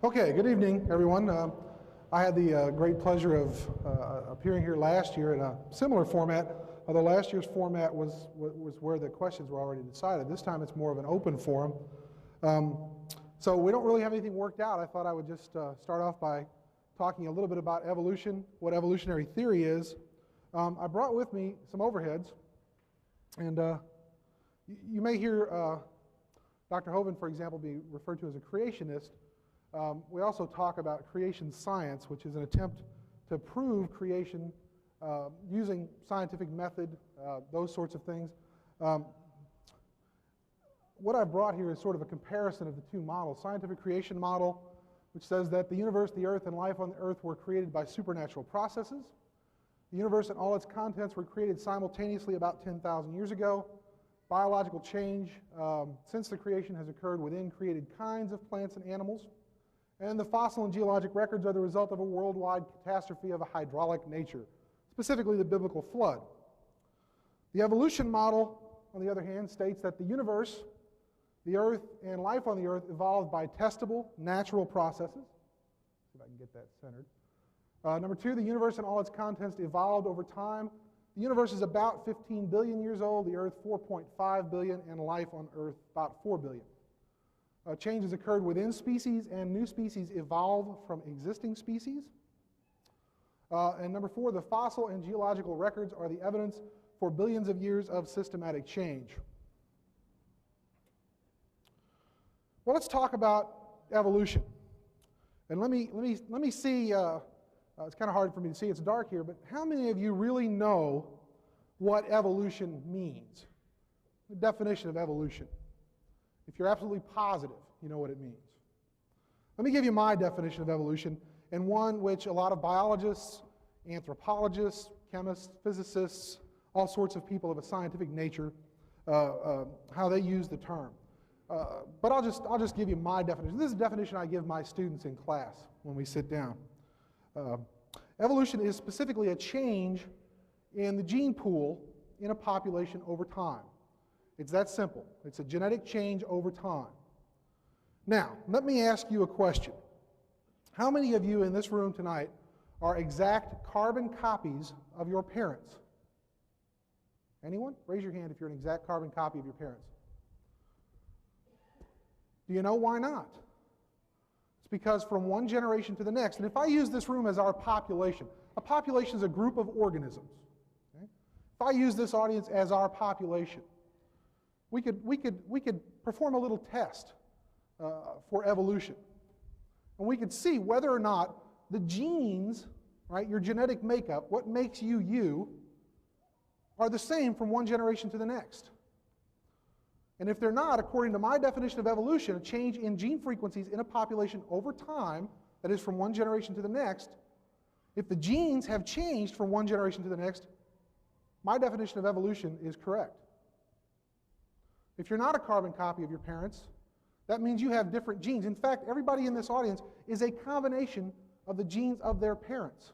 Okay, good evening, everyone. I had the great pleasure of appearing here last year in a similar format, although last year's format was where the questions were already decided. This time it's more of an open forum. So we don't really have anything worked out. I thought I would just start off by talking a little bit about evolution, what evolutionary theory is. I brought with me some overheads, and you may hear Dr. Hovind, for example, be referred to as a creationist. We also talk about creation science, which is an attempt to prove creation using scientific method, those sorts of things. What I brought here is sort of a comparison of the two models. Scientific creation model, which says that the universe, the earth, and life on the earth were created by supernatural processes. The universe and all its contents were created simultaneously about 10,000 years ago. Biological change since the creation has occurred within created kinds of plants and animals. And the fossil and geologic records are the result of a worldwide catastrophe of a hydraulic nature, specifically the biblical flood. The evolution model, on the other hand, states that the universe, the earth, and life on the earth evolved by testable, natural processes. See if I can get that centered. Number two, the universe and all its contents evolved over time. The universe is about 15 billion years old, the earth 4.5 billion, and life on earth about 4 billion. Changes occurred within species, and new species evolve from existing species. And number four, the fossil and geological records are the evidence for billions of years of systematic change. Well, let's talk about evolution. And let me see, it's kind of hard for me to see, it's dark here, but how many of you really know what evolution means? The definition of evolution. If you're absolutely positive, you know what it means. Let me give you my definition of evolution, and one which a lot of biologists, anthropologists, chemists, physicists, all sorts of people of a scientific nature, how they use the term. But I'll just give you my definition. This is the definition I give my students in class when we sit down. Evolution is specifically a change in the gene pool in a population over time. It's that simple. It's a genetic change over time. Now, let me ask you a question. How many of you in this room tonight are exact carbon copies of your parents? Anyone? Raise your hand if you're an exact carbon copy of your parents. Do you know why not? It's because from one generation to the next, and if I use this room as our population, a population is a group of organisms. Okay? If I use this audience as our population, we could perform a little test for evolution. And we could see whether or not the genes, right, your genetic makeup, what makes you you, are the same from one generation to the next. And if they're not, according to my definition of evolution, a change in gene frequencies in a population over time, that is from one generation to the next, if the genes have changed from one generation to the next, my definition of evolution is correct. If you're not a carbon copy of your parents, that means you have different genes. In fact, everybody in this audience is a combination of the genes of their parents.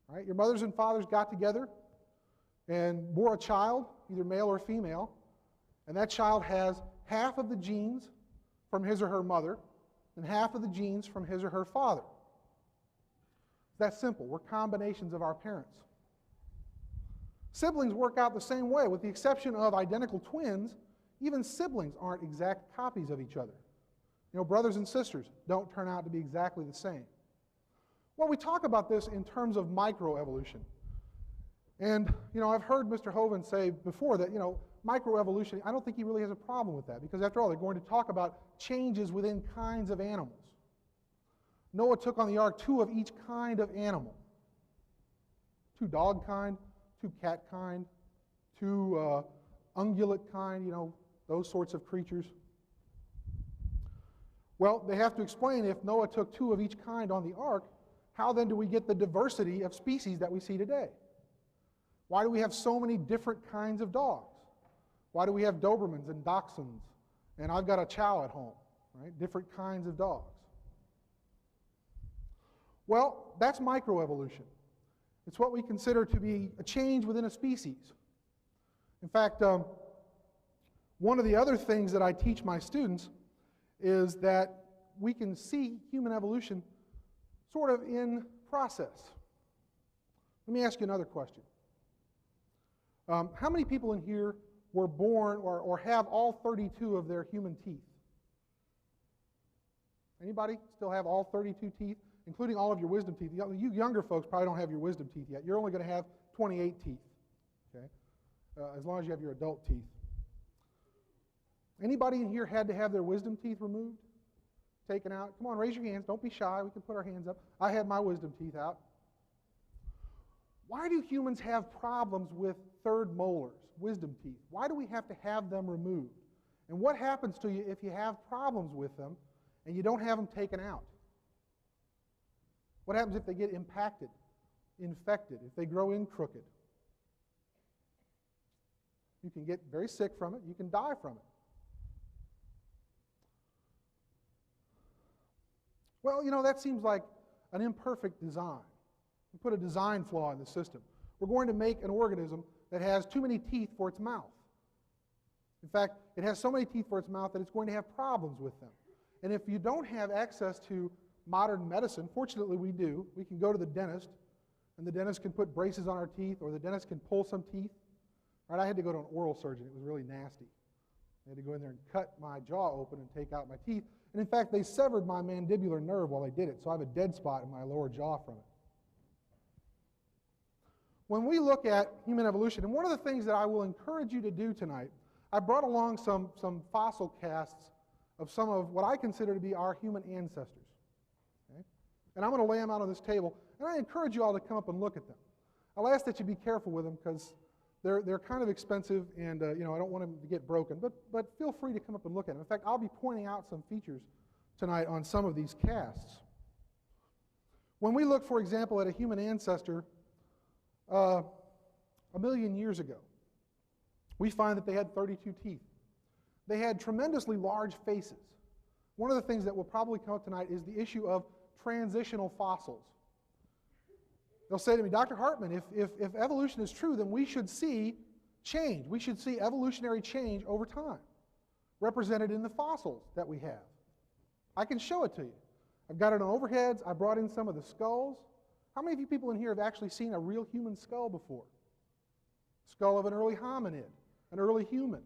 Right? Your mothers and fathers got together and bore a child, either male or female, and that child has half of the genes from his or her mother and half of the genes from his or her father. It's that simple. We're combinations of our parents. Siblings work out the same way, with the exception of identical twins. Even siblings aren't exact copies of each other. You know, brothers and sisters don't turn out to be exactly the same. Well, we talk about this in terms of microevolution. And, you know, I've heard Mr. Hovind say before that, you know, microevolution, I don't think he really has a problem with that, because after all, they're going to talk about changes within kinds of animals. Noah took on the ark 2 of each kind of animal. 2 dog kind, 2 cat kind, 2 ungulate kind, you know, those sorts of creatures. Well, they have to explain, if Noah took 2 of each kind on the ark, how then do we get the diversity of species that we see today? Why do we have so many different kinds of dogs? Why do we have Dobermans and Dachshunds? And I've got a Chow at home, right? Different kinds of dogs. Well, that's microevolution. It's what we consider to be a change within a species. In fact, one of the other things that I teach my students is that we can see human evolution sort of in process. Let me ask you another question. How many people in here were born or have all 32 of their human teeth? Anybody still have all 32 teeth, including all of your wisdom teeth? You younger folks probably don't have your wisdom teeth yet. You're only going to have 28 teeth, okay? As long as you have your adult teeth. Anybody in here had to have their wisdom teeth removed, taken out? Come on, raise your hands. Don't be shy. We can put our hands up. I had my wisdom teeth out. Why do humans have problems with third molars, wisdom teeth? Why do we have to have them removed? And what happens to you if you have problems with them and you don't have them taken out? What happens if they get impacted, infected, if they grow in crooked? You can get very sick from it. You can die from it. Well, you know, that seems like an imperfect design. We put a design flaw in the system. We're going to make an organism that has too many teeth for its mouth. In fact, it has so many teeth for its mouth that it's going to have problems with them. And if you don't have access to modern medicine, fortunately we do. We can go to the dentist, and the dentist can put braces on our teeth, or the dentist can pull some teeth. Right? I had to go to an oral surgeon. It was really nasty. I had to go in there and cut my jaw open and take out my teeth. And in fact, they severed my mandibular nerve while they did it, so I have a dead spot in my lower jaw from it. When we look at human evolution, and one of the things that I will encourage you to do tonight, I brought along some fossil casts of some of what I consider to be our human ancestors. Okay? And I'm going to lay them out on this table, and I encourage you all to come up and look at them. I'll ask that you be careful with them because they're kind of expensive, and you know, I don't want them to get broken, but feel free to come up and look at them. In fact, I'll be pointing out some features tonight on some of these casts. When we look, for example, at a human ancestor 1,000,000 years ago, we find that they had 32 teeth. They had tremendously large faces. One of the things that will probably come up tonight is the issue of transitional fossils. They'll say to me, Dr. Hartman, if evolution is true, then we should see change. We should see evolutionary change over time, represented in the fossils that we have. I can show it to you. I've got it on overheads. I brought in some of the skulls. How many of you people in here have actually seen a real human skull before? Skull of an early hominid, an early human.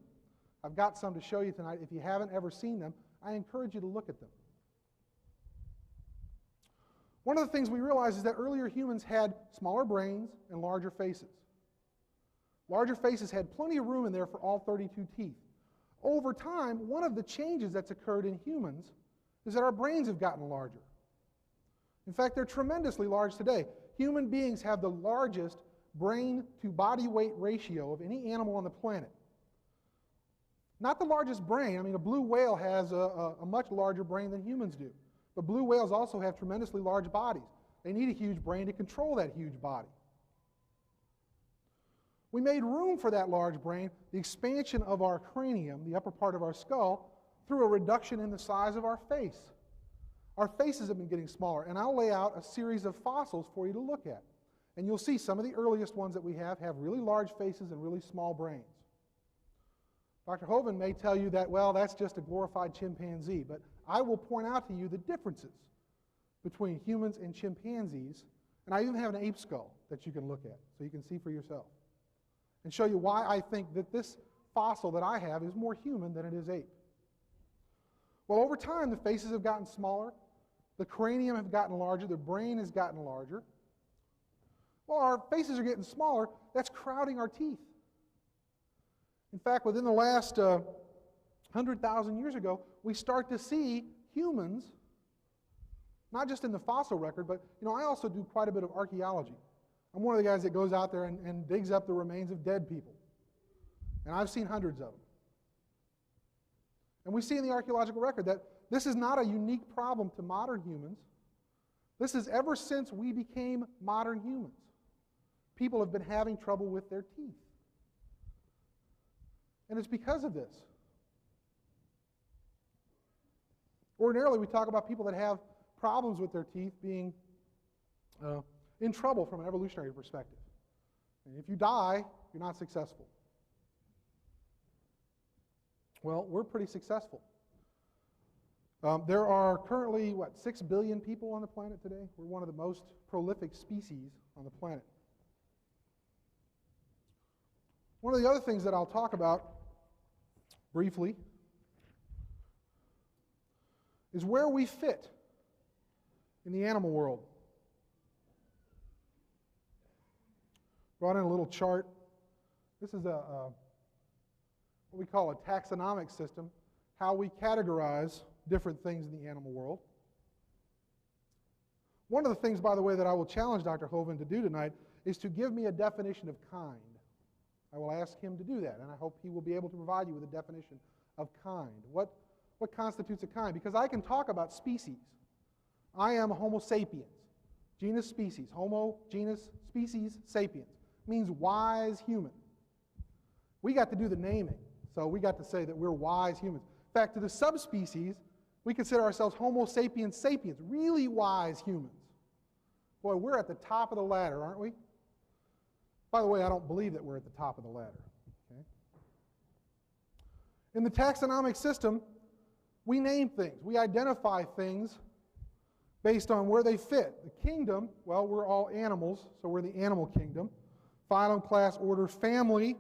I've got some to show you tonight. If you haven't ever seen them, I encourage you to look at them. One of the things we realize is that earlier humans had smaller brains and larger faces. Larger faces had plenty of room in there for all 32 teeth. Over time, one of the changes that's occurred in humans is that our brains have gotten larger. In fact, they're tremendously large today. Human beings have the largest brain to body weight ratio of any animal on the planet. Not the largest brain. I mean, a blue whale has a much larger brain than humans do. But blue whales also have tremendously large bodies. They need a huge brain to control that huge body. We made room for that large brain, the expansion of our cranium, the upper part of our skull, through a reduction in the size of our face. Our faces have been getting smaller, and I'll lay out a series of fossils for you to look at. And you'll see some of the earliest ones that we have really large faces and really small brains. Dr. Hovind may tell you that, well, that's just a glorified chimpanzee, but I will point out to you the differences between humans and chimpanzees, and I even have an ape skull that you can look at so you can see for yourself and show you why I think that this fossil that I have is more human than it is ape. Well, over time, the faces have gotten smaller, the cranium have gotten larger, the brain has gotten larger. Well, our faces are getting smaller, that's crowding our teeth. In fact, within the last 100,000 years ago, we start to see humans, not just in the fossil record, but I also do quite a bit of archaeology. I'm one of the guys that goes out there and digs up the remains of dead people. And I've seen hundreds of them. And we see in the archaeological record that this is not a unique problem to modern humans. This is ever since we became modern humans. People have been having trouble with their teeth. And it's because of this. Ordinarily, we talk about people that have problems with their teeth being in trouble from an evolutionary perspective. And if you die, you're not successful. Well, we're pretty successful. There are currently, 6 billion people on the planet today? We're one of the most prolific species on the planet. One of the other things that I'll talk about briefly is where we fit in the animal world. Brought in a little chart. This is what we call a taxonomic system, how we categorize different things in the animal world. One of the things, by the way, that I will challenge Dr. Hovind to do tonight is to give me a definition of kind. I will ask him to do that, and I hope he will be able to provide you with a definition of kind. What constitutes a kind? Because I can talk about species. I am Homo sapiens. Genus, species. Homo, genus, species, sapiens. Means wise human. We got to do the naming, so we got to say that we're wise humans. In fact, to the subspecies, we consider ourselves Homo sapiens sapiens, really wise humans. Boy, we're at the top of the ladder, aren't we? By the way, I don't believe that we're at the top of the ladder. Okay? In the taxonomic system, we name things. We identify things based on where they fit. The kingdom, well, we're all animals, so we're the animal kingdom. Phylum, class, order, family,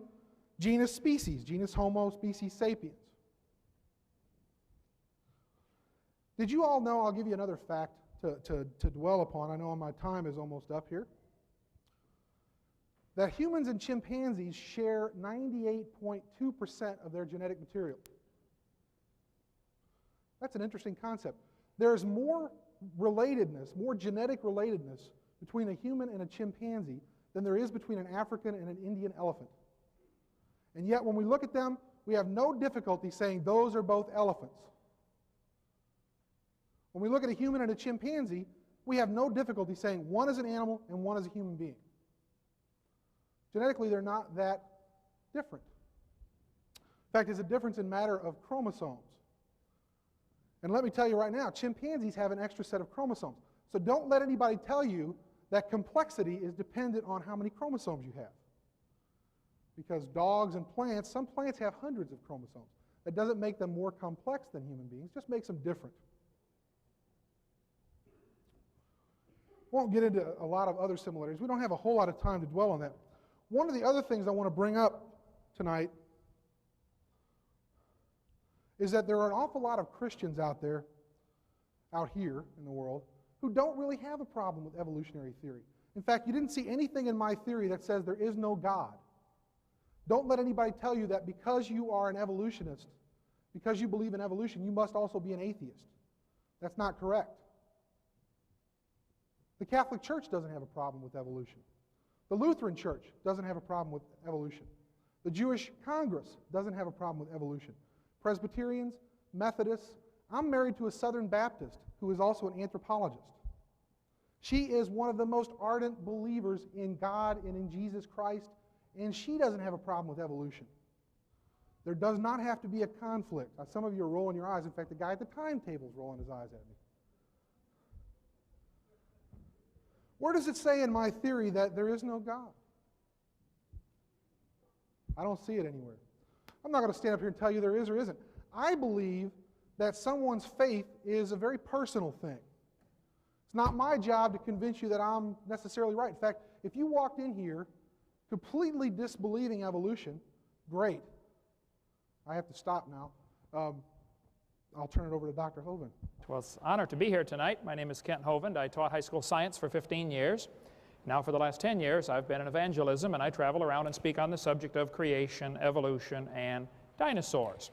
genus, species. Genus, Homo, species, sapiens. Did you all know, I'll give you another fact to dwell upon. I know my time is almost up here. That humans and chimpanzees share 98.2% of their genetic material. That's an interesting concept. There's more relatedness, more genetic relatedness between a human and a chimpanzee than there is between an African and an Indian elephant. And yet when we look at them, we have no difficulty saying those are both elephants. When we look at a human and a chimpanzee, we have no difficulty saying one is an animal and one is a human being. Genetically, they're not that different. In fact, it's a difference in matter of chromosomes. And let me tell you right now, chimpanzees have an extra set of chromosomes. So don't let anybody tell you that complexity is dependent on how many chromosomes you have. Because dogs and plants, some plants have hundreds of chromosomes. That doesn't make them more complex than human beings, just makes them different. Won't get into a lot of other similarities. We don't have a whole lot of time to dwell on that. One of the other things I want to bring up tonight is that there are an awful lot of Christians out here in the world, who don't really have a problem with evolutionary theory. In fact, you didn't see anything in my theory that says there is no God. Don't let anybody tell you that because you are an evolutionist, because you believe in evolution, you must also be an atheist. That's not correct. The Catholic Church doesn't have a problem with evolution. The Lutheran Church doesn't have a problem with evolution. The Jewish Congress doesn't have a problem with evolution. Presbyterians, Methodists. I'm married to a Southern Baptist who is also an anthropologist. She is one of the most ardent believers in God and in Jesus Christ, and she doesn't have a problem with evolution. There does not have to be a conflict. Some of you are rolling your eyes. In fact, the guy at the timetable is rolling his eyes at me. Where does it say in my theory that there is no God? I don't see it anywhere. I'm not going to stand up here and tell you there is or isn't. I believe that someone's faith is a very personal thing. It's not my job to convince you that I'm necessarily right. In fact, if you walked in here completely disbelieving evolution, great. I have to stop now. I'll turn it over to Dr. Hovind. Well, it's an honor to be here tonight. My name is Kent Hovind. I taught high school science for 15 years. Now for the last 10 years, I've been in evangelism, and I travel around and speak on the subject of creation, evolution, and dinosaurs.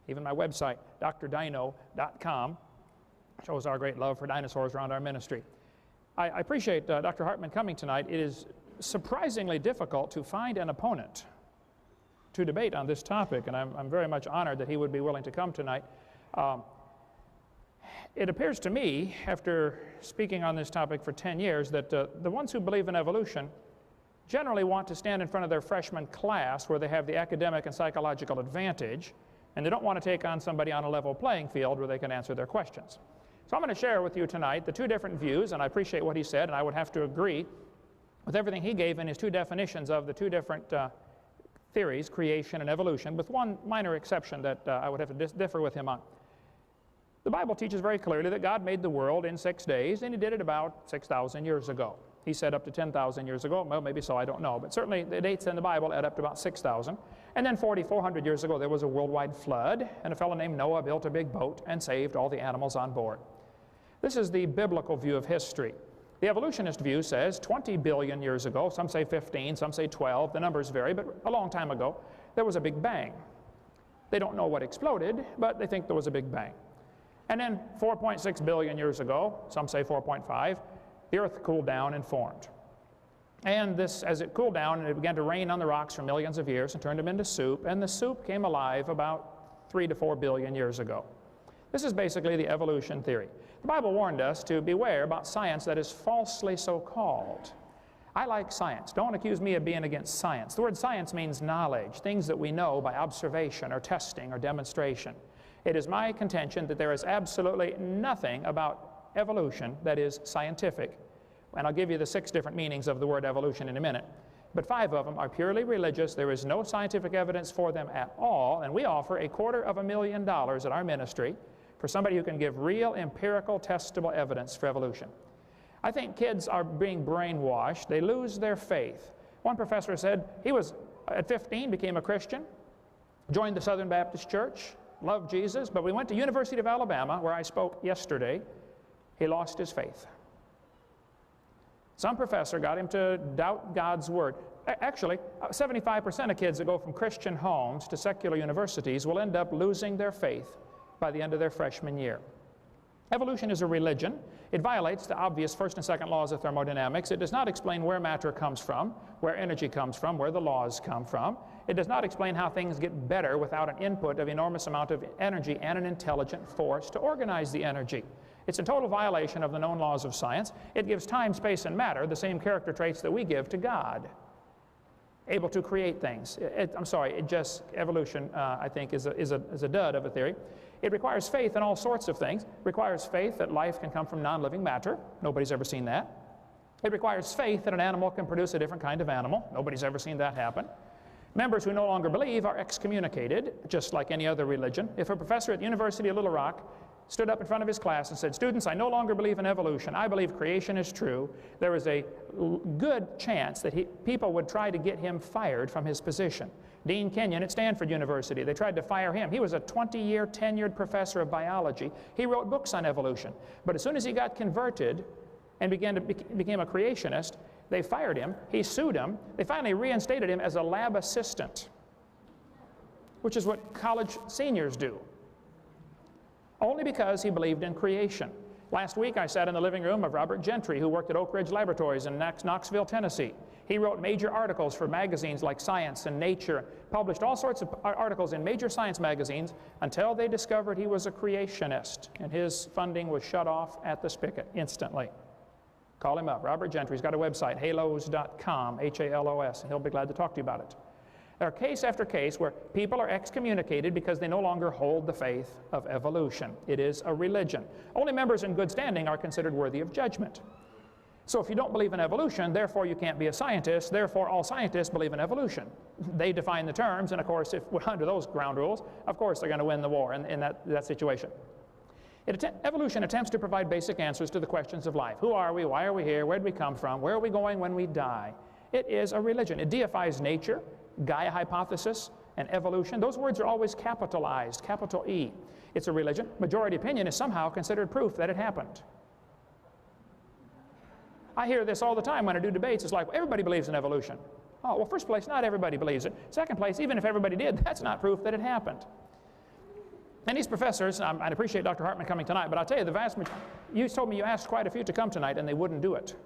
Even my website, drdino.com, shows our great love for dinosaurs around our ministry. I appreciate Dr. Hartman coming tonight. It is surprisingly difficult to find an opponent to debate on this topic, and I'm very much honored that he would be willing to come tonight. It appears to me, after speaking on this topic for 10 years, that the ones who believe in evolution generally want to stand in front of their freshman class where they have the academic and psychological advantage, and they don't want to take on somebody on a level playing field where they can answer their questions. So I'm going to share with you tonight the two different views, and I appreciate what he said, and I would have to agree with everything he gave in his two definitions of the two different theories, creation and evolution, with one minor exception that I would have to differ with him on. The Bible teaches very clearly that God made the world in 6 days, and He did it about 6,000 years ago. He said up to 10,000 years ago. Well, maybe so, I don't know. But certainly the dates in the Bible add up to about 6,000. And then 4,400 years ago, there was a worldwide flood, and a fellow named Noah built a big boat and saved all the animals on board. This is the biblical view of history. The evolutionist view says 20 billion years ago, some say 15, some say 12, the numbers vary, but a long time ago, there was a big bang. They don't know what exploded, but they think there was a big bang. And then 4.6 billion years ago, some say 4.5, the earth cooled down and formed. And this, as it cooled down, and it began to rain on the rocks for millions of years and turned them into soup, and the soup came alive about 3 to 4 billion years ago. This is basically the evolution theory. The Bible warned us to beware about science that is falsely so-called. I like science. Don't accuse me of being against science. The word science means knowledge, things that we know by observation or testing or demonstration. It is my contention that there is absolutely nothing about evolution that is scientific. And I'll give you the 6 different meanings of the word evolution in a minute. But 5 of them are purely religious. There is no scientific evidence for them at all. And we offer $250,000 at our ministry for somebody who can give real empirical testable evidence for evolution. I think kids are being brainwashed. They lose their faith. One professor said he was, at 15, became a Christian, joined the Southern Baptist Church, loved Jesus, but we went to University of Alabama, where I spoke yesterday. He lost his faith. Some professor got him to doubt God's Word. Actually, 75% of kids that go from Christian homes to secular universities will end up losing their faith by the end of their freshman year. Evolution is a religion. It violates the obvious first and second laws of thermodynamics. It does not explain where matter comes from, where energy comes from, where the laws come from. It does not explain how things get better without an input of enormous amount of energy and an intelligent force to organize the energy. It's a total violation of the known laws of science. It gives time, space, and matter the same character traits that we give to God. Able to create things. Evolution, I think, is a dud of a theory. It requires faith in all sorts of things. It requires faith that life can come from non-living matter. Nobody's ever seen that. It requires faith that an animal can produce a different kind of animal. Nobody's ever seen that happen. Members who no longer believe are excommunicated, just like any other religion. If a professor at the University of Little Rock stood up in front of his class and said, "Students, I no longer believe in evolution. I believe creation is true," there is a good chance that people would try to get him fired from his position. Dean Kenyon at Stanford University, they tried to fire him. He was a 20-year tenured professor of biology. He wrote books on evolution. But as soon as he got converted and became a creationist, they fired him. He sued them. They finally reinstated him as a lab assistant, which is what college seniors do, only because he believed in creation. Last week I sat in the living room of Robert Gentry, who worked at Oak Ridge Laboratories in Knoxville, Tennessee. He wrote major articles for magazines like Science and Nature, published all sorts of articles in major science magazines until they discovered he was a creationist, and his funding was shut off at the spigot instantly. Call him up, Robert Gentry. He's got a website, halos.com, H-A-L-O-S, and he'll be glad to talk to you about it. There are case after case where people are excommunicated because they no longer hold the faith of evolution. It is a religion. Only members in good standing are considered worthy of judgment. So if you don't believe in evolution, therefore you can't be a scientist, therefore all scientists believe in evolution. They define the terms, and of course, if we're under those ground rules, of course they're going to win the war in that situation. Evolution attempts to provide basic answers to the questions of life. Who are we? Why are we here? Where did we come from? Where are we going when we die? It is a religion. It deifies nature, Gaia hypothesis, and evolution. Those words are always capitalized, capital E. It's a religion. Majority opinion is somehow considered proof that it happened. I hear this all the time when I do debates. It's like, everybody believes in evolution. Oh, well, first place, not everybody believes it. Second place, even if everybody did, that's not proof that it happened. And these professors, I'd appreciate Dr. Hartman coming tonight, but I'll tell you, the vast majority, you told me you asked quite a few to come tonight and they wouldn't do it.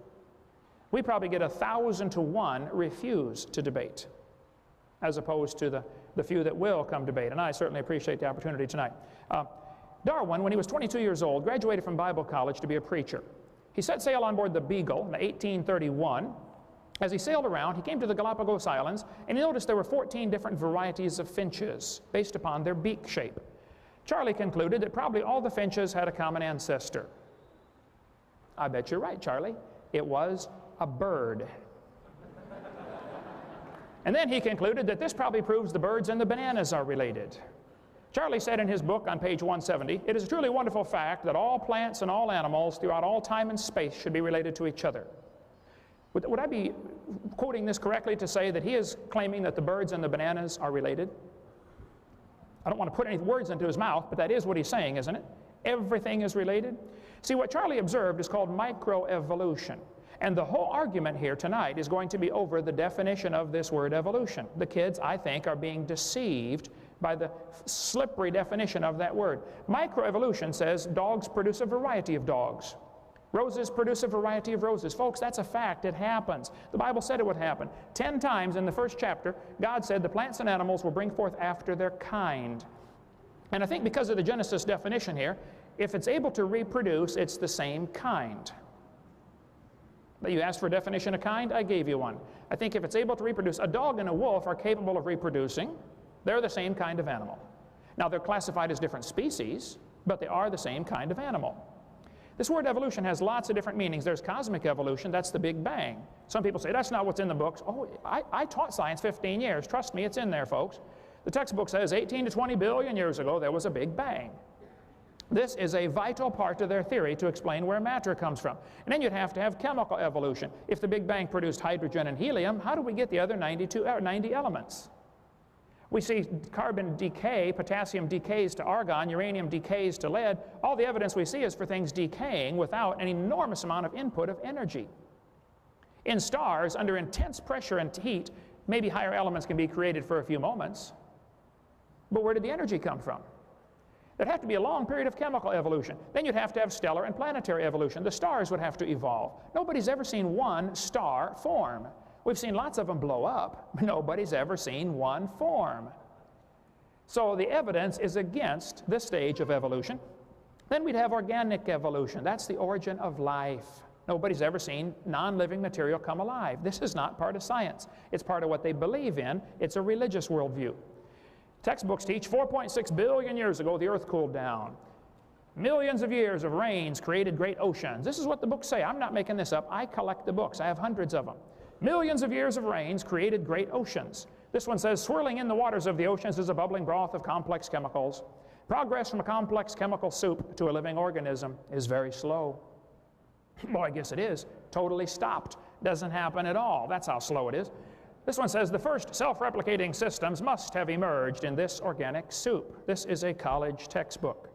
We probably get 1,000 to 1 refuse to debate, as opposed to the few that will come debate, and I certainly appreciate the opportunity tonight. Darwin, when he was 22 years old, graduated from Bible college to be a preacher. He set sail on board the Beagle in 1831. As he sailed around, he came to the Galapagos Islands, and he noticed there were 14 different varieties of finches based upon their beak shape. Charlie concluded that probably all the finches had a common ancestor. I bet you're right, Charlie. It was a bird. And then he concluded that this probably proves the birds and the bananas are related. Charlie said in his book on page 170, "It is a truly wonderful fact that all plants and all animals throughout all time and space should be related to each other." Would I be quoting this correctly to say that he is claiming that the birds and the bananas are related? I don't want to put any words into his mouth, but that is what he's saying, isn't it? Everything is related. See, what Charlie observed is called microevolution. And the whole argument here tonight is going to be over the definition of this word evolution. The kids, I think, are being deceived by the slippery definition of that word. Microevolution says dogs produce a variety of dogs. Roses produce a variety of roses. Folks, that's a fact. It happens. The Bible said it would happen. 10 times in the first chapter, God said the plants and animals will bring forth after their kind. And I think because of the Genesis definition here, if it's able to reproduce, it's the same kind. You asked for a definition of kind, I gave you one. I think if it's able to reproduce, a dog and a wolf are capable of reproducing. They're the same kind of animal. Now, they're classified as different species, but they are the same kind of animal. This word evolution has lots of different meanings. There's cosmic evolution, that's the Big Bang. Some people say, that's not what's in the books. Oh, I taught science 15 years. Trust me, it's in there, folks. The textbook says 18 to 20 billion years ago, there was a Big Bang. This is a vital part of their theory to explain where matter comes from. And then you'd have to have chemical evolution. If the Big Bang produced hydrogen and helium, how do we get the other 90 elements? We see carbon decay, potassium decays to argon, uranium decays to lead. All the evidence we see is for things decaying without an enormous amount of input of energy. In stars, under intense pressure and heat, maybe higher elements can be created for a few moments. But where did the energy come from? There'd have to be a long period of chemical evolution. Then you'd have to have stellar and planetary evolution. The stars would have to evolve. Nobody's ever seen one star form. We've seen lots of them blow up, but nobody's ever seen one form. So the evidence is against this stage of evolution. Then we'd have organic evolution. That's the origin of life. Nobody's ever seen non-living material come alive. This is not part of science. It's part of what they believe in. It's a religious worldview. Textbooks teach 4.6 billion years ago the earth cooled down. Millions of years of rains created great oceans. This is what the books say. I'm not making this up. I collect the books. I have hundreds of them. Millions of years of rains created great oceans. This one says, swirling in the waters of the oceans is a bubbling broth of complex chemicals. Progress from a complex chemical soup to a living organism is very slow. Well, I guess it is. Totally stopped. Doesn't happen at all. That's how slow it is. This one says, the first self-replicating systems must have emerged in this organic soup. This is a college textbook.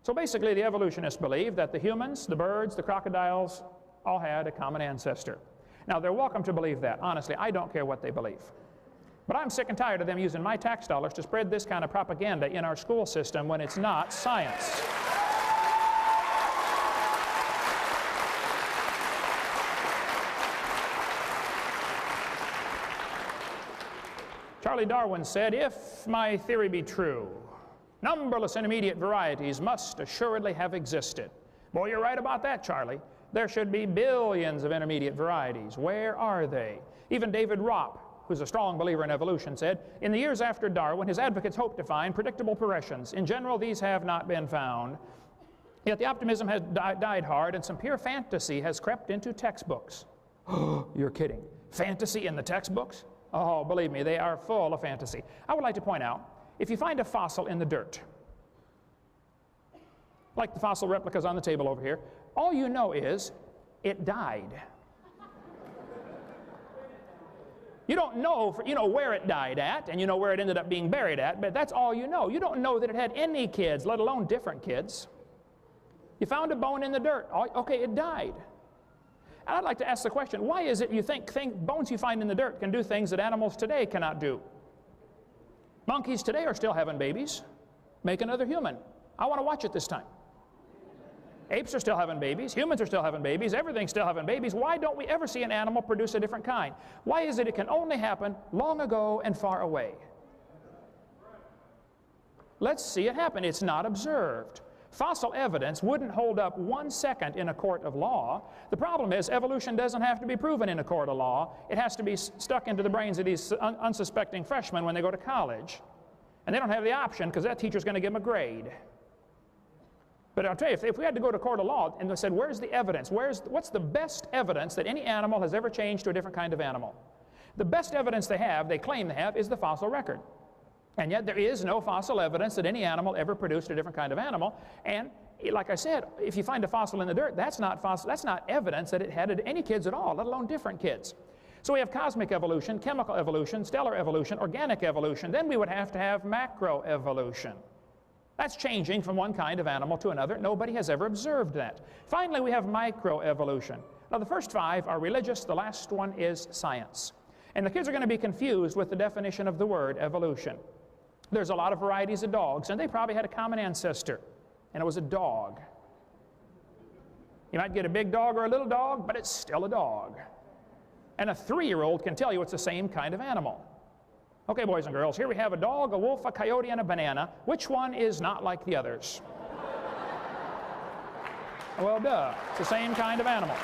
So basically, the evolutionists believe that the humans, the birds, the crocodiles, all had a common ancestor. Now, they're welcome to believe that. Honestly, I don't care what they believe. But I'm sick and tired of them using my tax dollars to spread this kind of propaganda in our school system when it's not science. Charlie Darwin said, if my theory be true, numberless intermediate varieties must assuredly have existed. Boy, you're right about that, Charlie. There should be billions of intermediate varieties. Where are they? Even David Ropp, who's a strong believer in evolution, said, in the years after Darwin, his advocates hoped to find predictable progressions. In general, these have not been found. Yet the optimism has died hard, and some pure fantasy has crept into textbooks. Oh, you're kidding. Fantasy in the textbooks? Oh, believe me, they are full of fantasy. I would like to point out, if you find a fossil in the dirt, like the fossil replicas on the table over here, all you know is it died. You don't know, you know where it died at, and you know where it ended up being buried at, but that's all you know. You don't know that it had any kids, let alone different kids. You found a bone in the dirt. Okay, it died. And I'd like to ask the question, why is it you think bones you find in the dirt can do things that animals today cannot do? Monkeys today are still having babies. Make another human. I want to watch it this time. Apes are still having babies. Humans are still having babies. Everything's still having babies. Why don't we ever see an animal produce a different kind? Why is it can only happen long ago and far away? Let's see it happen. It's not observed. Fossil evidence wouldn't hold up 1 second in a court of law. The problem is evolution doesn't have to be proven in a court of law. It has to be stuck into the brains of these unsuspecting freshmen when they go to college. And they don't have the option because that teacher's going to give them a grade. But I'll tell you, if we had to go to court of law and they said, where's the evidence? What's the best evidence that any animal has ever changed to a different kind of animal? The best evidence they claim they have, is the fossil record. And yet there is no fossil evidence that any animal ever produced a different kind of animal. And like I said, if you find a fossil in the dirt, that's not evidence that it had any kids at all, let alone different kids. So we have cosmic evolution, chemical evolution, stellar evolution, organic evolution. Then we would have to have macroevolution. That's changing from one kind of animal to another. Nobody has ever observed that. Finally, we have microevolution. Now, the first 5 are religious. The last one is science. And the kids are going to be confused with the definition of the word evolution. There's a lot of varieties of dogs, and they probably had a common ancestor, and it was a dog. You might get a big dog or a little dog, but it's still a dog. And a 3-year-old can tell you it's the same kind of animal. Okay, boys and girls, here we have a dog, a wolf, a coyote, and a banana. Which one is not like the others? Well, duh. It's the same kind of animal.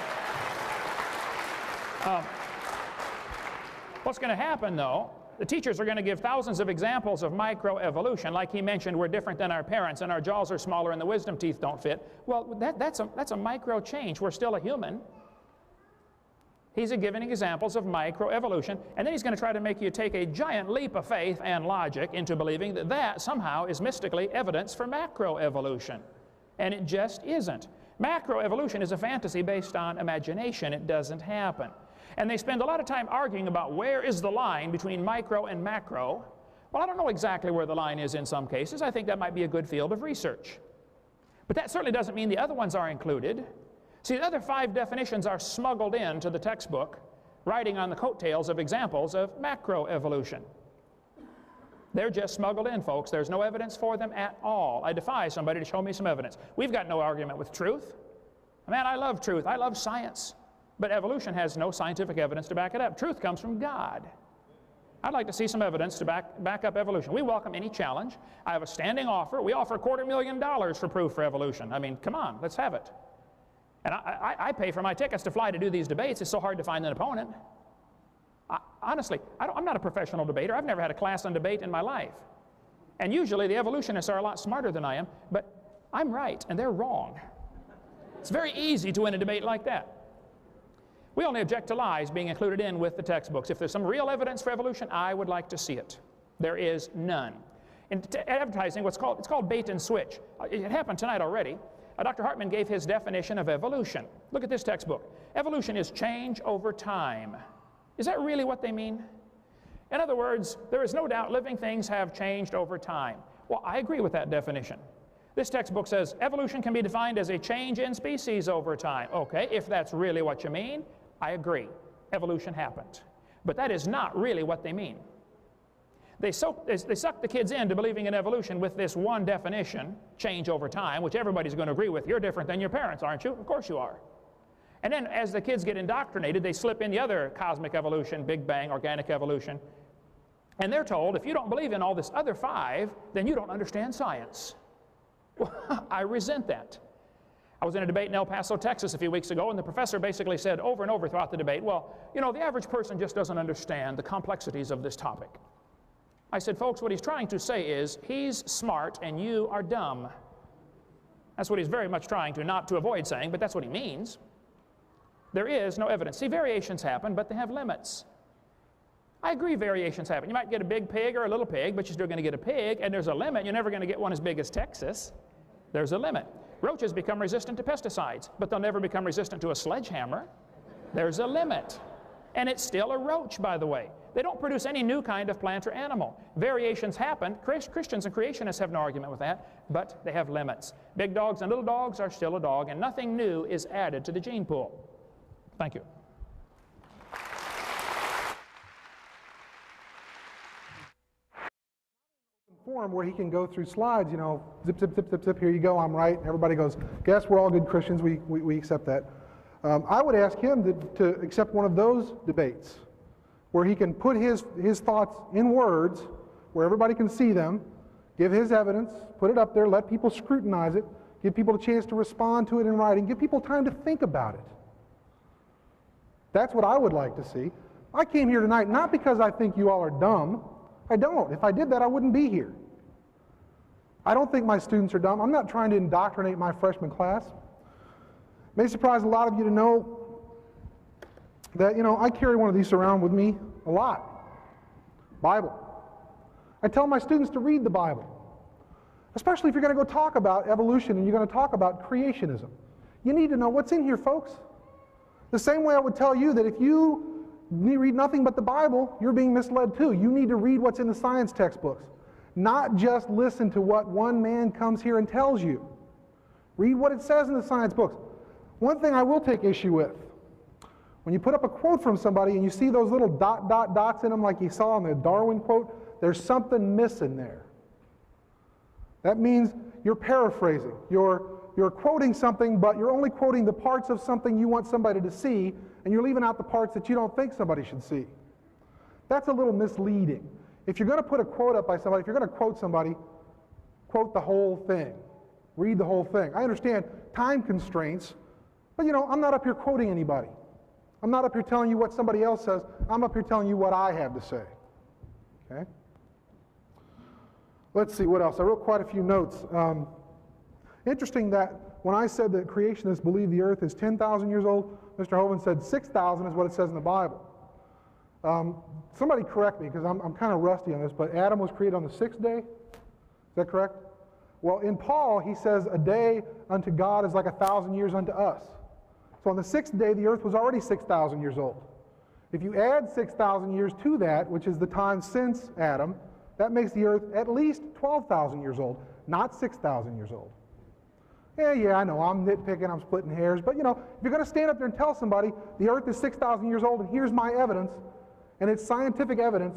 What's going to happen, though, the teachers are going to give thousands of examples of microevolution. Like he mentioned, we're different than our parents, and our jaws are smaller, and the wisdom teeth don't fit. Well, that's a micro change. We're still a human. He's giving examples of microevolution, and then he's going to try to make you take a giant leap of faith and logic into believing that that somehow is mystically evidence for macroevolution. And it just isn't. Macroevolution is a fantasy based on imagination. It doesn't happen. And they spend a lot of time arguing about where is the line between micro and macro. Well, I don't know exactly where the line is in some cases. I think that might be a good field of research. But that certainly doesn't mean the other ones are included. See, the other 5 definitions are smuggled into the textbook, riding on the coattails of examples of macroevolution. They're just smuggled in, folks. There's no evidence for them at all. I defy somebody to show me some evidence. We've got no argument with truth. Man, I love truth. I love science. But evolution has no scientific evidence to back it up. Truth comes from God. I'd like to see some evidence to back up evolution. We welcome any challenge. I have a standing offer. We offer $250,000 for proof for evolution. I mean, come on, let's have it. And I pay for my tickets to fly to do these debates. It's so hard to find an opponent. Honestly, I'm not a professional debater. I've never had a class on debate in my life. And usually the evolutionists are a lot smarter than I am, but I'm right and they're wrong. It's very easy to win a debate like that. We only object to lies being included in with the textbooks. If there's some real evidence for evolution, I would like to see it. There is none. In advertising, it's called bait and switch. It happened tonight already. Dr. Hartman gave his definition of evolution. Look at this textbook. Evolution is change over time. Is that really what they mean? In other words, there is no doubt living things have changed over time. Well, I agree with that definition. This textbook says evolution can be defined as a change in species over time. Okay, if that's really what you mean, I agree. Evolution happened. But that is not really what they mean. They suck the kids into believing in evolution with this one definition, change over time, which everybody's going to agree with. You're different than your parents, aren't you? Of course you are. And then as the kids get indoctrinated, they slip in the other cosmic evolution, Big Bang, organic evolution. And they're told, if you don't believe in all this other 5, then you don't understand science. Well, I resent that. I was in a debate in El Paso, Texas a few weeks ago, and the professor basically said over and over throughout the debate, well, you know, the average person just doesn't understand the complexities of this topic. I said, folks, what he's trying to say is he's smart and you are dumb. That's what he's very much trying to, not to avoid saying, but that's what he means. There is no evidence. See, variations happen, but they have limits. I agree variations happen. You might get a big pig or a little pig, but you're still going to get a pig, and there's a limit. You're never going to get one as big as Texas. There's a limit. Roaches become resistant to pesticides, but they'll never become resistant to a sledgehammer. There's a limit. And it's still a roach, by the way. They don't produce any new kind of plant or animal. Variations happen. Christians and creationists have no argument with that, but they have limits. Big dogs and little dogs are still a dog, and nothing new is added to the gene pool. Thank you. Forum where he can go through slides, you know, zip, zip, zip, zip, zip, here you go, I'm right. Everybody goes, guess we're all good Christians, we accept that. I would ask him to accept one of those debates where he can put his thoughts in words, where everybody can see them, give his evidence, put it up there, let people scrutinize it, give people a chance to respond to it in writing, give people time to think about it. That's what I would like to see. I came here tonight not because I think you all are dumb. I don't. If I did that, I wouldn't be here. I don't think my students are dumb. I'm not trying to indoctrinate my freshman class. It may surprise a lot of you to know that, you know, I carry one of these around with me a lot. Bible. I tell my students to read the Bible, especially if you're going to go talk about evolution and you're going to talk about creationism. You need to know what's in here, folks. The same way I would tell you that if you read nothing but the Bible, you're being misled too. You need to read what's in the science textbooks, not just listen to what one man comes here and tells you. Read what it says in the science books. One thing I will take issue with, when you put up a quote from somebody and you see those little dots in them like you saw in the Darwin quote, there's something missing there. That means you're paraphrasing. You're quoting something, but you're only quoting the parts of something you want somebody to see, and you're leaving out the parts that you don't think somebody should see. That's a little misleading. If you're going to put a quote up by somebody, if you're going to quote somebody, quote the whole thing. Read the whole thing. I understand time constraints, but I'm not up here quoting anybody. I'm not up here telling you what somebody else says. I'm up here telling you what I have to say. Okay? Let's see what else. I wrote quite a few notes. Interesting that when I said that creationists believe the earth is 10,000 years old, Mr. Hovind said 6,000 is what it says in the Bible. Somebody correct me because I'm kind of rusty on this, but Adam was created on the 6th day? Is that correct? Well, in Paul, he says a day unto God is like 1,000 years unto us. So on the 6th day, the earth was already 6,000 years old. If you add 6,000 years to that, which is the time since Adam, that makes the earth at least 12,000 years old, not 6,000 years old. Yeah, I know, I'm nitpicking, I'm splitting hairs, but if you're going to stand up there and tell somebody the earth is 6,000 years old and here's my evidence, and it's scientific evidence,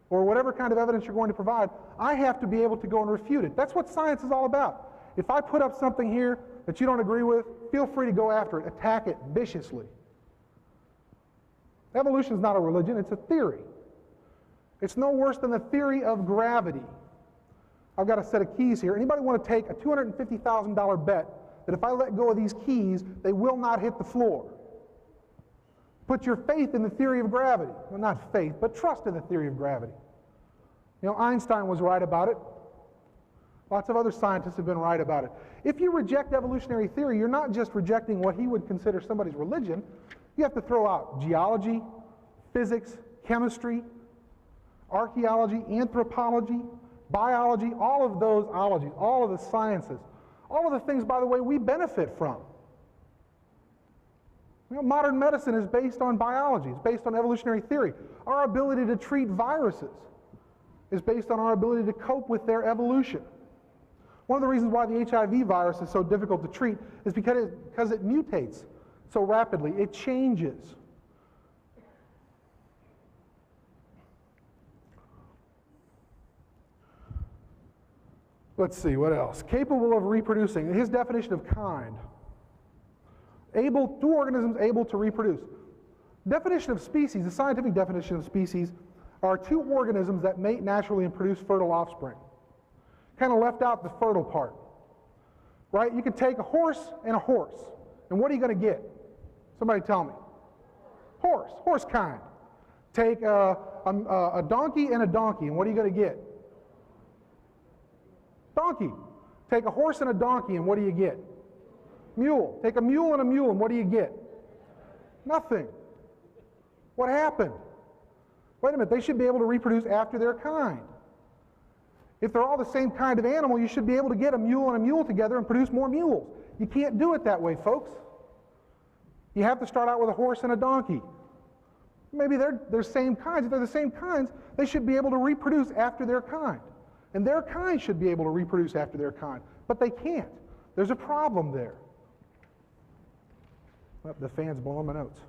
or whatever kind of evidence you're going to provide, I have to be able to go and refute it. That's what science is all about. If I put up something here that you don't agree with, feel free to go after it, attack it viciously. Evolution is not a religion, it's a theory. It's no worse than the theory of gravity. I've got a set of keys here. Anybody want to take a $250,000 bet that if I let go of these keys, they will not hit the floor? Put your faith in the theory of gravity. Well, not faith, but trust in the theory of gravity. Einstein was right about it. Lots of other scientists have been right about it. If you reject evolutionary theory, you're not just rejecting what he would consider somebody's religion. You have to throw out geology, physics, chemistry, archaeology, anthropology, biology, all of those ologies, all of the sciences, all of the things, by the way, we benefit from. Modern medicine is based on biology. It's based on evolutionary theory. Our ability to treat viruses is based on our ability to cope with their evolution. One of the reasons why the HIV virus is so difficult to treat is because it mutates so rapidly. It changes. Let's see, what else? Capable of reproducing. His definition of kind. Two organisms able to reproduce. Definition of species, the scientific definition of species, are two organisms that mate naturally and produce fertile offspring. Kind of left out the fertile part. Right? You can take a horse, and what are you going to get? Somebody tell me. Horse kind. Take a donkey and a donkey, and what are you going to get? Donkey. Take a horse and a donkey, and what do you get? Mule. Take a mule and a mule, and what do you get? Nothing. What happened? Wait a minute, they should be able to reproduce after their kind. If they're all the same kind of animal, you should be able to get a mule and a mule together and produce more mules. You can't do it that way, folks. You have to start out with a horse and a donkey. Maybe they're same kinds. If they're the same kinds, they should be able to reproduce after their kind. And their kind should be able to reproduce after their kind. But they can't. There's a problem there. Oh, the fan's blowing my notes.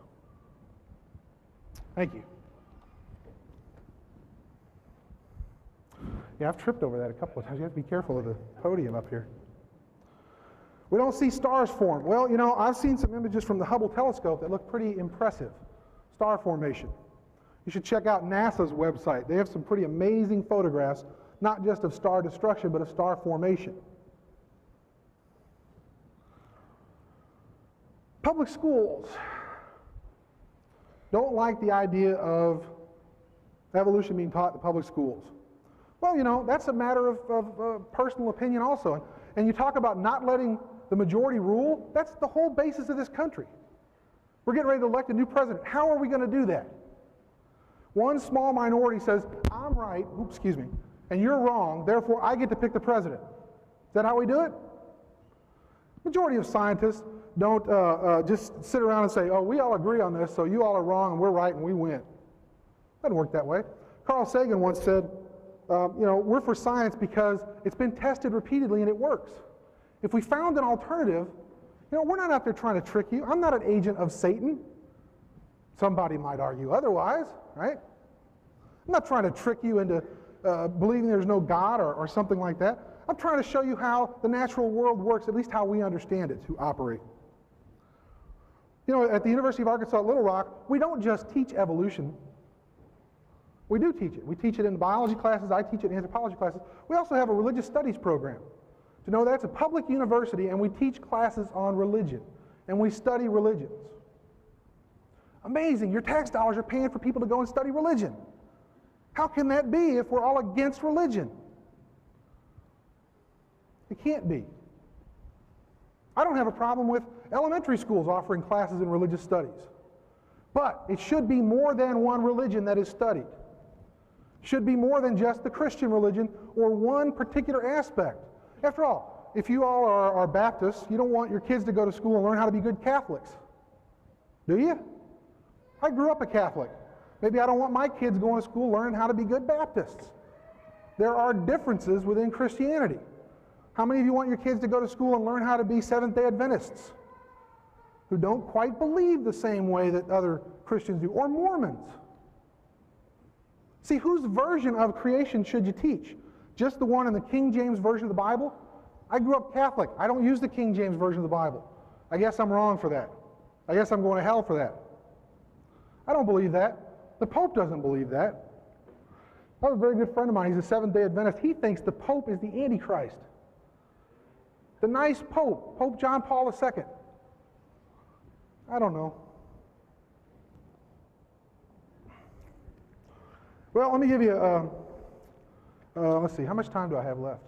Thank you. Yeah, I've tripped over that a couple of times. You have to be careful of the podium up here. We don't see stars form. Well, I've seen some images from the Hubble telescope that look pretty impressive. Star formation. You should check out NASA's website. They have some pretty amazing photographs, not just of star destruction, but of star formation. Public schools don't like the idea of evolution being taught in public schools. Well, that's a matter of personal opinion also. And you talk about not letting the majority rule, that's the whole basis of this country. We're getting ready to elect a new president. How are we going to do that? One small minority says, I'm I'm right, oops, excuse me, and you're wrong, therefore I get to pick the president. Is that how we do it? Majority of scientists don't just sit around and say, oh, we all agree on this, so you all are wrong and we're right and we win. Doesn't work that way. Carl Sagan once said, we're for science because it's been tested repeatedly and it works. If we found an alternative, we're not out there trying to trick you. I'm not an agent of Satan. Somebody might argue otherwise, right? I'm not trying to trick you into believing there's no God or something like that. I'm trying to show you how the natural world works, at least how we understand it to operate. At the University of Arkansas at Little Rock, we don't just teach evolution. We do teach it. We teach it in biology classes. I teach it in anthropology classes. We also have a religious studies program. To know that's a public university, and we teach classes on religion, and we study religions. Amazing. Your tax dollars are paying for people to go and study religion. How can that be if we're all against religion? It can't be. I don't have a problem with elementary schools offering classes in religious studies. But it should be more than one religion that is studied. It should be more than just the Christian religion or one particular aspect. After all, if you all are Baptists, you don't want your kids to go to school and learn how to be good Catholics. Do you? I grew up a Catholic. Maybe I don't want my kids going to school learning how to be good Baptists. There are differences within Christianity. How many of you want your kids to go to school and learn how to be Seventh-day Adventists who don't quite believe the same way that other Christians do, or Mormons? See, whose version of creation should you teach? Just the one in the King James Version of the Bible? I grew up Catholic. I don't use the King James Version of the Bible. I guess I'm wrong for that. I guess I'm going to hell for that. I don't believe that. The Pope doesn't believe that. I have a very good friend of mine. He's a Seventh-day Adventist. He thinks the Pope is the Antichrist. The nice Pope, Pope John Paul II. I don't know. Well, let me give you, let's see, how much time do I have left?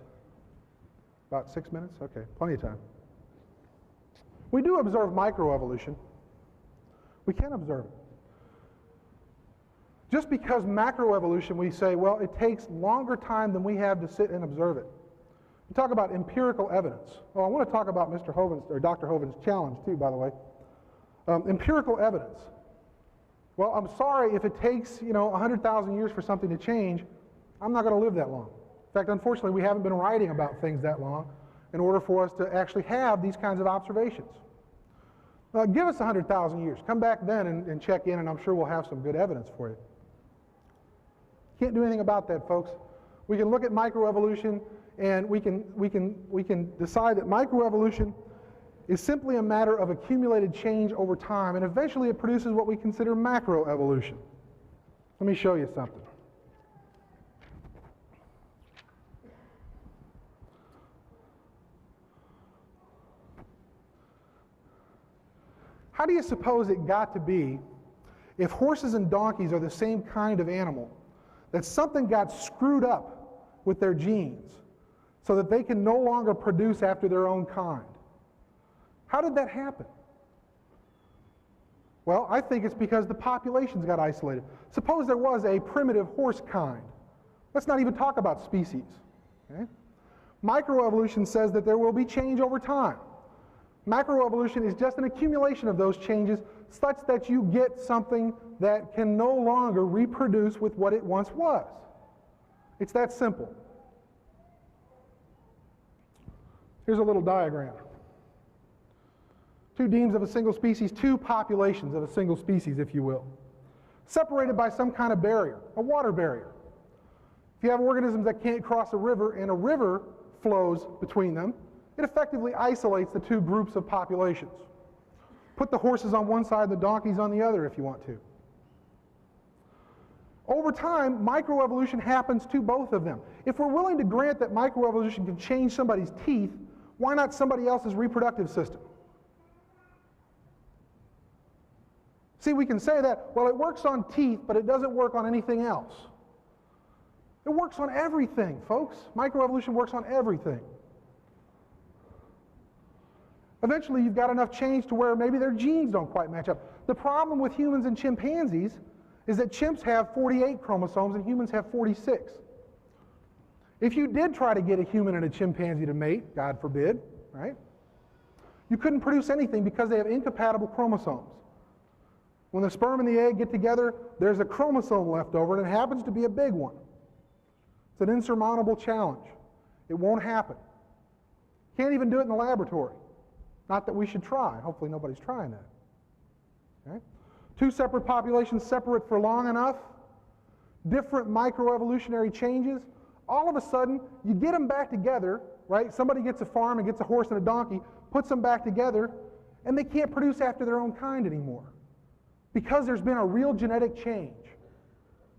About 6 minutes? Okay, plenty of time. We do observe microevolution. We can observe it. Just because macroevolution, we say, well, it takes longer time than we have to sit and observe it. We talk about empirical evidence. Oh, I want to talk about Mr. Hovind's, or Dr. Hovind's challenge too, by the way. Empirical evidence. Well, I'm sorry if it takes, 100,000 years for something to change. I'm not going to live that long. In fact, unfortunately, we haven't been writing about things that long in order for us to actually have these kinds of observations. Give us 100,000 years. Come back then and check in, and I'm sure we'll have some good evidence for you. Can't do anything about that, folks. We can look at microevolution, and we can decide that microevolution is simply a matter of accumulated change over time, and eventually it produces what we consider macroevolution. Let me show you something. How do you suppose it got to be, if horses and donkeys are the same kind of animal, that something got screwed up with their genes so that they can no longer produce after their own kind? How did that happen? Well, I think it's because the populations got isolated. Suppose there was a primitive horse kind. Let's not even talk about species. Okay? Microevolution says that there will be change over time. Macroevolution is just an accumulation of those changes such that you get something that can no longer reproduce with what it once was. It's that simple. Here's a little diagram. Two demes of a single species, two populations of a single species, if you will, separated by some kind of barrier, a water barrier. If you have organisms that can't cross a river and a river flows between them, it effectively isolates the two groups of populations. Put the horses on one side, the donkeys on the other if you want to. Over time, microevolution happens to both of them. If we're willing to grant that microevolution can change somebody's teeth, why not somebody else's reproductive system? See, we can say that, well, it works on teeth, but it doesn't work on anything else. It works on everything, folks. Microevolution works on everything. Eventually, you've got enough change to where maybe their genes don't quite match up. The problem with humans and chimpanzees is that chimps have 48 chromosomes and humans have 46. If you did try to get a human and a chimpanzee to mate, God forbid, right? You couldn't produce anything because they have incompatible chromosomes. When the sperm and the egg get together, there's a chromosome left over, and it happens to be a big one. It's an insurmountable challenge. It won't happen. Can't even do it in the laboratory. Not that we should try. Hopefully nobody's trying that. Okay? Two separate populations, separate for long enough, different microevolutionary changes. All of a sudden, you get them back together, right? Somebody gets a farm and gets a horse and a donkey, puts them back together, and they can't produce after their own kind anymore because there's been a real genetic change,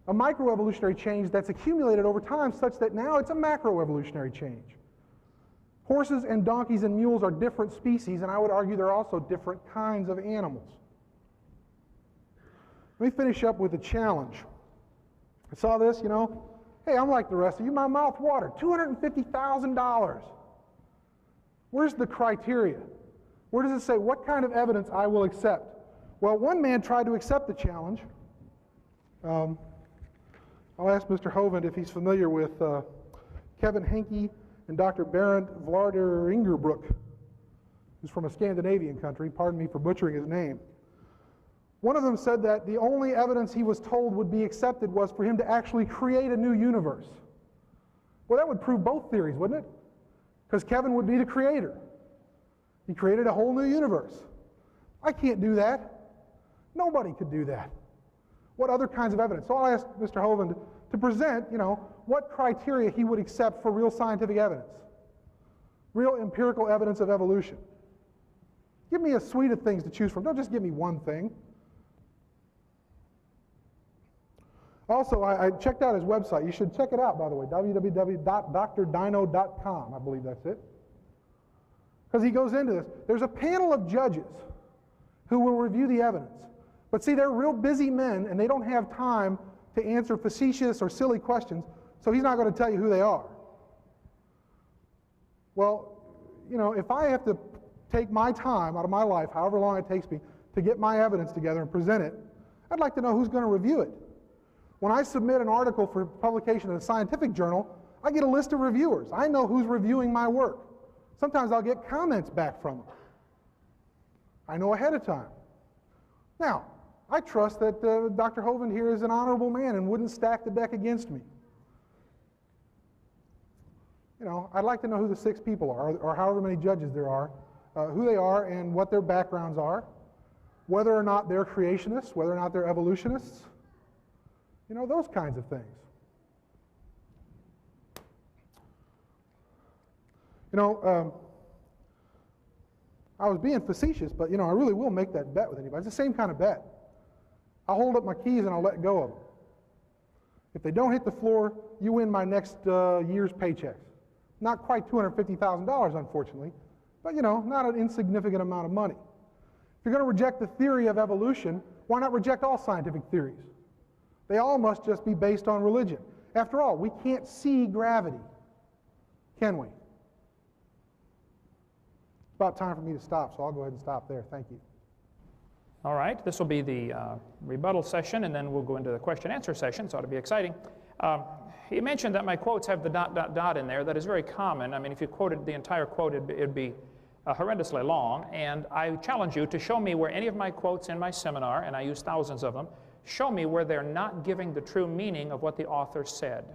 a microevolutionary change that's accumulated over time such that now it's a macroevolutionary change. Horses and donkeys and mules are different species, and I would argue they're also different kinds of animals. Let me finish up with a challenge. I saw this, you know, hey, I'm like the rest of you, my mouth watered, $250,000. Where's the criteria? Where does it say what kind of evidence I will accept? Well, one man tried to accept the challenge. I'll ask Mr. Hovind if he's familiar with Kevin Henke and Dr. Berend Vlaarderingerbroek, who's from a Scandinavian country. Pardon me for butchering his name. One of them said that the only evidence he was told would be accepted was for him to actually create a new universe. Well, that would prove both theories, wouldn't it? Because Kevin would be the creator. He created a whole new universe. I can't do that. Nobody could do that. What other kinds of evidence? So I'll ask Mr. Hovind to present, you know, what criteria he would accept for real scientific evidence, real empirical evidence of evolution. Give me a suite of things to choose from. Don't just give me one thing. Also, I checked out his website. You should check it out, by the way, www.drdino.com. I believe that's it. Because he goes into this. There's a panel of judges who will review the evidence. But see, they're real busy men, and they don't have time to answer facetious or silly questions, so he's not going to tell you who they are. Well, you know, if I have to take my time out of my life, however long it takes me, to get my evidence together and present it, I'd like to know who's going to review it. When I submit an article for publication in a scientific journal, I get a list of reviewers. I know who's reviewing my work. Sometimes I'll get comments back from them. I know ahead of time. Now, I trust that Dr. Hovind here is an honorable man and wouldn't stack the deck against me. You know, I'd like to know who the 6 people are, or however many judges there are, who they are and what their backgrounds are, whether or not they're creationists, whether or not they're evolutionists, you know, those kinds of things. You know, I was being facetious, but, you know, I really will make that bet with anybody. It's the same kind of bet. I'll hold up my keys and I'll let go of them. If they don't hit the floor, you win my next year's paychecks. Not quite $250,000, unfortunately, but, you know, not an insignificant amount of money. If you're going to reject the theory of evolution, why not reject all scientific theories? They all must just be based on religion. After all, we can't see gravity, can we? It's about time for me to stop, so I'll go ahead and stop there. Thank you. All right, this will be the rebuttal session, and then we'll go into the question-answer session, so it ought to be exciting. He mentioned that my quotes have the ... in there. That is very common. I mean, if you quoted the entire quote, it'd be horrendously long, and I challenge you to show me where any of my quotes in my seminar, and I use thousands of them, show me where they're not giving the true meaning of what the author said.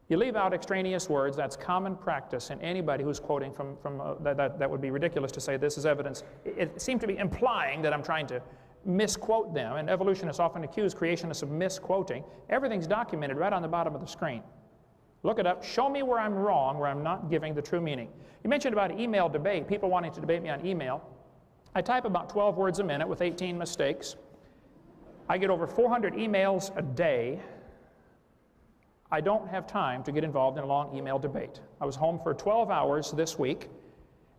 You leave out extraneous words. That's common practice in anybody who's quoting from that would be ridiculous to say this is evidence. It seemed to be implying that I'm trying to misquote them, and evolutionists often accuse creationists of misquoting. Everything's documented right on the bottom of the screen. Look it up. Show me where I'm wrong, where I'm not giving the true meaning. You mentioned about email debate, people wanting to debate me on email. I type about 12 words a minute with 18 mistakes. I get over 400 emails a day. I don't have time to get involved in a long email debate. I was home for 12 hours this week.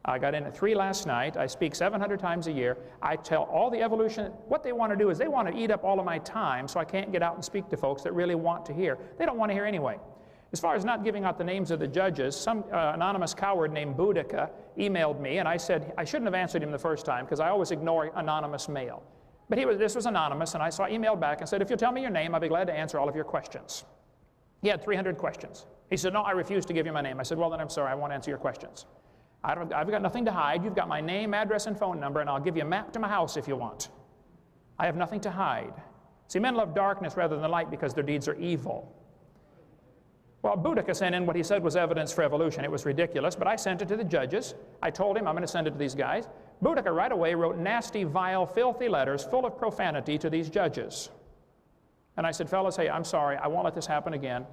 I got in at 3 last night. I speak 700 times a year. I tell all the evolution, what they want to do is they want to eat up all of my time so I can't get out and speak to folks that really want to hear. They don't want to hear anyway. As far as not giving out the names of the judges, some anonymous coward named Boudica emailed me, and I said I shouldn't have answered him the first time because I always ignore anonymous mail. But this was anonymous, and I emailed back and said, if you'll tell me your name, I'll be glad to answer all of your questions. He had 300 questions. He said, no, I refuse to give you my name. I said, well, then I'm sorry, I won't answer your questions. I've got nothing to hide. You've got my name, address, and phone number, and I'll give you a map to my house if you want. I have nothing to hide. See, men love darkness rather than light because their deeds are evil. Well, Boudica sent in what he said was evidence for evolution. It was ridiculous, but I sent it to the judges. I told him I'm going to send it to these guys. Boudica right away wrote nasty, vile, filthy letters full of profanity to these judges. And I said, fellas, hey, I'm sorry, I won't let this happen again.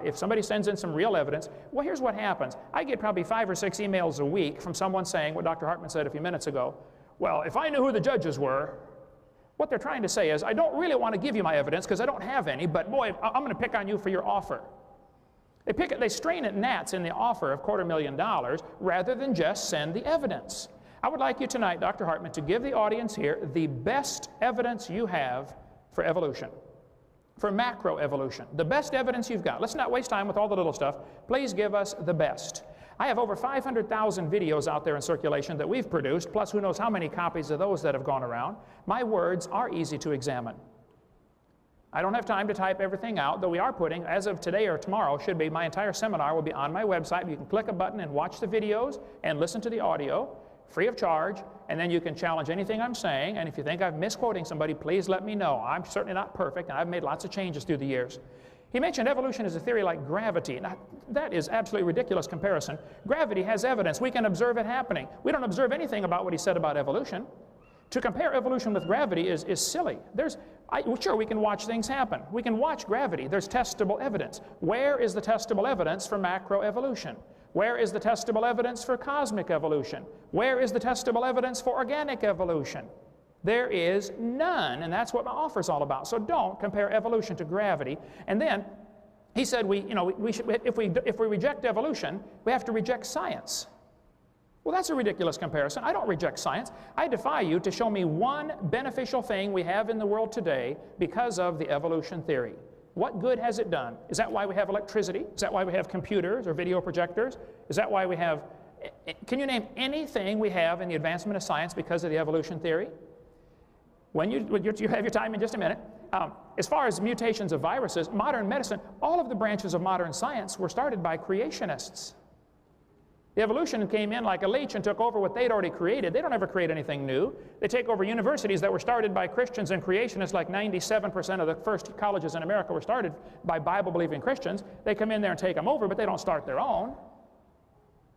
If somebody sends in some real evidence, well, here's what happens. I get probably 5 or 6 emails a week from someone saying what Dr. Hartman said a few minutes ago. Well, if I knew who the judges were, what they're trying to say is, I don't really want to give you my evidence because I don't have any, but boy, I'm going to pick on you for your offer. They strain at gnats in the offer of $250,000 rather than just send the evidence. I would like you tonight, Dr. Hartman, to give the audience here the best evidence you have for evolution. For macroevolution, the best evidence you've got. Let's not waste time with all the little stuff. Please give us the best. I have over 500,000 videos out there in circulation that we've produced, plus who knows how many copies of those that have gone around. My words are easy to examine. I don't have time to type everything out, though we are putting, as of today or tomorrow, should be, my entire seminar will be on my website. You can click a button and watch the videos and listen to the audio, free of charge, and then you can challenge anything I'm saying, and if you think I'm misquoting somebody, please let me know. I'm certainly not perfect, and I've made lots of changes through the years. He mentioned evolution as a theory like gravity. Now, that is absolutely ridiculous comparison. Gravity has evidence. We can observe it happening. We don't observe anything about what he said about evolution. To compare evolution with gravity is silly. Sure, we can watch things happen. We can watch gravity. There's testable evidence. Where is the testable evidence for macroevolution? Where is the testable evidence for cosmic evolution? Where is the testable evidence for organic evolution? There is none, and that's what my offer is all about. So don't compare evolution to gravity. And then he said, if we reject evolution, we have to reject science. Well, that's a ridiculous comparison. I don't reject science. I defy you to show me one beneficial thing we have in the world today because of the evolution theory. What good has it done? Is that why we have electricity? Is that why we have computers or video projectors? Is that why we have... Can you name anything we have in the advancement of science because of the evolution theory? When you have your time in just a minute. As far as mutations of viruses, modern medicine, all of the branches of modern science were started by creationists. The evolution came in like a leech and took over what they'd already created. They don't ever create anything new. They take over universities that were started by Christians and creationists, like 97% of the first colleges in America were started by Bible-believing Christians. They come in there and take them over, but they don't start their own.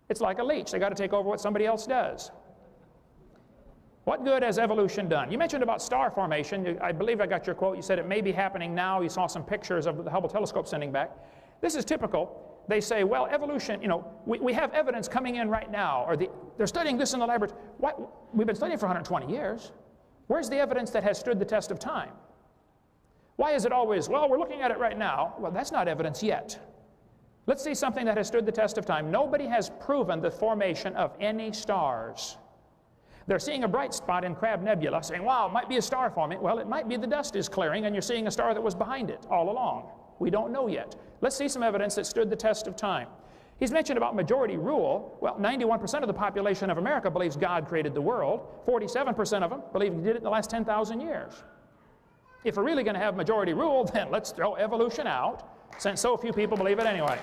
It's like a leech. They got to take over what somebody else does. What good has evolution done? You mentioned about star formation. I believe I got your quote. You said it may be happening now. You saw some pictures of the Hubble telescope sending back. This is typical. They say, well, evolution, we have evidence coming in right now, or they're studying this in the laboratory. We've been studying for 120 years. Where's the evidence that has stood the test of time? Why is it always, well, we're looking at it right now? Well, that's not evidence yet. Let's see something that has stood the test of time. Nobody has proven the formation of any stars. They're seeing a bright spot in Crab Nebula, saying, wow, it might be a star forming. Well, it might be the dust is clearing, and you're seeing a star that was behind it all along. We don't know yet. Let's see some evidence that stood the test of time. He's mentioned about majority rule. Well, 91% of the population of America believes God created the world. 47% of them believe He did it in the last 10,000 years. If we're really going to have majority rule, then let's throw evolution out, since so few people believe it anyway.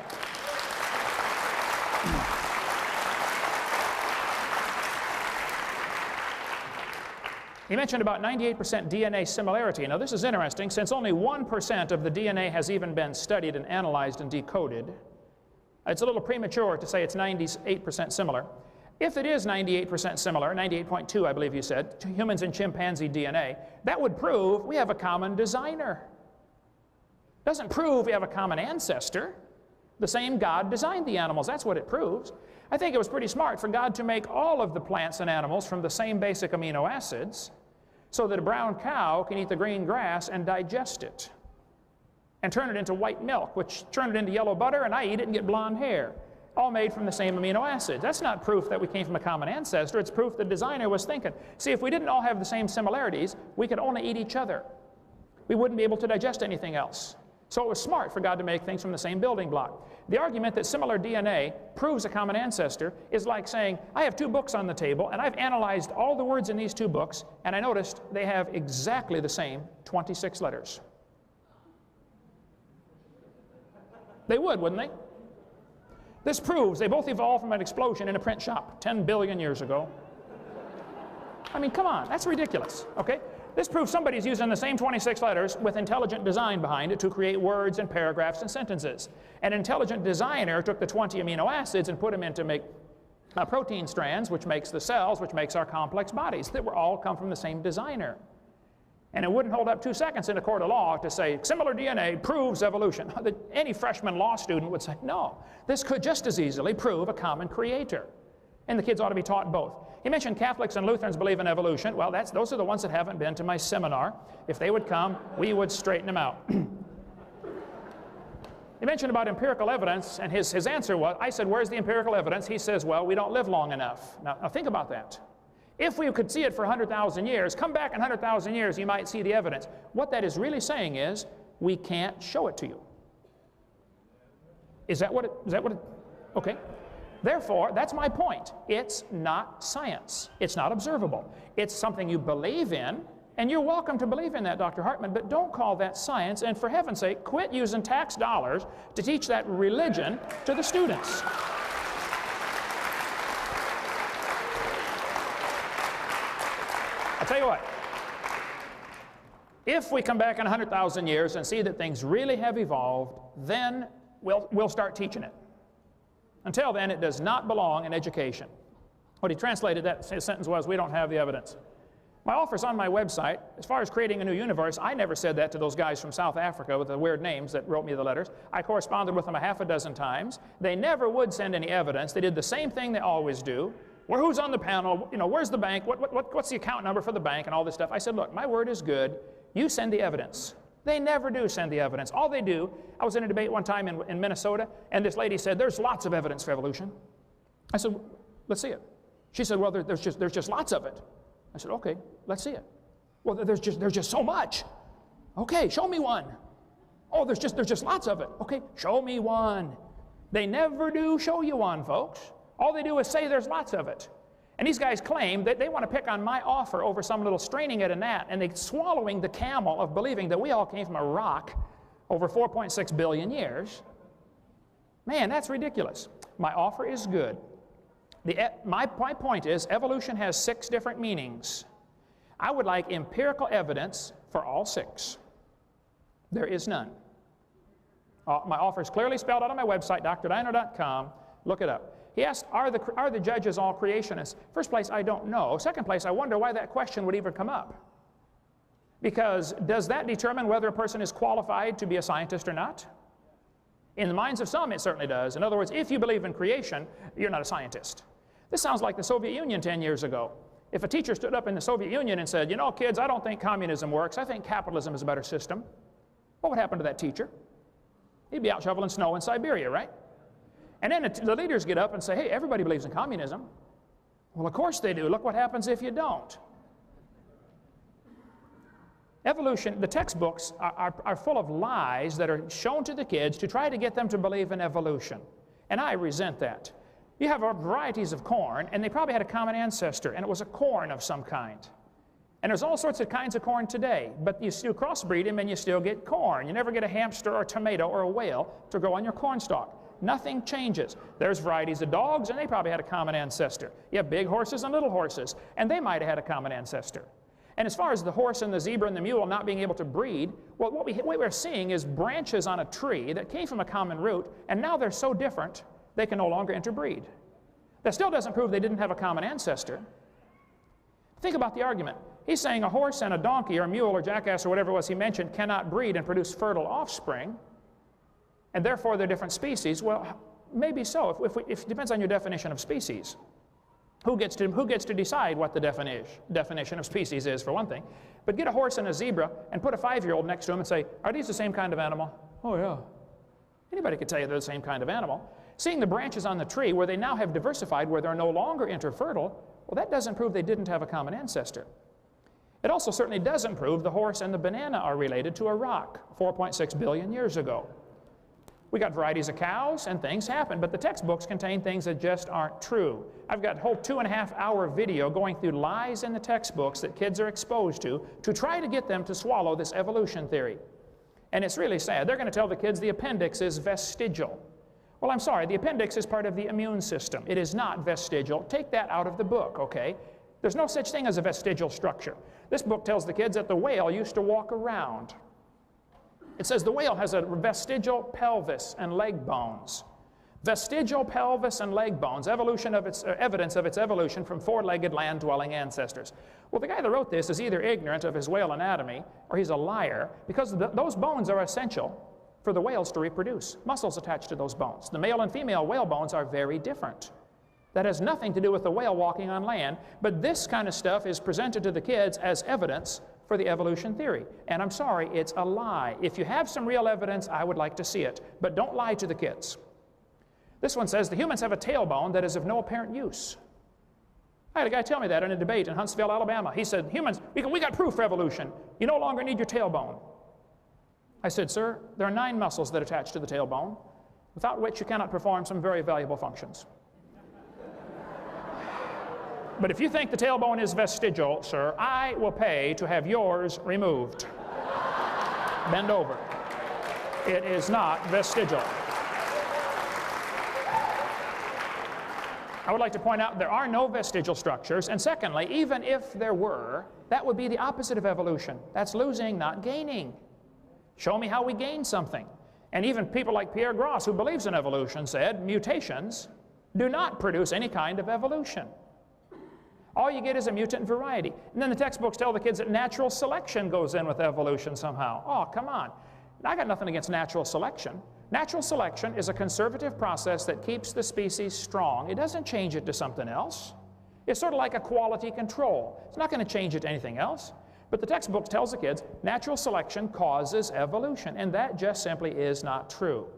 He mentioned about 98% DNA similarity. Now, this is interesting. Since only 1% of the DNA has even been studied and analyzed and decoded, it's a little premature to say it's 98% similar. If it is 98% similar, 98.2 I believe you said, to humans and chimpanzee DNA, that would prove we have a common designer. Doesn't prove we have a common ancestor. The same God designed the animals. That's what it proves. I think it was pretty smart for God to make all of the plants and animals from the same basic amino acids so that a brown cow can eat the green grass and digest it and turn it into white milk, which turn it into yellow butter, and I eat it and get blonde hair, all made from the same amino acids. That's not proof that we came from a common ancestor. It's proof the designer was thinking. See, if we didn't all have the same similarities, we could only eat each other. We wouldn't be able to digest anything else. So it was smart for God to make things from the same building block. The argument that similar DNA proves a common ancestor is like saying, I have two books on the table, and I've analyzed all the words in these two books, and I noticed they have exactly the same 26 letters. They would, wouldn't they? This proves they both evolved from an explosion in a print shop 10 billion years ago. I mean, come on, that's ridiculous, okay? This proves somebody's using the same 26 letters with intelligent design behind it to create words and paragraphs and sentences. An intelligent designer took the 20 amino acids and put them in to make protein strands, which makes the cells, which makes our complex bodies, that were all come from the same designer. And it wouldn't hold up 2 seconds in a court of law to say, similar DNA proves evolution. Any freshman law student would say, no, this could just as easily prove a common creator. And the kids ought to be taught both. He mentioned Catholics and Lutherans believe in evolution. Well, those are the ones that haven't been to my seminar. If they would come, we would straighten them out. He mentioned about empirical evidence, and his answer was, I said, where's the empirical evidence? He says, well, we don't live long enough. Now think about that. If we could see it for 100,000 years, come back in 100,000 years, you might see the evidence. What that is really saying is, we can't show it to you. Is that what it, okay. Therefore, that's my point. It's not science. It's not observable. It's something you believe in, and you're welcome to believe in that, Dr. Hartman, but don't call that science, and for heaven's sake, quit using tax dollars to teach that religion to the students. I'll tell you what, if we come back in 100,000 years and see that things really have evolved, then we'll start teaching it. Until then, it does not belong in education. What he translated that sentence was, we don't have the evidence. My offer's on my website. As far as creating a new universe, I never said that to those guys from South Africa with the weird names that wrote me the letters. I corresponded with them a half a dozen times. They never would send any evidence. They did the same thing they always do. Well, who's on the panel? You know, where's the bank? What's the account number for the bank and all this stuff? I said, look, my word is good. You send the evidence. They never do send the evidence. All they do, I was in a debate one time in Minnesota, and this lady said, there's lots of evidence for evolution. I said, let's see it. She said, well, there's just lots of it. I said, okay, let's see it. Well, there's just so much. Okay, show me one. Oh, there's just lots of it. Okay, show me one. They never do show you one, folks. All they do is say there's lots of it. And these guys claim that they want to pick on my offer over some little straining at a gnat, and they're swallowing the camel of believing that we all came from a rock over 4.6 billion years. Man, that's ridiculous. My offer is good. My point is, evolution has 6 different meanings. I would like empirical evidence for all 6. There is none. My offer is clearly spelled out on my website, drdino.com. Look it up. He asked, are the judges all creationists? First place, I don't know. Second place, I wonder why that question would even come up. Because does that determine whether a person is qualified to be a scientist or not? In the minds of some, it certainly does. In other words, if you believe in creation, you're not a scientist. This sounds like the Soviet Union 10 years ago. If a teacher stood up in the Soviet Union and said, you know, kids, I don't think communism works. I think capitalism is a better system. What would happen to that teacher? He'd be out shoveling snow in Siberia, right? And then the leaders get up and say, hey, everybody believes in communism. Well, of course they do. Look what happens if you don't. Evolution, the textbooks are full of lies that are shown to the kids to try to get them to believe in evolution. And I resent that. You have varieties of corn, and they probably had a common ancestor, and it was a corn of some kind. And there's all sorts of kinds of corn today, but you still crossbreed them and you still get corn. You never get a hamster or a tomato or a whale to grow on your corn stalk. Nothing changes. There's varieties of dogs, and they probably had a common ancestor. You have big horses and little horses, and they might have had a common ancestor. And as far as the horse and the zebra and the mule not being able to breed, well, what we're seeing is branches on a tree that came from a common root, and now they're so different, they can no longer interbreed. That still doesn't prove they didn't have a common ancestor. Think about the argument. He's saying a horse and a donkey or a mule or jackass or whatever it was he mentioned cannot breed and produce fertile offspring, and therefore they're different species. Well, maybe so, if it depends on your definition of species. Who gets to decide what the definition of species is, for one thing? But get a horse and a zebra and put a 5-year-old next to him and say, are these the same kind of animal? Oh, yeah. Anybody could tell you they're the same kind of animal. Seeing the branches on the tree where they now have diversified, where they're no longer interfertile, well, that doesn't prove they didn't have a common ancestor. It also certainly doesn't prove the horse and the banana are related to a rock 4.6 billion years ago. We got varieties of cows and things happen, but the textbooks contain things that just aren't true. I've got a whole 2.5-hour video going through lies in the textbooks that kids are exposed to try to get them to swallow this evolution theory. And it's really sad. They're going to tell the kids the appendix is vestigial. Well, I'm sorry, the appendix is part of the immune system. It is not vestigial. Take that out of the book, okay? There's no such thing as a vestigial structure. This book tells the kids that the whale used to walk around. It says the whale has a vestigial pelvis and leg bones. Vestigial pelvis and leg bones, evidence of its evolution from four-legged land-dwelling ancestors. Well, the guy that wrote this is either ignorant of his whale anatomy or he's a liar, because those bones are essential for the whales to reproduce. Muscles attached to those bones. The male and female whale bones are very different. That has nothing to do with the whale walking on land, but this kind of stuff is presented to the kids as evidence for the evolution theory. And I'm sorry, it's a lie. If you have some real evidence, I would like to see it, but don't lie to the kids. This one says the humans have a tailbone that is of no apparent use. I had a guy tell me that in a debate in Huntsville, Alabama. He said, humans, we got proof for evolution. You no longer need your tailbone. I said, sir, there are 9 muscles that attach to the tailbone, without which you cannot perform some very valuable functions. But if you think the tailbone is vestigial, sir, I will pay to have yours removed. Bend over. It is not vestigial. I would like to point out there are no vestigial structures, and secondly, even if there were, that would be the opposite of evolution. That's losing, not gaining. Show me how we gain something. And even people like Pierre Gross, who believes in evolution, said mutations do not produce any kind of evolution. All you get is a mutant variety. And then the textbooks tell the kids that natural selection goes in with evolution somehow. Oh, come on. I got nothing against natural selection. Natural selection is a conservative process that keeps the species strong. It doesn't change it to something else. It's sort of like a quality control. It's not going to change it to anything else. But the textbook tells the kids natural selection causes evolution, and that just simply is not true.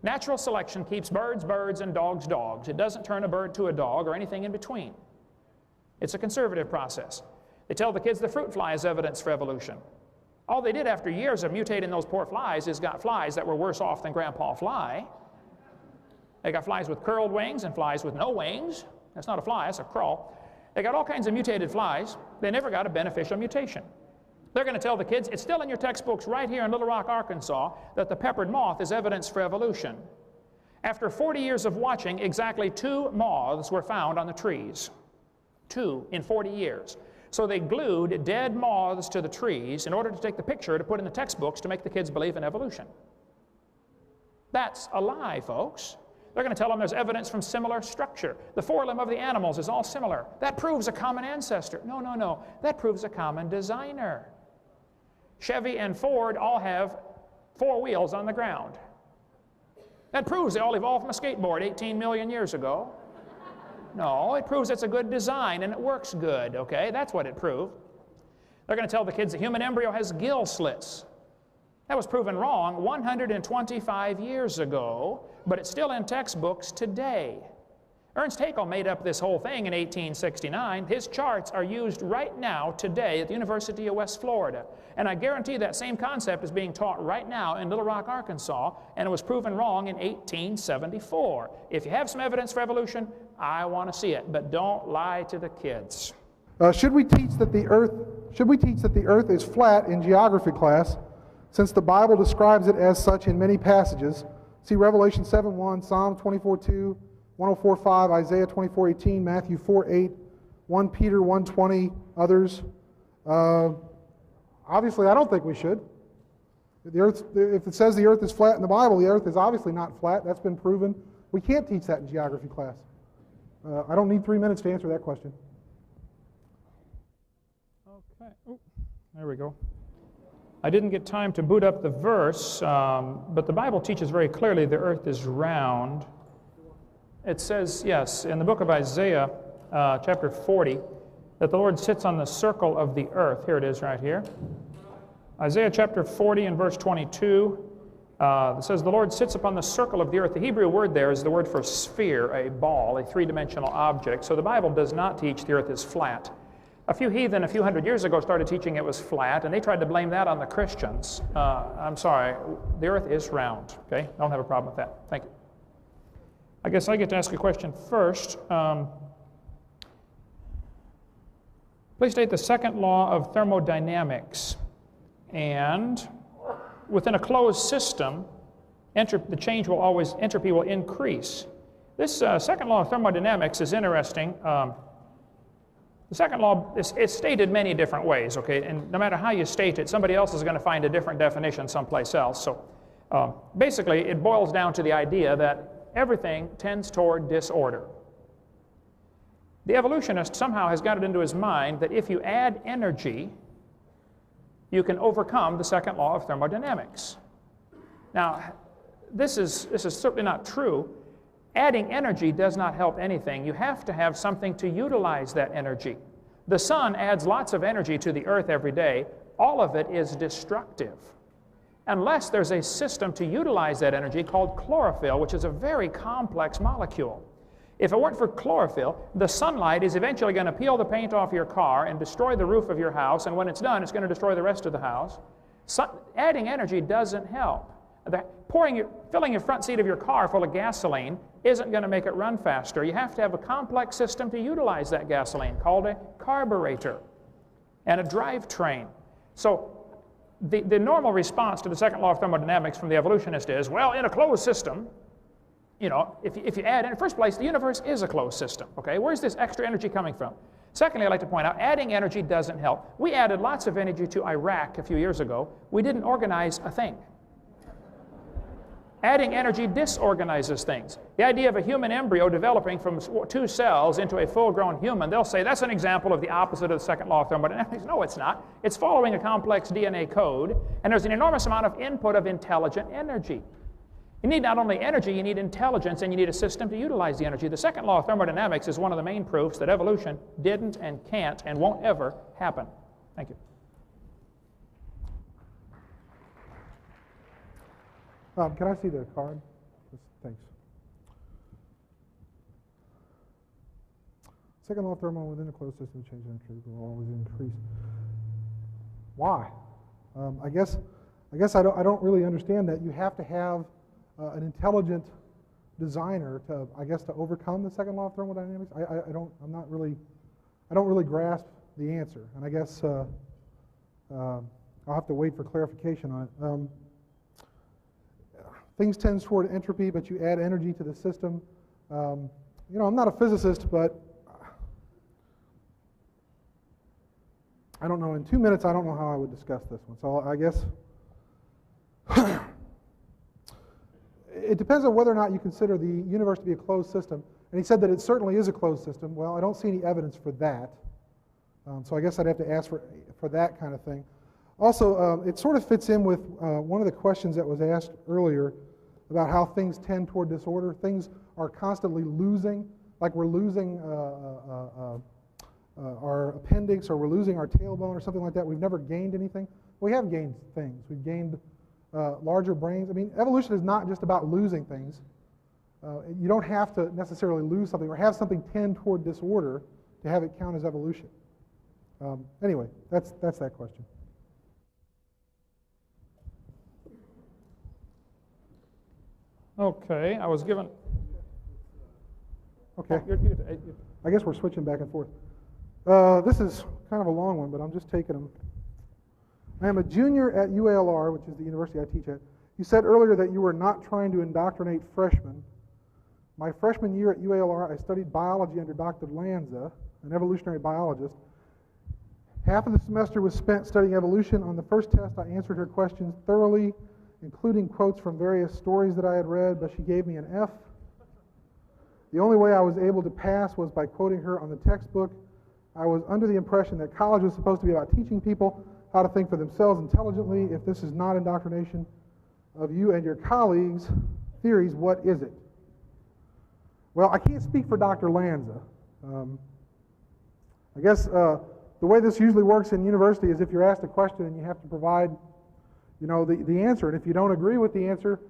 Natural selection keeps birds birds and dogs dogs. It doesn't turn a bird to a dog or anything in between. It's a conservative process. They tell the kids the fruit fly is evidence for evolution. All they did after years of mutating those poor flies is got flies that were worse off than Grandpa Fly. They got flies with curled wings and flies with no wings. That's not a fly, that's a crawl. They got all kinds of mutated flies. They never got a beneficial mutation. They're going to tell the kids, it's still in your textbooks right here in Little Rock, Arkansas, that the peppered moth is evidence for evolution. After 40 years of watching, exactly 2 moths were found on the trees. 2 in 40 years. So they glued dead moths to the trees in order to take the picture to put in the textbooks to make the kids believe in evolution. That's a lie, folks. They're going to tell them there's evidence from similar structure. The forelimb of the animals is all similar. That proves a common ancestor. No, no, no. That proves a common designer. Chevy and Ford all have 4 wheels on the ground. That proves they all evolved from a skateboard 18 million years ago. No, it proves it's a good design and it works good, okay? That's what it proved. They're going to tell the kids the human embryo has gill slits. That was proven wrong 125 years ago, but it's still in textbooks today. Ernst Haeckel made up this whole thing in 1869. His charts are used right now, today, at the University of West Florida. And I guarantee that same concept is being taught right now in Little Rock, Arkansas, and it was proven wrong in 1874. If you have some evidence for evolution, I want to see it, but don't lie to the kids. Should we teach that the earth is flat in geography class, since the Bible describes it as such in many passages? See Revelation 7:1, Psalm 24:2, 104:5, Isaiah 24:18, Matthew 4:8, 1 Peter 1:20, others. Obviously, I don't think we should. If it says the earth is flat in the Bible, the earth is obviously not flat. That's been proven. We can't teach that in geography class. I don't need 3 minutes to answer that question. Okay. Ooh, there we go. I didn't get time to boot up the verse, but the Bible teaches very clearly the earth is round. It says, yes, in the book of Isaiah, chapter 40, that the Lord sits on the circle of the earth. Here it is right here. Isaiah chapter 40 and verse 22, it says, the Lord sits upon the circle of the earth. The Hebrew word there is the word for sphere, a ball, a three-dimensional object. So the Bible does not teach the earth is flat. A few heathen a few hundred years ago started teaching it was flat, and they tried to blame that on the Christians. I'm sorry, the earth is round, okay? I don't have a problem with that. Thank you. I guess I get to ask a question first. Please state the second law of thermodynamics. And within a closed system, entropy will increase. This second law of thermodynamics is interesting. The second law is stated many different ways, okay? And no matter how you state it, somebody else is going to find a different definition someplace else. So basically, it boils down to the idea that everything tends toward disorder. The evolutionist somehow has got it into his mind that if you add energy, you can overcome the second law of thermodynamics. Now, this is certainly not true. Adding energy does not help anything. You have to have something to utilize that energy. The sun adds lots of energy to the earth every day. All of it is destructive, unless there's a system to utilize that energy called chlorophyll, which is a very complex molecule. If it weren't for chlorophyll, the sunlight is eventually going to peel the paint off your car and destroy the roof of your house, and when it's done, it's going to destroy the rest of the house. Adding energy doesn't help. Filling your front seat of your car full of gasoline isn't going to make it run faster. You have to have a complex system to utilize that gasoline called a carburetor and a drivetrain. So the normal response to the second law of thermodynamics from the evolutionist is, well, in a closed system, you know, if you add in the first place, the universe is a closed system, okay? Where's this extra energy coming from? Secondly, I'd like to point out, adding energy doesn't help. We added lots of energy to Iraq a few years ago. We didn't organize a thing. Adding energy disorganizes things. The idea of a human embryo developing from 2 cells into a full-grown human, they'll say that's an example of the opposite of the second law of thermodynamics. No, it's not. It's following a complex DNA code, and there's an enormous amount of input of intelligent energy. You need not only energy, you need intelligence, and you need a system to utilize the energy. The second law of thermodynamics is one of the main proofs that evolution didn't and can't and won't ever happen. Thank you. Can I see the card? Thanks. Second law of thermodynamics, within a closed system, change in entropy will always increase. Why? I guess I don't really understand that. You have to have an intelligent designer to, I guess, to overcome the second law of thermodynamics. I don't really grasp the answer, and I guess I'll have to wait for clarification on it. Things tend toward entropy, but you add energy to the system. You know, I'm not a physicist, but I don't know. In 2 minutes, I don't know how I would discuss this one. So I guess it depends on whether or not you consider the universe to be a closed system. And he said that it certainly is a closed system. Well, I don't see any evidence for that. So I guess I'd have to ask for that kind of thing. Also, it sort of fits in with one of the questions that was asked earlier about how things tend toward disorder. Things are constantly losing, like we're losing our appendix, or we're losing our tailbone or something like that. We've never gained anything. We have gained things. We've gained larger brains. I mean, evolution is not just about losing things. You don't have to necessarily lose something or have something tend toward disorder to have it count as evolution. Anyway, that's that question. Okay, I was given... Okay. I guess we're switching back and forth. This is kind of a long one, but I'm just taking them. I am a junior at UALR, which is the university I teach at. You said earlier that you were not trying to indoctrinate freshmen. My freshman year at UALR, I studied biology under Dr. Lanza, an evolutionary biologist. Half of the semester was spent studying evolution. On the first test, I answered her questions thoroughly, including quotes from various stories that I had read, but she gave me an F. The only way I was able to pass was by quoting her on the textbook. I was under the impression that college was supposed to be about teaching people how to think for themselves intelligently. If this is not indoctrination of you and your colleagues' theories, what is it? Well, I can't speak for Dr. Lanza. I guess the way this usually works in university is if you're asked a question and you have to provide, you know, the answer. And if you don't agree with the answer,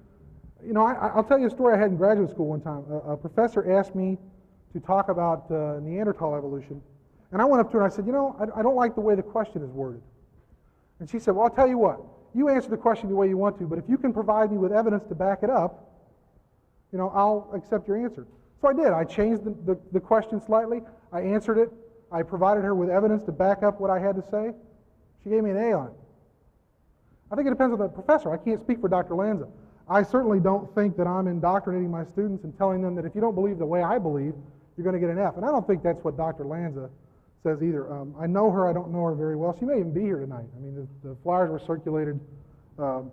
you know, I'll tell you a story I had in graduate school one time. A professor asked me to talk about Neanderthal evolution. And I went up to her and I said, you know, I don't like the way the question is worded. And she said, well, I'll tell you what. You answer the question the way you want to, but if you can provide me with evidence to back it up, you know, I'll accept your answer. So I did. I changed the question slightly. I answered it. I provided her with evidence to back up what I had to say. She gave me an A on it. I think it depends on the professor. I can't speak for Dr. Lanza. I certainly don't think that I'm indoctrinating my students and telling them that if you don't believe the way I believe, you're going to get an F. And I don't think that's what Dr. Lanza says either. I know her. I don't know her very well. She may even be here tonight. I mean, the flyers were circulated in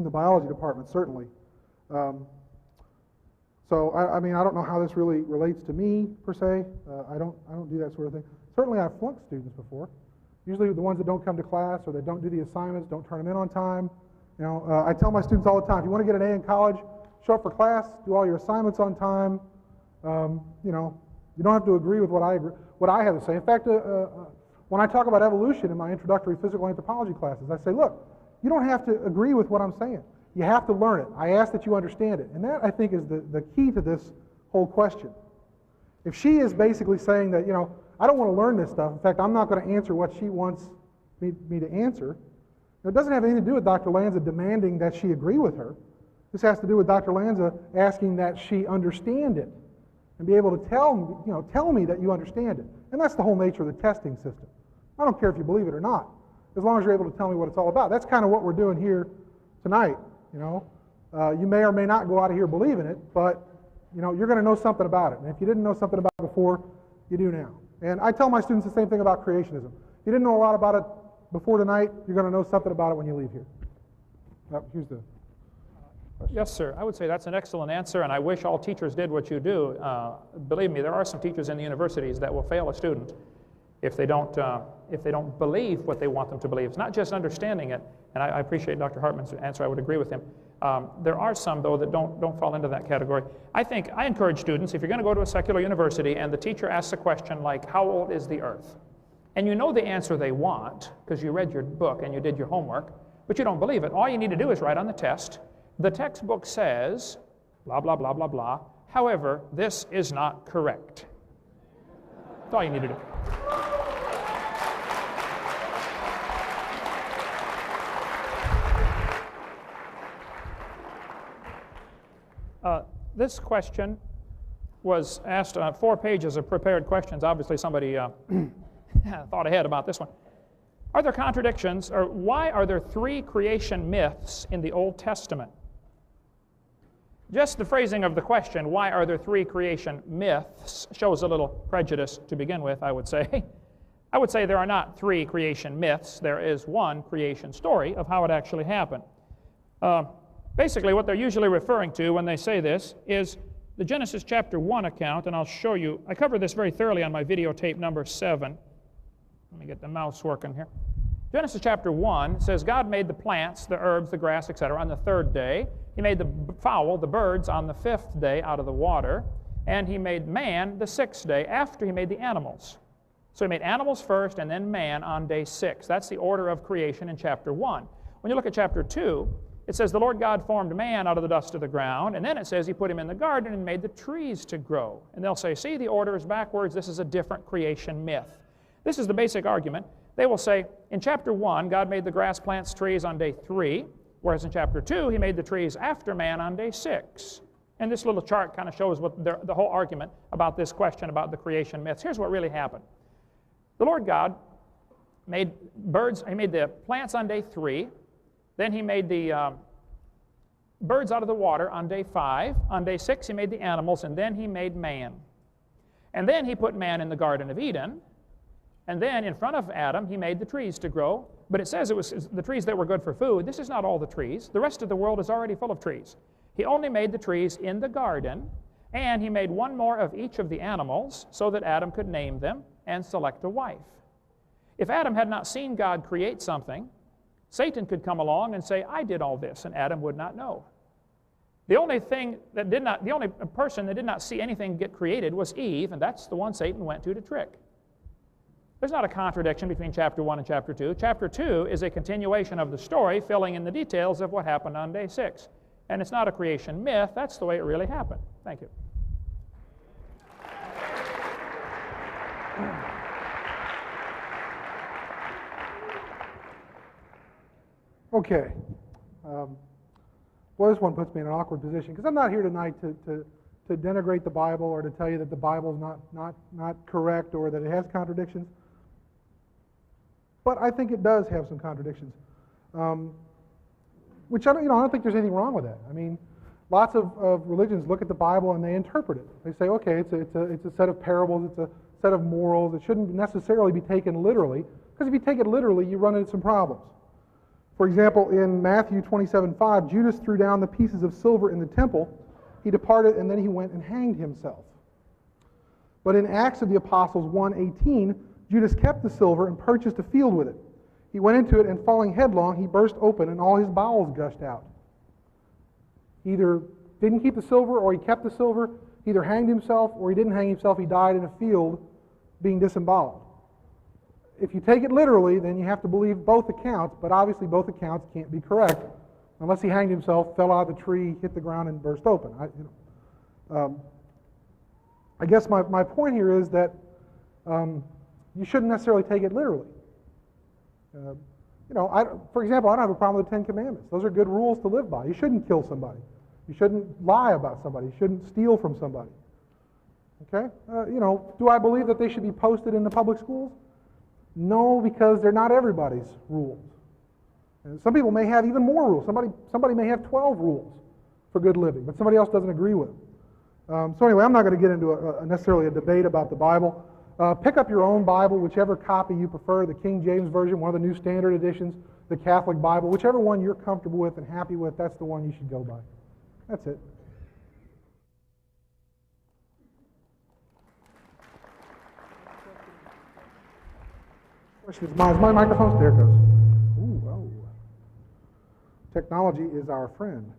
the biology department, certainly. So, I mean, I don't know how this really relates to me, per se. I don't do that sort of thing. Certainly, I've flunked students before. Usually the ones that don't come to class or that don't do the assignments, don't turn them in on time. You know, I tell my students all the time, if you want to get an A in college, show up for class, do all your assignments on time. You know, you don't have to agree with what I have to say. In fact, when I talk about evolution in my introductory physical anthropology classes, I say, look, you don't have to agree with what I'm saying. You have to learn it. I ask that you understand it. And that, I think, is the key to this whole question. If she is basically saying that, you know, I don't want to learn this stuff. In fact, I'm not going to answer what she wants me to answer. It doesn't have anything to do with Dr. Lanza demanding that she agree with her. This has to do with Dr. Lanza asking that she understand it and be able to tell me that you understand it. And that's the whole nature of the testing system. I don't care if you believe it or not, as long as you're able to tell me what it's all about. That's kind of what we're doing here tonight. You know, you may or may not go out of here believing it, but you know, you're going to know something about it. And if you didn't know something about it before, you do now. And I tell my students the same thing about creationism. If you didn't know a lot about it before tonight, you're going to know something about it when you leave here. Here's the question. Yes, sir. I would say that's an excellent answer, and I wish all teachers did what you do. Believe me, there are some teachers in the universities that will fail a student if they don't believe what they want them to believe. It's not just understanding it, and I appreciate Dr. Hartman's answer. I would agree with him. There are some, though, that don't fall into that category. I encourage students, if you're going to go to a secular university and the teacher asks a question like, how old is the earth? And you know the answer they want because you read your book and you did your homework, but you don't believe it. All you need to do is write on the test, the textbook says, blah, blah, blah, blah, blah. However, this is not correct. That's all you need to do. This question was asked on 4 pages of prepared questions. Obviously, somebody thought ahead about this one. Are there contradictions, or why are there 3 creation myths in the Old Testament? Just the phrasing of the question, why are there 3 creation myths, shows a little prejudice to begin with, I would say. I would say there are not 3 creation myths. There is 1 creation story of how it actually happened. Basically, what they're usually referring to when they say this is the Genesis chapter 1 account, and I'll show you. I covered this very thoroughly on my videotape number 7. Let me get the mouse working here. Genesis chapter 1 says, God made the plants, the herbs, the grass, etc. on the 3rd day. He made the fowl, the birds, on the 5th day out of the water. And he made man the 6th day after he made the animals. So he made animals first and then man on day 6. That's the order of creation in chapter 1. When you look at chapter 2, it says the Lord God formed man out of the dust of the ground, and then it says he put him in the garden and made the trees to grow. And they'll say, see, the order is backwards. This is a different creation myth. This is the basic argument. They will say, in chapter 1, God made the grass, plants, trees on day 3, whereas in chapter 2, he made the trees after man on day 6. And this little chart kind of shows what the whole argument about this question about the creation myths. Here's what really happened. The Lord God made birds, he made the plants on day 3, then he made the birds out of the water on day 5. On day 6, he made the animals, and then he made man. And then he put man in the Garden of Eden, and then in front of Adam, he made the trees to grow. But it says it was the trees that were good for food. This is not all the trees. The rest of the world is already full of trees. He only made the trees in the garden, and he made 1 more of each of the animals so that Adam could name them and select a wife. If Adam had not seen God create something, Satan could come along and say, I did all this, and Adam would not know. The only person that did not see anything get created was Eve, and that's the one Satan went to trick. There's not a contradiction between chapter 1 and chapter 2. Chapter 2 is a continuation of the story, filling in the details of what happened on day 6. And it's not a creation myth. That's the way it really happened. Thank you. Okay. Well, this one puts me in an awkward position because I'm not here tonight to denigrate the Bible or to tell you that the Bible is not correct or that it has contradictions. But I think it does have some contradictions, which I don't think there's anything wrong with that. I mean, lots of religions look at the Bible and they interpret it. They say, okay, it's a set of parables, it's a set of morals. It shouldn't necessarily be taken literally, because if you take it literally, you run into some problems. For example, in Matthew 27:5, Judas threw down the pieces of silver in the temple. He departed, and then he went and hanged himself. But in Acts of the Apostles 1:18, Judas kept the silver and purchased a field with it. He went into it, and falling headlong, he burst open, and all his bowels gushed out. He either didn't keep the silver, or he kept the silver. He either hanged himself, or he didn't hang himself. He died in a field being disemboweled. If you take it literally, then you have to believe both accounts, but obviously both accounts can't be correct unless he hanged himself, fell out of the tree, hit the ground, and burst open. I guess my point here is that you shouldn't necessarily take it literally. For example, I don't have a problem with the Ten Commandments. Those are good rules to live by. You shouldn't kill somebody. You shouldn't lie about somebody. You shouldn't steal from somebody. Okay? Do I believe that they should be posted in the public schools? No, because they're not everybody's rules. And some people may have even more rules. Somebody may have 12 rules for good living, but somebody else doesn't agree with them. So anyway, I'm not going to get into necessarily a debate about the Bible. Pick up your own Bible, whichever copy you prefer, the King James Version, one of the New Standard Editions, the Catholic Bible, whichever one you're comfortable with and happy with, that's the one you should go by. That's it. Is my microphone? There it goes. Ooh, oh. Technology is our friend.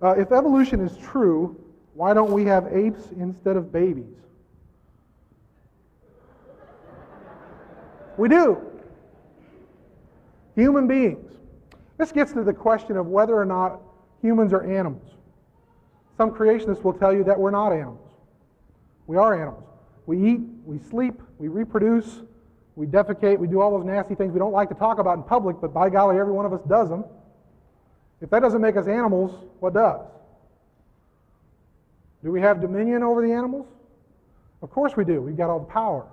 If evolution is true, why don't we have apes instead of babies? We do. Human beings. This gets to the question of whether or not humans are animals. Some creationists will tell you that we're not animals. We are animals. We eat, we sleep, we reproduce, we defecate, we do all those nasty things we don't like to talk about in public, but by golly, every one of us does them. If that doesn't make us animals, what does? Do we have dominion over the animals? Of course we do. We've got all the power.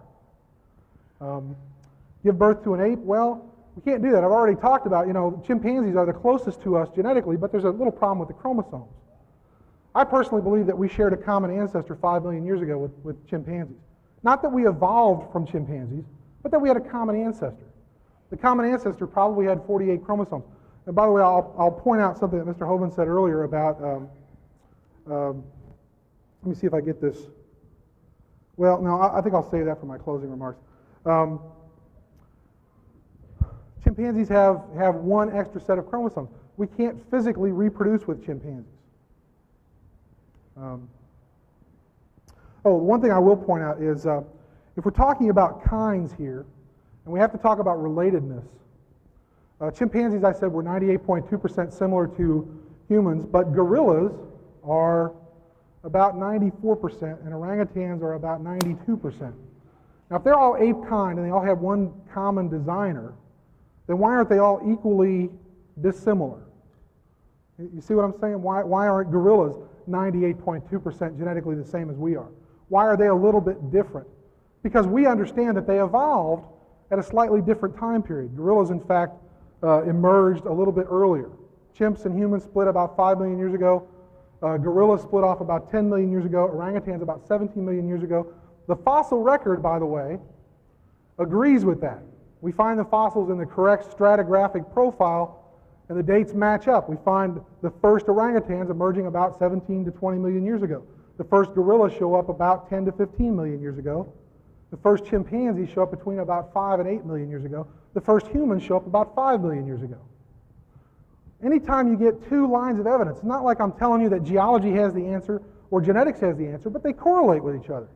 Give birth to an ape? Well, we can't do that. I've already talked about, chimpanzees are the closest to us genetically, but there's a little problem with the chromosomes. I personally believe that we shared a common ancestor 5 million years ago with chimpanzees. Not that we evolved from chimpanzees, but that we had a common ancestor. The common ancestor probably had 48 chromosomes. And by the way, I'll point out something that Mr. Hovind said earlier about, let me see if I get this. Well, no, I think I'll save that for my closing remarks. Chimpanzees have one extra set of chromosomes. We can't physically reproduce with chimpanzees. One thing I will point out is if we're talking about kinds here, and we have to talk about relatedness, chimpanzees, I said, were 98.2% similar to humans, but gorillas are about 94%, and orangutans are about 92%. Now, if they're all ape kind and they all have one common designer, then why aren't they all equally dissimilar? You see what I'm saying? Why aren't gorillas 98.2% genetically the same as we are? Why are they a little bit different? Because we understand that they evolved at a slightly different time period. Gorillas, in fact, emerged a little bit earlier. Chimps and humans split about 5 million years ago. Gorillas split off about 10 million years ago. Orangutans about 17 million years ago. The fossil record, by the way, agrees with that. We find the fossils in the correct stratigraphic profile, and the dates match up. We find the first orangutans emerging about 17 to 20 million years ago. The first gorillas show up about 10 to 15 million years ago. The first chimpanzees show up between about 5 and 8 million years ago. The first humans show up about 5 million years ago. Anytime you get two lines of evidence, it's not like I'm telling you that geology has the answer or genetics has the answer, but they correlate with each other.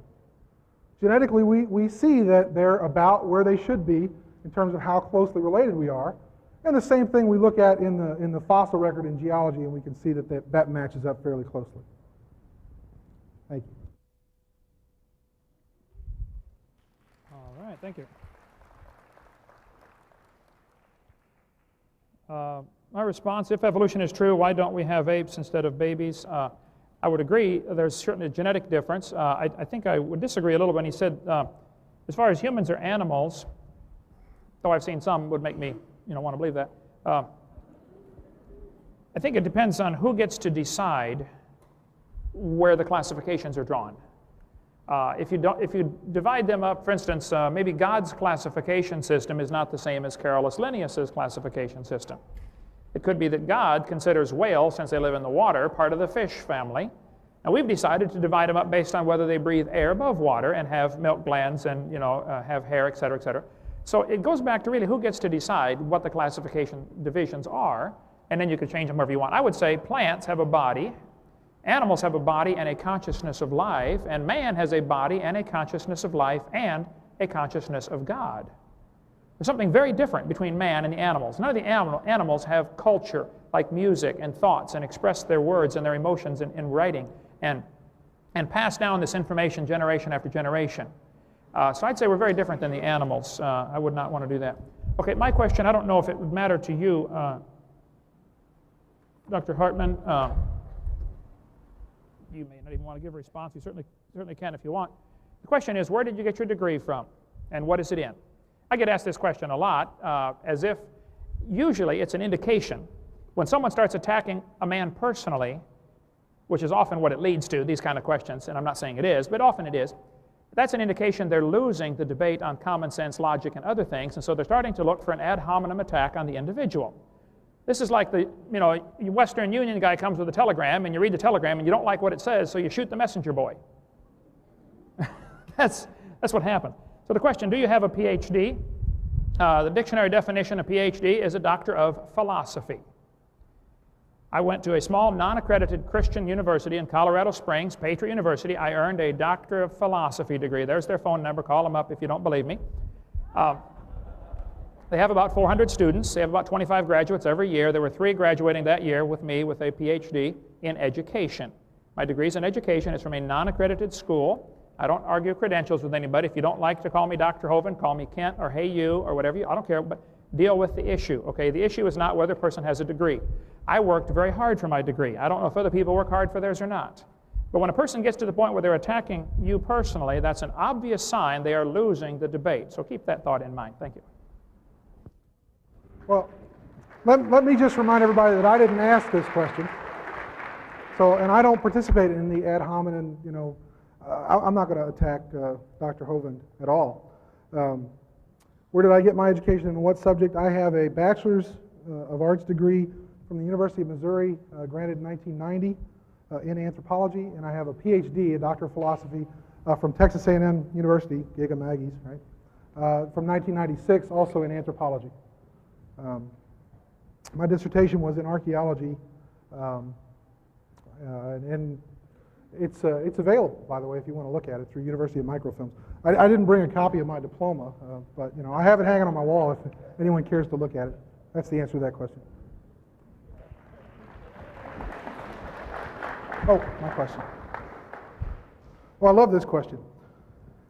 Genetically, we see that they're about where they should be in terms of how closely related we are. And the same thing we look at in the fossil record in geology, and we can see that matches up fairly closely. Thank you. All right, thank you. My response, if evolution is true, why don't we have apes instead of babies? I would agree there's certainly a genetic difference. I think I would disagree a little when he said, as far as humans or animals, though I've seen some would make me want to believe that. I think it depends on who gets to decide where the classifications are drawn. If you divide them up, for instance, maybe God's classification system is not the same as Carolus Linnaeus's classification system. It could be that God considers whales, since they live in the water, part of the fish family. And we've decided to divide them up based on whether they breathe air above water and have milk glands and have hair, et cetera, et cetera. So it goes back to really who gets to decide what the classification divisions are, and then you could change them wherever you want. I would say plants have a body, animals have a body and a consciousness of life, and man has a body and a consciousness of life and a consciousness of God. There's something very different between man and the animals. None of the animals have culture, like music and thoughts, and express their words and their emotions in writing, and pass down this information generation after generation. So I'd say we're very different than the animals. I would not want to do that. Okay, my question, I don't know if it would matter to you, Dr. Hartman. You may not even want to give a response. You certainly can if you want. The question is, where did you get your degree from, and what is it in? I get asked this question a lot, as if usually it's an indication. When someone starts attacking a man personally, which is often what it leads to, these kind of questions, and I'm not saying it is, but often it is, that's an indication they're losing the debate on common sense, logic, and other things, and so they're starting to look for an ad hominem attack on the individual. This is like the Western Union guy comes with a telegram, and you read the telegram, and you don't like what it says, so you shoot the messenger boy. That's what happened. So the question, do you have a PhD? The dictionary definition of PhD is a doctor of philosophy. I went to a small, non-accredited Christian university in Colorado Springs, Patriot University. I earned a Doctor of Philosophy degree. There's their phone number. Call them up if you don't believe me. They have about 400 students. They have about 25 graduates every year. There were 3 graduating that year with me with a PhD in education. My degree's in education. It's from a non-accredited school. I don't argue credentials with anybody. If you don't like to call me Dr. Hovind, call me Kent or Hey You or whatever I don't care, but deal with the issue, okay? The issue is not whether a person has a degree. I worked very hard for my degree. I don't know if other people work hard for theirs or not. But when a person gets to the point where they're attacking you personally, that's an obvious sign they are losing the debate. So keep that thought in mind. Thank you. Well, let me just remind everybody that I didn't ask this question. So, and I don't participate in the ad hominem, I'm not going to attack Dr. Hovind at all. Where did I get my education and what subject? I have a Bachelor's of Arts degree from the University of Missouri, granted in 1990, in anthropology, and I have a PhD, a Doctor of Philosophy, from Texas A&M University, Giga Maggies, right? From 1996, also in anthropology. My dissertation was in archaeology, and it's available, by the way, if you want to look at it, through University of Microfilms. I didn't bring a copy of my diploma, but I have it hanging on my wall if anyone cares to look at it. That's the answer to that question. Oh, my question. Well, I love this question.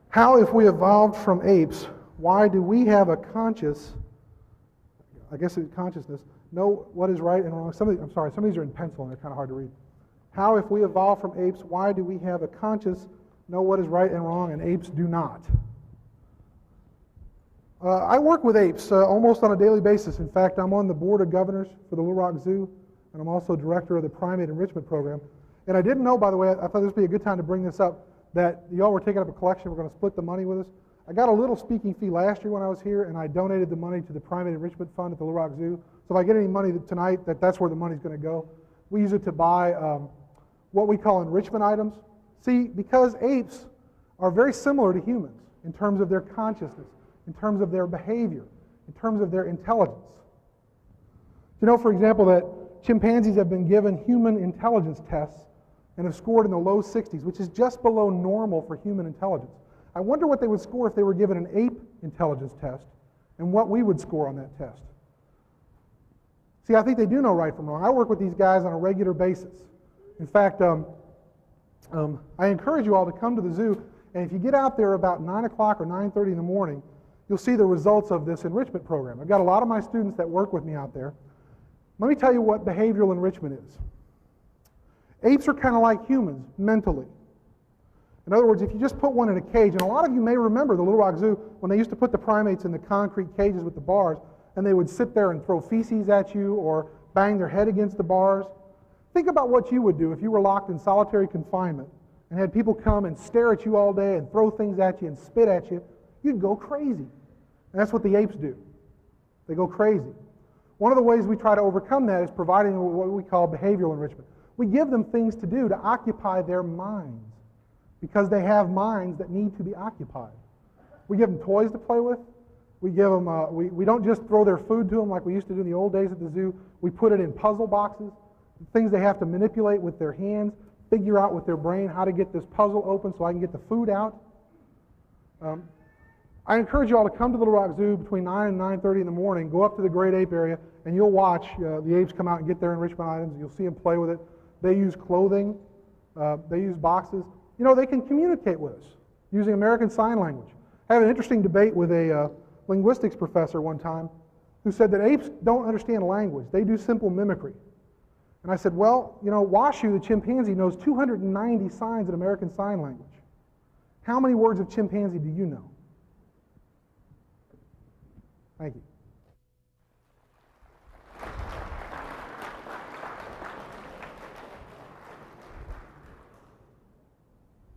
How, if we evolved from apes, why do we have a consciousness, know what is right and wrong? Some of these are in pencil and they're kind of hard to read. How, if we evolved from apes, why do we have a conscience, know what is right and wrong, and apes do not? I work with apes almost on a daily basis. In fact, I'm on the board of governors for the Little Rock Zoo, and I'm also director of the primate enrichment program. And I didn't know, by the way, I thought this would be a good time to bring this up, that y'all were taking up a collection. We're going to split the money with us. I got a little speaking fee last year when I was here, and I donated the money to the primate enrichment fund at the Little Rock Zoo. So if I get any money tonight, that's where the money's going to go. We use it to buy what we call enrichment items. See, because apes are very similar to humans in terms of their consciousness, in terms of their behavior, in terms of their intelligence. For example, that chimpanzees have been given human intelligence tests and have scored in the low 60s, which is just below normal for human intelligence. I wonder what they would score if they were given an ape intelligence test and what we would score on that test. See, I think they do know right from wrong. I work with these guys on a regular basis. In fact, I encourage you all to come to the zoo, and if you get out there about 9 o'clock or 9:30 in the morning, you'll see the results of this enrichment program. I've got a lot of my students that work with me out there. Let me tell you what behavioral enrichment is. Apes are kind of like humans, mentally. In other words, if you just put one in a cage, and a lot of you may remember the Little Rock Zoo when they used to put the primates in the concrete cages with the bars, and they would sit there and throw feces at you or bang their head against the bars. Think about what you would do if you were locked in solitary confinement and had people come and stare at you all day and throw things at you and spit at you. You'd go crazy. And that's what the apes do. They go crazy. One of the ways we try to overcome that is providing what we call behavioral enrichment. We give them things to do to occupy their minds because they have minds that need to be occupied. We give them toys to play with. We give them, we don't just throw their food to them like we used to do in the old days at the zoo. We put it in puzzle boxes, things they have to manipulate with their hands, figure out with their brain how to get this puzzle open so I can get the food out. I encourage you all to come to Little Rock Zoo between 9 and 9:30 in the morning, go up to the great ape area, and you'll watch the apes come out and get their enrichment items. You'll see them play with it. They use clothing. They use boxes. You know, they can communicate with us using American Sign Language. I had an interesting debate with a linguistics professor one time who said that apes don't understand language. They do simple mimicry. And I said, well, you know, Washu, the chimpanzee, knows 290 signs in American Sign Language. How many words of chimpanzee do you know? Thank you.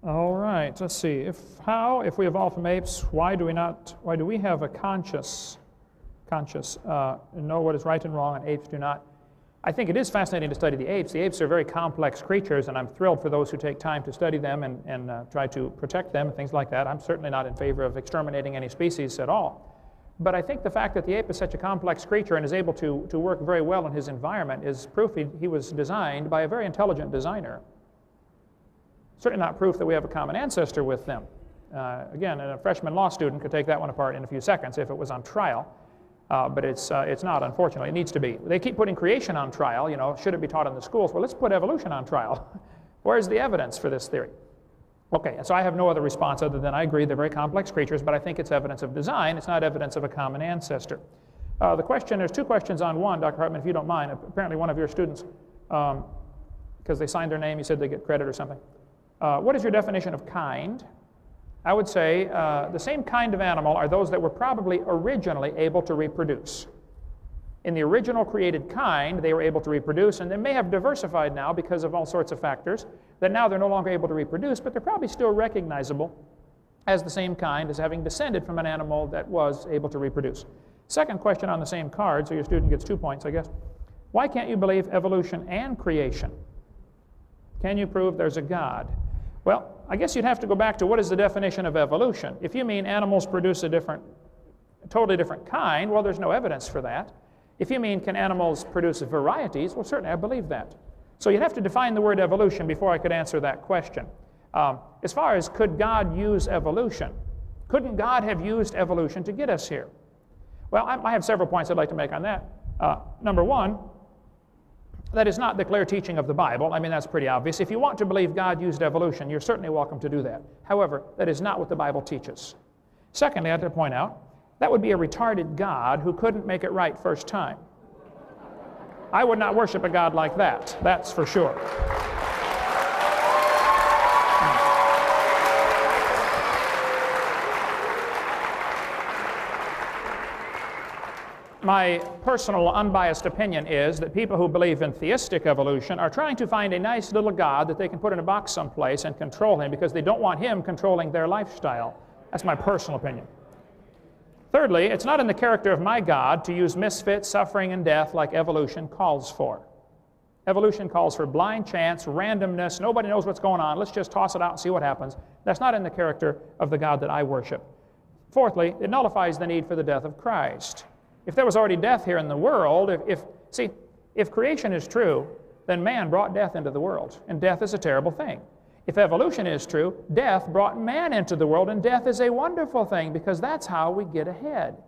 All right, let's see. If we evolved from apes, why do we have a conscious know what is right and wrong, and apes do not? I think it is fascinating to study the apes. The apes are very complex creatures, and I'm thrilled for those who take time to study them and try to protect them and things like that. I'm certainly not in favor of exterminating any species at all. But I think the fact that the ape is such a complex creature and is able to work very well in his environment is proof he was designed by a very intelligent designer. Certainly not proof that we have a common ancestor with them. Again, a freshman law student could take that one apart in a few seconds if it was on trial. But it's not, unfortunately. It needs to be. They keep putting creation on trial. You know, should it be taught in the schools? Well, let's put evolution on trial. Where's the evidence for this theory? Okay, and so I have no other response other than I agree they're very complex creatures, but I think it's evidence of design. It's not evidence of a common ancestor. There's two questions on one, Dr. Hartman, if you don't mind. Apparently one of your students, because they signed their name, you said they get credit or something. What is your definition of kind? I would say the same kind of animal are those that were probably originally able to reproduce. In the original created kind, they were able to reproduce, and they may have diversified now because of all sorts of factors, that now they're no longer able to reproduce, but they're probably still recognizable as the same kind as having descended from an animal that was able to reproduce. Second question on the same card, so your student gets 2 points, I guess. Why can't you believe evolution and creation? Can you prove there's a God? Well, I guess you'd have to go back to what is the definition of evolution. If you mean animals produce a totally different kind, well, there's no evidence for that. If you mean can animals produce varieties, well, certainly I believe that. So you'd have to define the word evolution before I could answer that question. As far as could God use evolution, couldn't God have used evolution to get us here? Well, I have several points I'd like to make on that. Number one, that is not the clear teaching of the Bible. I mean, that's pretty obvious. If you want to believe God used evolution, you're certainly welcome to do that. However, that is not what the Bible teaches. Secondly, I have to point out, that would be a retarded God who couldn't make it right first time. I would not worship a God like that, that's for sure. My personal unbiased opinion is that people who believe in theistic evolution are trying to find a nice little God that they can put in a box someplace and control him because they don't want him controlling their lifestyle. That's my personal opinion. Thirdly, it's not in the character of my God to use misfits, suffering, and death like evolution calls for. Evolution calls for blind chance, randomness, nobody knows what's going on, let's just toss it out and see what happens. That's not in the character of the God that I worship. Fourthly, it nullifies the need for the death of Christ. If there was already death here in the world, if creation is true, then man brought death into the world, and death is a terrible thing. If evolution is true, death brought man into the world, and death is a wonderful thing because that's how we get ahead.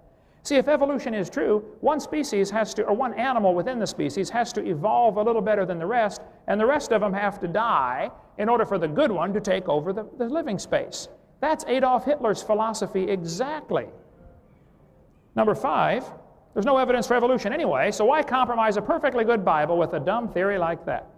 See, if evolution is true, one species has to, or one animal within the species has to evolve a little better than the rest, and the rest of them have to die in order for the good one to take over the living space. That's Adolf Hitler's philosophy exactly. Number 5, There's no evidence for evolution anyway, so why compromise a perfectly good Bible with a dumb theory like that?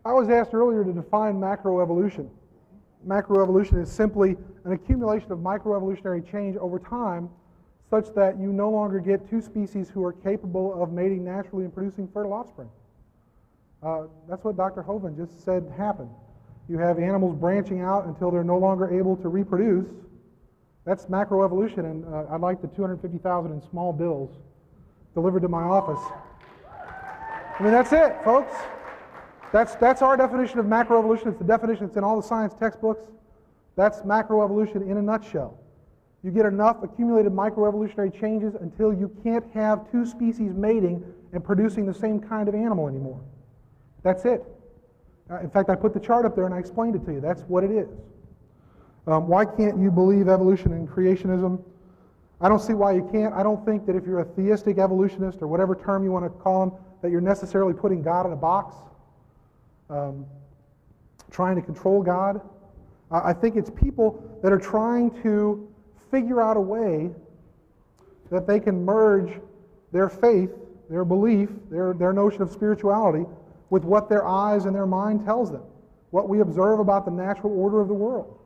I was asked earlier to define macroevolution. Macroevolution is simply an accumulation of microevolutionary change over time such that you no longer get two species who are capable of mating naturally and producing fertile offspring. That's what Dr. Hovind just said happened. You have animals branching out until they're no longer able to reproduce. That's macroevolution, and I'd like the 250,000 in small bills delivered to my office. I mean, that's it, folks. That's our definition of macroevolution. It's the definition that's in all the science textbooks. That's macroevolution in a nutshell. You get enough accumulated microevolutionary changes until you can't have two species mating and producing the same kind of animal anymore. That's it. In fact, I put the chart up there and I explained it to you. That's what it is. Why can't you believe evolution and creationism? I don't see why you can't. I don't think that if you're a theistic evolutionist or whatever term you want to call them, that you're necessarily putting God in a box, trying to control God. I think it's people that are trying to figure out a way that they can merge their faith, their belief, their notion of spirituality with what their eyes and their mind tells them, what we observe about the natural order of the world.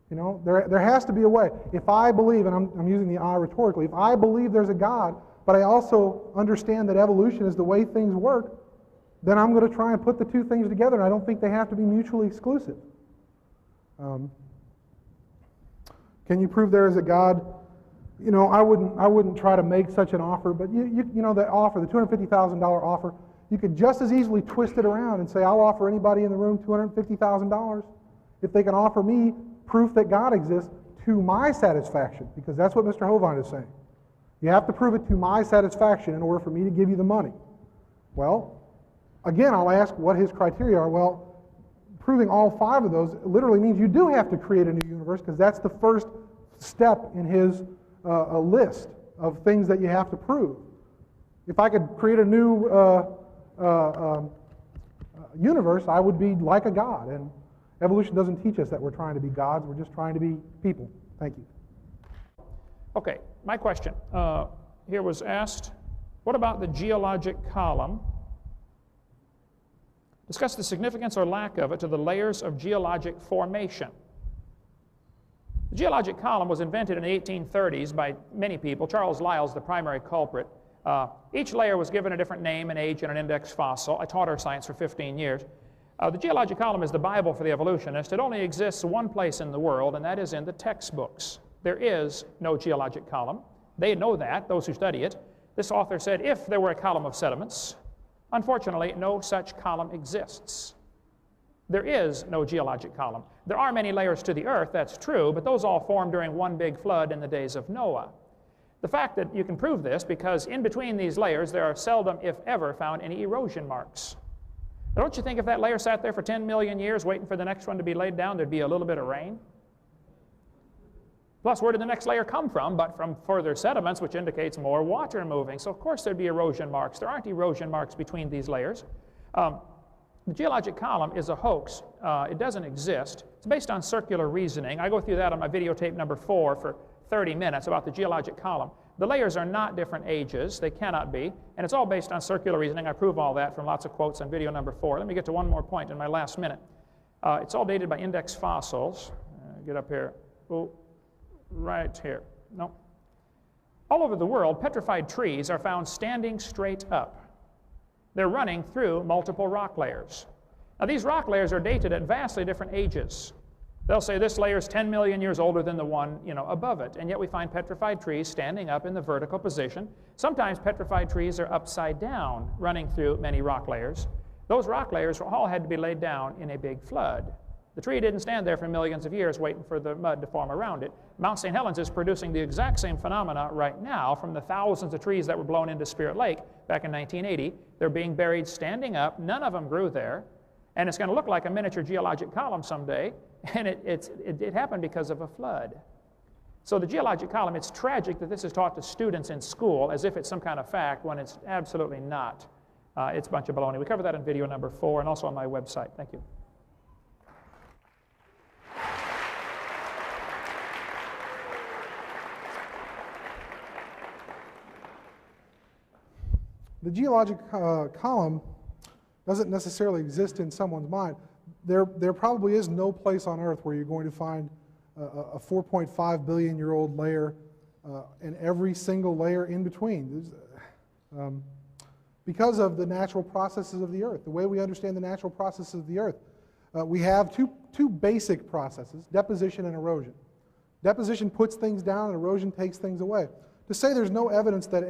You know, there has to be a way. If I believe, and I'm using the I rhetorically, if I believe there's a God, but I also understand that evolution is the way things work, then I'm going to try and put the two things together, and I don't think they have to be mutually exclusive. Can you prove there is a God? You know, I wouldn't try to make such an offer, but you know, the offer, the $250,000 offer, you could just as easily twist it around and say, I'll offer anybody in the room $250,000 if they can offer me proof that God exists to my satisfaction, because that's what Mr. Hovind is saying. You have to prove it to my satisfaction in order for me to give you the money. Well, again, I'll ask what his criteria are. Well, proving all five of those literally means you do have to create a new universe, because that's the first step in his list of things that you have to prove. If I could create a new universe, I would be like a god. And evolution doesn't teach us that we're trying to be gods. We're just trying to be people. Thank you. Okay, my question here was asked, what about the geologic column? Discuss the significance or lack of it to the layers of geologic formation. The geologic column was invented in the 1830s by many people. Charles Lyell's the primary culprit. Each layer was given a different name and age and an index fossil. I taught earth science for 15 years. The geologic column is the Bible for the evolutionist. It only exists one place in the world, and that is in the textbooks. There is no geologic column. They know that, those who study it. This author said, if there were a column of sediments, unfortunately, no such column exists. There is no geologic column. There are many layers to the earth, that's true, but those all formed during one big flood in the days of Noah. The fact that you can prove this because in between these layers there are seldom, if ever, found any erosion marks. Now, don't you think if that layer sat there for 10 million years waiting for the next one to be laid down, there'd be a little bit of rain? Plus, where did the next layer come from? But from further sediments, which indicates more water moving. So, of course, there'd be erosion marks. There aren't erosion marks between these layers. The geologic column is a hoax. It doesn't exist. It's based on circular reasoning. I go through that on my videotape number 4 for 30 minutes about the geologic column. The layers are not different ages. They cannot be. And it's all based on circular reasoning. I prove all that from lots of quotes on video number 4. Let me get to one more point in my last minute. It's all dated by index fossils. Get up here. Oh, right here. No. All over the world, petrified trees are found standing straight up. They're running through multiple rock layers. Now, these rock layers are dated at vastly different ages. They'll say this layer is 10 million years older than the one, above it, and yet we find petrified trees standing up in the vertical position. Sometimes petrified trees are upside down, running through many rock layers. Those rock layers all had to be laid down in a big flood. The tree didn't stand there for millions of years waiting for the mud to form around it. Mount St. Helens is producing the exact same phenomena right now from the thousands of trees that were blown into Spirit Lake back in 1980. They're being buried standing up. None of them grew there. And it's going to look like a miniature geologic column someday. And it happened because of a flood. So the geologic column, it's tragic that this is taught to students in school as if it's some kind of fact when it's absolutely not. It's a bunch of baloney. We cover that in video number 4 and also on my website. Thank you. The geologic column doesn't necessarily exist in someone's mind. There probably is no place on Earth where you're going to find a 4.5 billion year old layer and every single layer in between. Because of the natural processes of the Earth, the way we understand the natural processes of the Earth, we have two basic processes, deposition and erosion. Deposition puts things down and erosion takes things away. To say there's no evidence that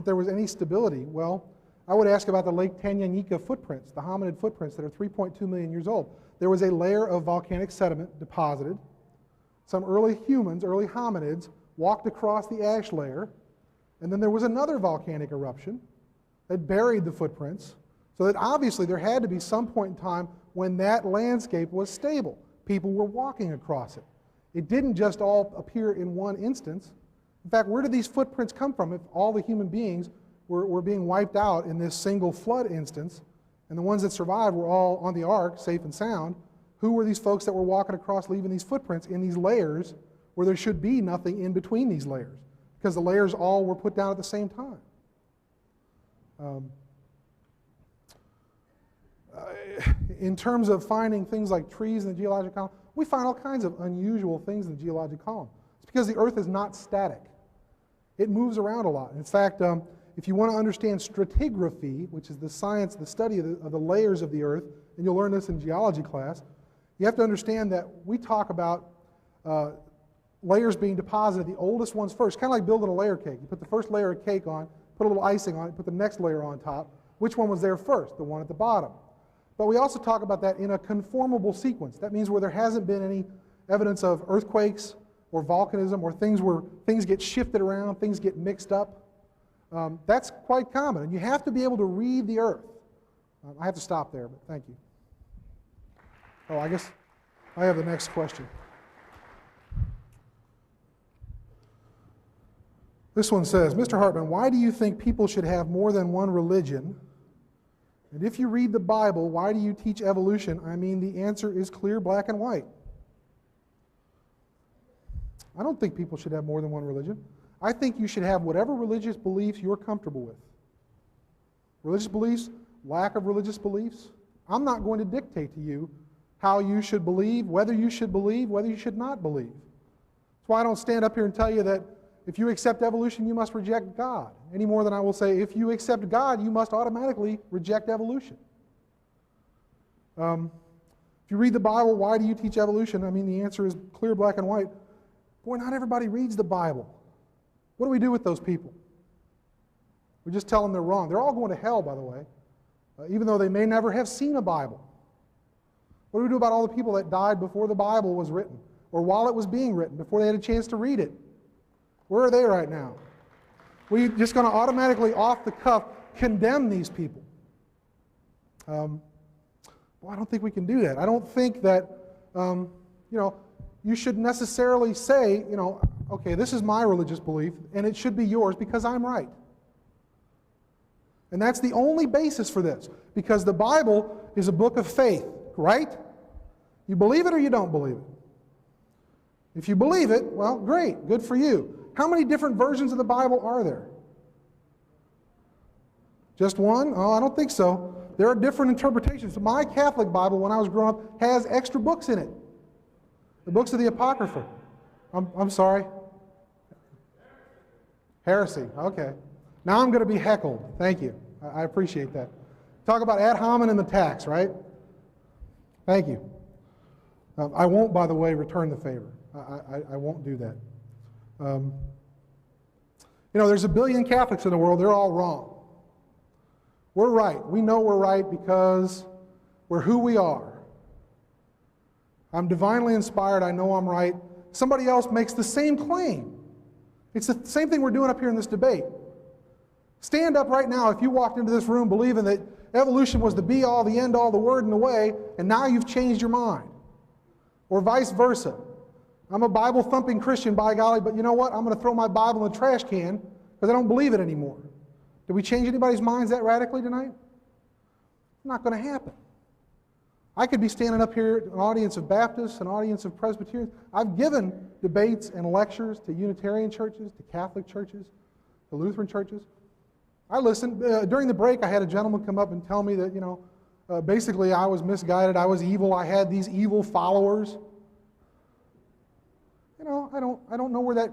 there was any stability, well, I would ask about the Lake Tanganyika footprints, the hominid footprints that are 3.2 million years old. There was a layer of volcanic sediment deposited. Some early humans, early hominids, walked across the ash layer, and then there was another volcanic eruption that buried the footprints, so that obviously there had to be some point in time when that landscape was stable. People were walking across it. It didn't just all appear in one instance. In fact, where did these footprints come from if all the human beings were being wiped out in this single flood instance, and the ones that survived were all on the ark, safe and sound? Who were these folks that were walking across, leaving these footprints in these layers where there should be nothing in between these layers? Because the layers all were put down at the same time. In terms of finding things like trees in the geologic column, we find all kinds of unusual things in the geologic column. It's because the Earth is not static. It moves around a lot. In fact, if you want to understand stratigraphy, which is the science, the study of the layers of the Earth, and you'll learn this in geology class, you have to understand that we talk about layers being deposited, the oldest ones first, kind of like building a layer cake. You put the first layer of cake on, put a little icing on it, put the next layer on top. Which one was there first? The one at the bottom. But we also talk about that in a conformable sequence. That means where there hasn't been any evidence of earthquakes or volcanism or things where things get shifted around, things get mixed up. That's quite common, and you have to be able to read the Earth. I have to stop there, but thank you. Oh, I guess I have the next question. This one says, Mr. Hartman, why do you think people should have more than one religion? And if you read the Bible, why do you teach evolution? I mean, the answer is clear, black and white. I don't think people should have more than one religion. I think you should have whatever religious beliefs you're comfortable with. Religious beliefs, lack of religious beliefs. I'm not going to dictate to you how you should believe, whether you should not believe. That's why I don't stand up here and tell you that if you accept evolution, you must reject God, any more than I will say, if you accept God, you must automatically reject evolution. If you read the Bible, why do you teach evolution? I mean, the answer is clear, black and white. Boy, not everybody reads the Bible. What do we do with those people? We just tell them they're wrong. They're all going to hell, by the way, even though they may never have seen a Bible. What do we do about all the people that died before the Bible was written, or while it was being written, before they had a chance to read it? Where are they right now? We're just going to automatically, off the cuff, condemn these people. Well, I don't think we can do that. I don't think that, you should necessarily say, okay, this is my religious belief, and it should be yours because I'm right. And that's the only basis for this, because the Bible is a book of faith, right? You believe it or you don't believe it. If you believe it, well, great, good for you. How many different versions of the Bible are there? Just one? Oh, I don't think so. There are different interpretations. My Catholic Bible, when I was growing up, has extra books in it. The books of the Apocrypha. I'm sorry? Heresy. Okay. Now I'm going to be heckled. Thank you. I appreciate that. Talk about ad hominem attacks, right? Thank you. I won't, by the way, return the favor. I won't do that. There's a billion Catholics in the world. They're all wrong. We're right. We know we're right because we're who we are. I'm divinely inspired. I know I'm right. Somebody else makes the same claim. It's the same thing we're doing up here in this debate. Stand up right now if you walked into this room believing that evolution was the be-all, the end-all, the word and the way, and now you've changed your mind. Or vice versa. I'm a Bible-thumping Christian, by golly, but you know what? I'm going to throw my Bible in the trash can because I don't believe it anymore. Did we change anybody's minds that radically tonight? not going to happen. I could be standing up here, an audience of Baptists, an audience of Presbyterians. I've given debates and lectures to Unitarian churches, to Catholic churches, to Lutheran churches. I listened. During the break, I had a gentleman come up and tell me that, basically I was misguided, I was evil, I had these evil followers. I don't know where that,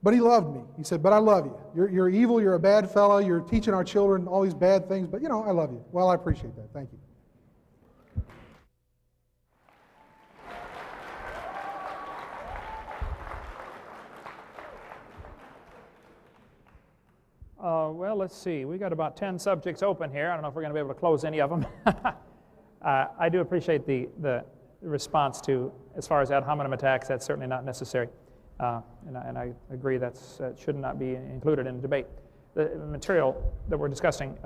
but he loved me. He said, but I love you. You're evil, you're a bad fellow, you're teaching our children all these bad things, but I love you. Well, I appreciate that. Thank you. Well, let's see. We've got about 10 subjects open here. I don't know if we're going to be able to close any of them. I do appreciate the response to, as far as ad hominem attacks, that's certainly not necessary. And I agree that should not be included in debate. The material that we're discussing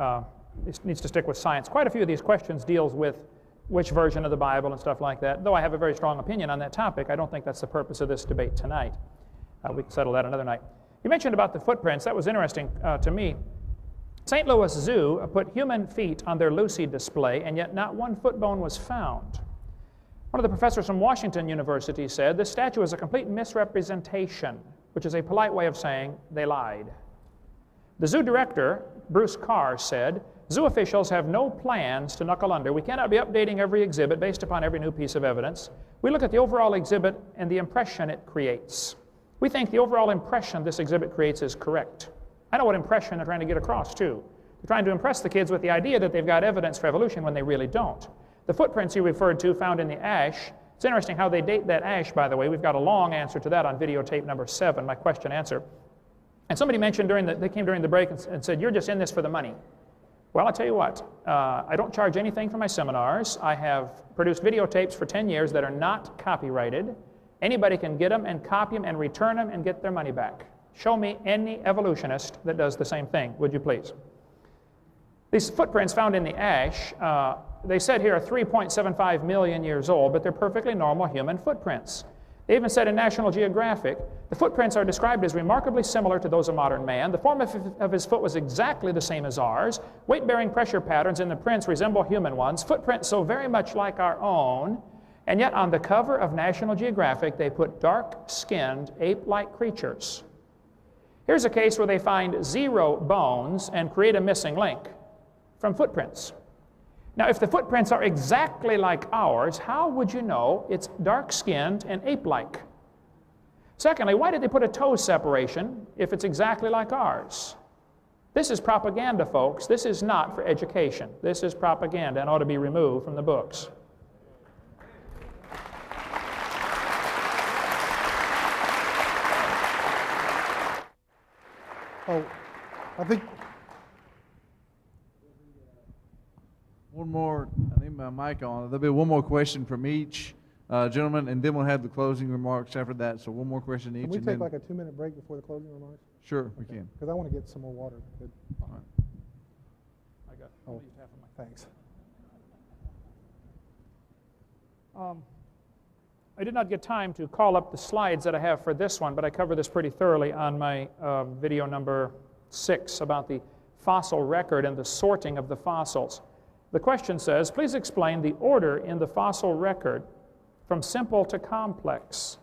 needs to stick with science. Quite a few of these questions deals with which version of the Bible and stuff like that. Though I have a very strong opinion on that topic, I don't think that's the purpose of this debate tonight. We can settle that another night. You mentioned about the footprints. That was interesting to me. St. Louis Zoo put human feet on their Lucy display, and yet not one foot bone was found. One of the professors from Washington University said, this statue is a complete misrepresentation, which is a polite way of saying they lied. The zoo director, Bruce Carr, said, zoo officials have no plans to knuckle under. We cannot be updating every exhibit based upon every new piece of evidence. We look at the overall exhibit and the impression it creates. We think the overall impression this exhibit creates is correct. I know what impression they're trying to get across, too. They're trying to impress the kids with the idea that they've got evidence for evolution when they really don't. The footprints you referred to found in the ash, it's interesting how they date that ash, by the way. We've got a long answer to that on videotape number 7, my question answer. And somebody mentioned they came during the break and said, you're just in this for the money. Well, I'll tell you what, I don't charge anything for my seminars. I have produced videotapes for 10 years that are not copyrighted. Anybody can get them and copy them and return them and get their money back. Show me any evolutionist that does the same thing, would you please? These footprints found in the ash, they said here are 3.75 million years old, but they're perfectly normal human footprints. They even said in National Geographic, the footprints are described as remarkably similar to those of modern man. The form of his foot was exactly the same as ours. Weight-bearing pressure patterns in the prints resemble human ones. Footprints so very much like our own. And yet on the cover of National Geographic, they put dark-skinned, ape-like creatures. Here's a case where they find 0 bones and create a missing link from footprints. Now, if the footprints are exactly like ours, how would you know it's dark-skinned and ape-like? Secondly, why did they put a toe separation if it's exactly like ours? This is propaganda, folks. This is not for education. This is propaganda and ought to be removed from the books. Oh, I think one more. I need my mic on. There'll be one more question from each gentleman, and then we'll have the closing remarks after that. So one more question each. Can we and take then, like a 2-minute break before the closing remarks? Sure, we can. Because I want to get some more water. Good. All right. I got Oh, half of my. thanks. I did not get time to call up the slides that I have for this one, but I cover this pretty thoroughly on my video number 6 about the fossil record and the sorting of the fossils. The question says, please explain the order in the fossil record from simple to complex.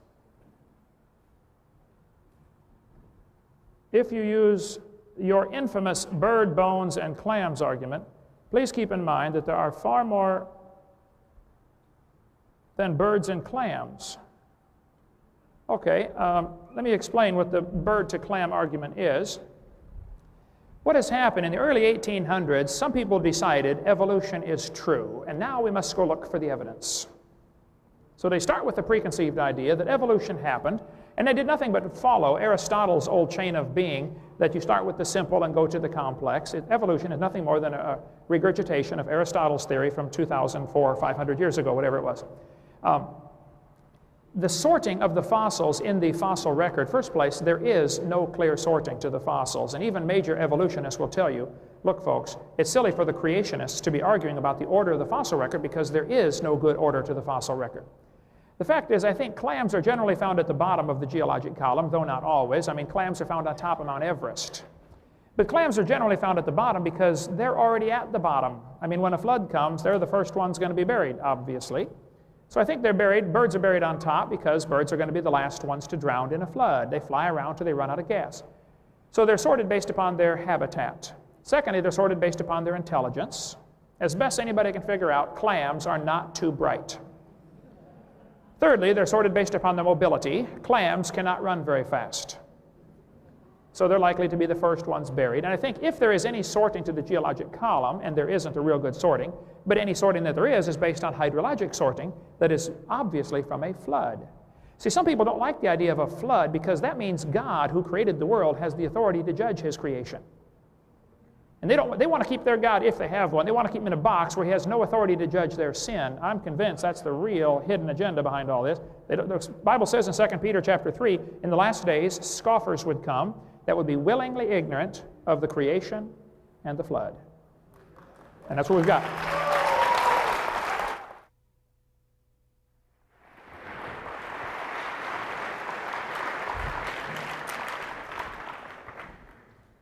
If you use your infamous bird bones and clams argument, please keep in mind that there are far more than birds and clams. Okay, let me explain what the bird to clam argument is. What has happened in the early 1800s, some people decided evolution is true, and now we must go look for the evidence. So they start with the preconceived idea that evolution happened, and they did nothing but follow Aristotle's old chain of being, that you start with the simple and go to the complex. Evolution is nothing more than a regurgitation of Aristotle's theory from 2,004 or 500 years ago, whatever it was. The sorting of the fossils in the fossil record, first place, there is no clear sorting to the fossils. And even major evolutionists will tell you, look folks, it's silly for the creationists to be arguing about the order of the fossil record because there is no good order to the fossil record. The fact is, I think clams are generally found at the bottom of the geologic column, though not always. I mean, clams are found on top of Mount Everest. But clams are generally found at the bottom because they're already at the bottom. I mean, when a flood comes, they're the first ones going to be buried, obviously. So I think they're buried, birds are buried on top because birds are going to be the last ones to drown in a flood. They fly around till they run out of gas. So they're sorted based upon their habitat. Secondly, they're sorted based upon their intelligence. As best anybody can figure out, clams are not too bright. Thirdly, they're sorted based upon their mobility. Clams cannot run very fast. So they're likely to be the first ones buried. And I think if there is any sorting to the geologic column, and there isn't a real good sorting, but any sorting that there is based on hydrologic sorting that is obviously from a flood. See, some people don't like the idea of a flood because that means God, who created the world, has the authority to judge his creation. And they want to keep their God, if they have one, they want to keep him in a box where he has no authority to judge their sin. I'm convinced that's the real hidden agenda behind all this. The Bible says in 2 Peter chapter 3, in the last days, scoffers would come that would be willingly ignorant of the creation and the flood. And that's what we've got.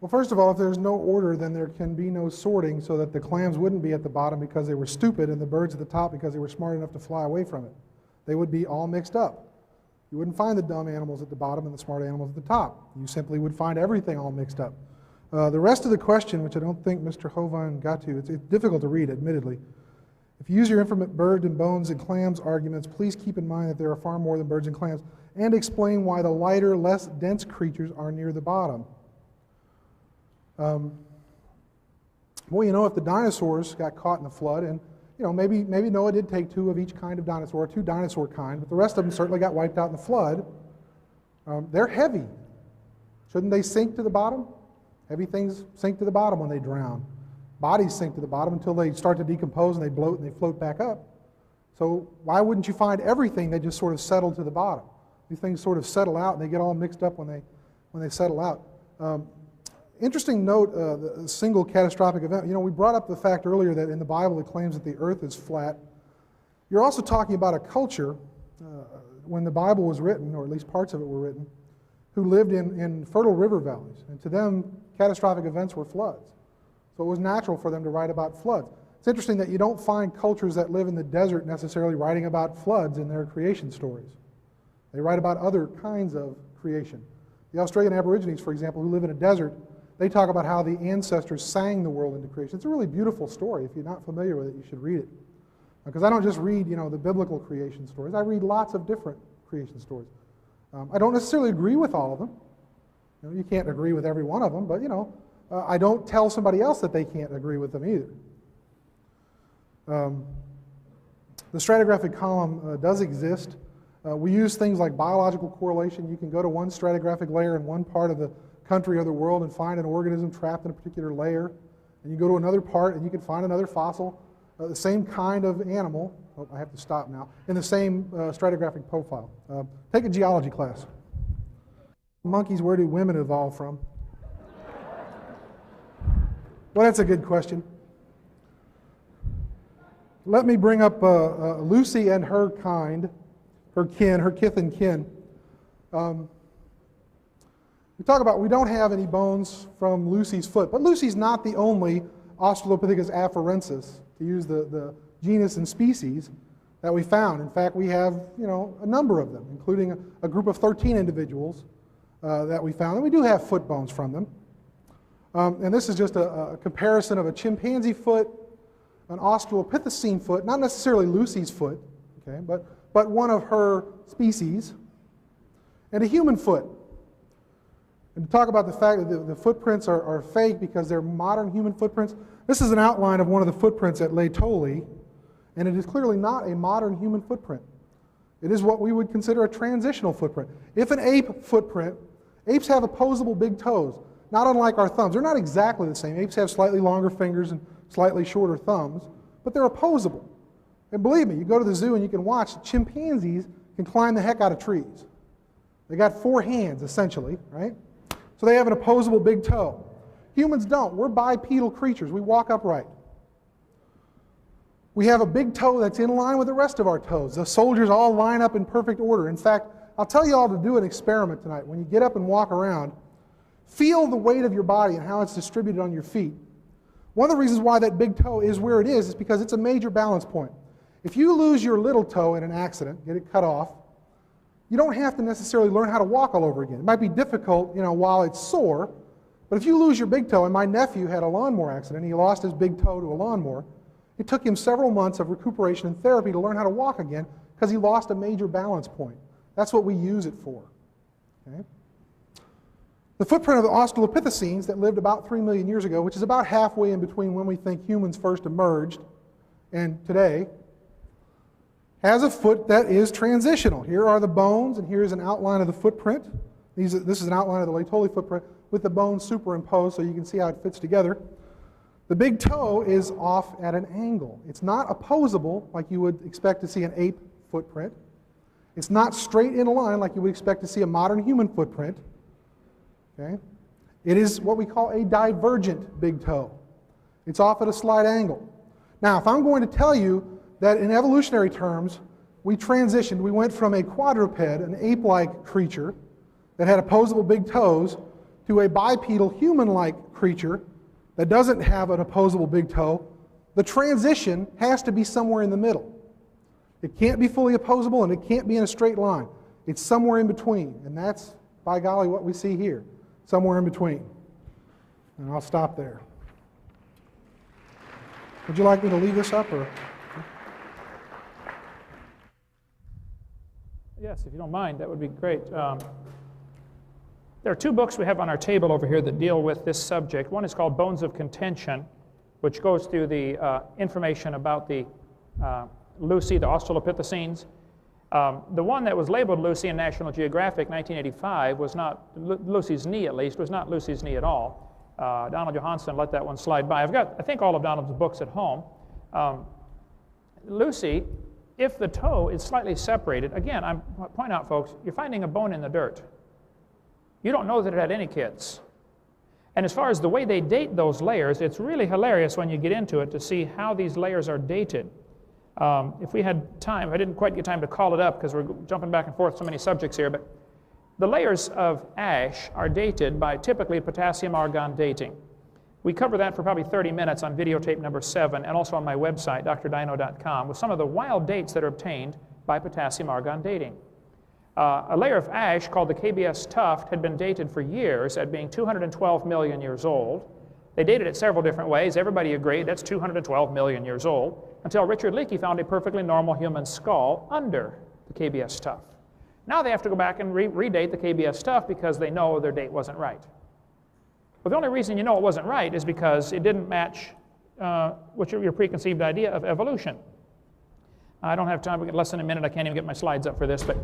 Well, first of all, if there's no order, then there can be no sorting, so that the clams wouldn't be at the bottom because they were stupid and the birds at the top because they were smart enough to fly away from it. They would be all mixed up. You wouldn't find the dumb animals at the bottom and the smart animals at the top. You simply would find everything all mixed up. The rest of the question, which I don't think Mr. Hovind got to, it's difficult to read, admittedly. If you use your infinite bird and bones and clams arguments, please keep in mind that there are far more than birds and clams, and explain why the lighter, less dense creatures are near the bottom. Well, you know, if the dinosaurs got caught in the flood, and you know, maybe Noah did take 2 of each kind of dinosaur, 2 dinosaur kind, but the rest of them certainly got wiped out in the flood. They're heavy. Shouldn't they sink to the bottom? Heavy things sink to the bottom when they drown. Bodies sink to the bottom until they start to decompose and they bloat and they float back up. So why wouldn't you find everything that just sort of settled to the bottom? These things sort of settle out and they get all mixed up when they settle out. Interesting note, the single catastrophic event. You know, we brought up the fact earlier that in the Bible it claims that the earth is flat. You're also talking about a culture, when the Bible was written, or at least parts of it were written, who lived in fertile river valleys. And to them, catastrophic events were floods. So it was natural for them to write about floods. It's interesting that you don't find cultures that live in the desert necessarily writing about floods in their creation stories. They write about other kinds of creation. The Australian Aborigines, for example, who live in a desert, they talk about how the ancestors sang the world into creation. It's a really beautiful story. If you're not familiar with it, you should read it. Because I don't just read, you know, the biblical creation stories. I read lots of different creation stories. I don't necessarily agree with all of them. You know, you can't agree with every one of them, but, you know, I don't tell somebody else that they can't agree with them either. The stratigraphic column does exist. We use things like biological correlation. You can go to one stratigraphic layer in one part of the country or the world and find an organism trapped in a particular layer. And you go to another part and you can find another fossil, the same kind of animal, oh, I have to stop now, in the same stratigraphic profile. Take a geology class. Monkeys, where do women evolve from? Well, that's a good question. Let me bring up Lucy and her kind, her kin, her kith and kin. We talk about we don't have any bones from Lucy's foot, but Lucy's not the only Australopithecus afarensis, to use the genus and species, that we found. In fact, we have, you know, a number of them, including a group of 13 individuals that we found, and we do have foot bones from them. And this is just a comparison of a chimpanzee foot, an Australopithecine foot, not necessarily Lucy's foot, okay, but one of her species, and a human foot. And to talk about the fact that the footprints are fake because they're modern human footprints, this is an outline of one of the footprints at Lake Tolly, and it is clearly not a modern human footprint. It is what we would consider a transitional footprint. If an ape footprint, apes have opposable big toes, not unlike our thumbs. They're not exactly the same. Apes have slightly longer fingers and slightly shorter thumbs, but they're opposable. And believe me, you go to the zoo and you can watch, chimpanzees can climb the heck out of trees. They got 4 hands, essentially, right? So they have an opposable big toe. Humans don't. We're bipedal creatures. We walk upright. We have a big toe that's in line with the rest of our toes. The soldiers all line up in perfect order. In fact, I'll tell you all to do an experiment tonight. When you get up and walk around, feel the weight of your body and how it's distributed on your feet. One of the reasons why that big toe is where it is because it's a major balance point. If you lose your little toe in an accident, get it cut off, you don't have to necessarily learn how to walk all over again. It might be difficult, while it's sore, but if you lose your big toe, and my nephew had a lawnmower accident, he lost his big toe to a lawnmower, it took him several months of recuperation and therapy to learn how to walk again because he lost a major balance point. That's what we use it for. Okay? The footprint of the Australopithecines that lived about 3 million years ago, which is about halfway in between when we think humans first emerged and today, has a foot that is transitional. Here are the bones, and here's an outline of the footprint. This is an outline of the Laetoli footprint with the bones superimposed so you can see how it fits together. The big toe is off at an angle. It's not opposable like you would expect to see an ape footprint. It's not straight in a line like you would expect to see a modern human footprint. Okay? It is what we call a divergent big toe. It's off at a slight angle. Now, if I'm going to tell you that in evolutionary terms, we transitioned, we went from a quadruped, an ape-like creature that had opposable big toes, to a bipedal human-like creature that doesn't have an opposable big toe, the transition has to be somewhere in the middle. It can't be fully opposable and it can't be in a straight line. It's somewhere in between, and that's, by golly, what we see here, somewhere in between. And I'll stop there. Would you like me to leave this up, or? Yes, if you don't mind, that would be great. There are two books we have on our table over here that deal with this subject. One is called Bones of Contention, which goes through the information about the Lucy, the Australopithecines. The one that was labeled Lucy in National Geographic 1985 was not Lucy's knee, at least, was not Lucy's knee at all. Donald Johanson let that one slide by. I've got, I think, all of Donald's books at home. Lucy, if the toe is slightly separated, again, I point out, folks, you're finding a bone in the dirt. You don't know that it had any kids. And as far as the way they date those layers, it's really hilarious when you get into it to see how these layers are dated. If we had time, I didn't quite get time to call it up because we're jumping back and forth so many subjects here, but the layers of ash are dated by typically potassium-argon dating. We cover that for probably 30 minutes on videotape number 7 and also on my website, drdino.com, with some of the wild dates that are obtained by potassium-argon dating. A layer of ash called the KBS tuft had been dated for years at being 212 million years old. They dated it several different ways. Everybody agreed that's 212 million years old, until Richard Leakey found a perfectly normal human skull under the KBS tuft. Now they have to go back and redate the KBS tuft because they know their date wasn't right. Well, the only reason you know it wasn't right is because it didn't match your preconceived idea of evolution. I don't have time, we get less than a minute, I can't even get my slides up for this, but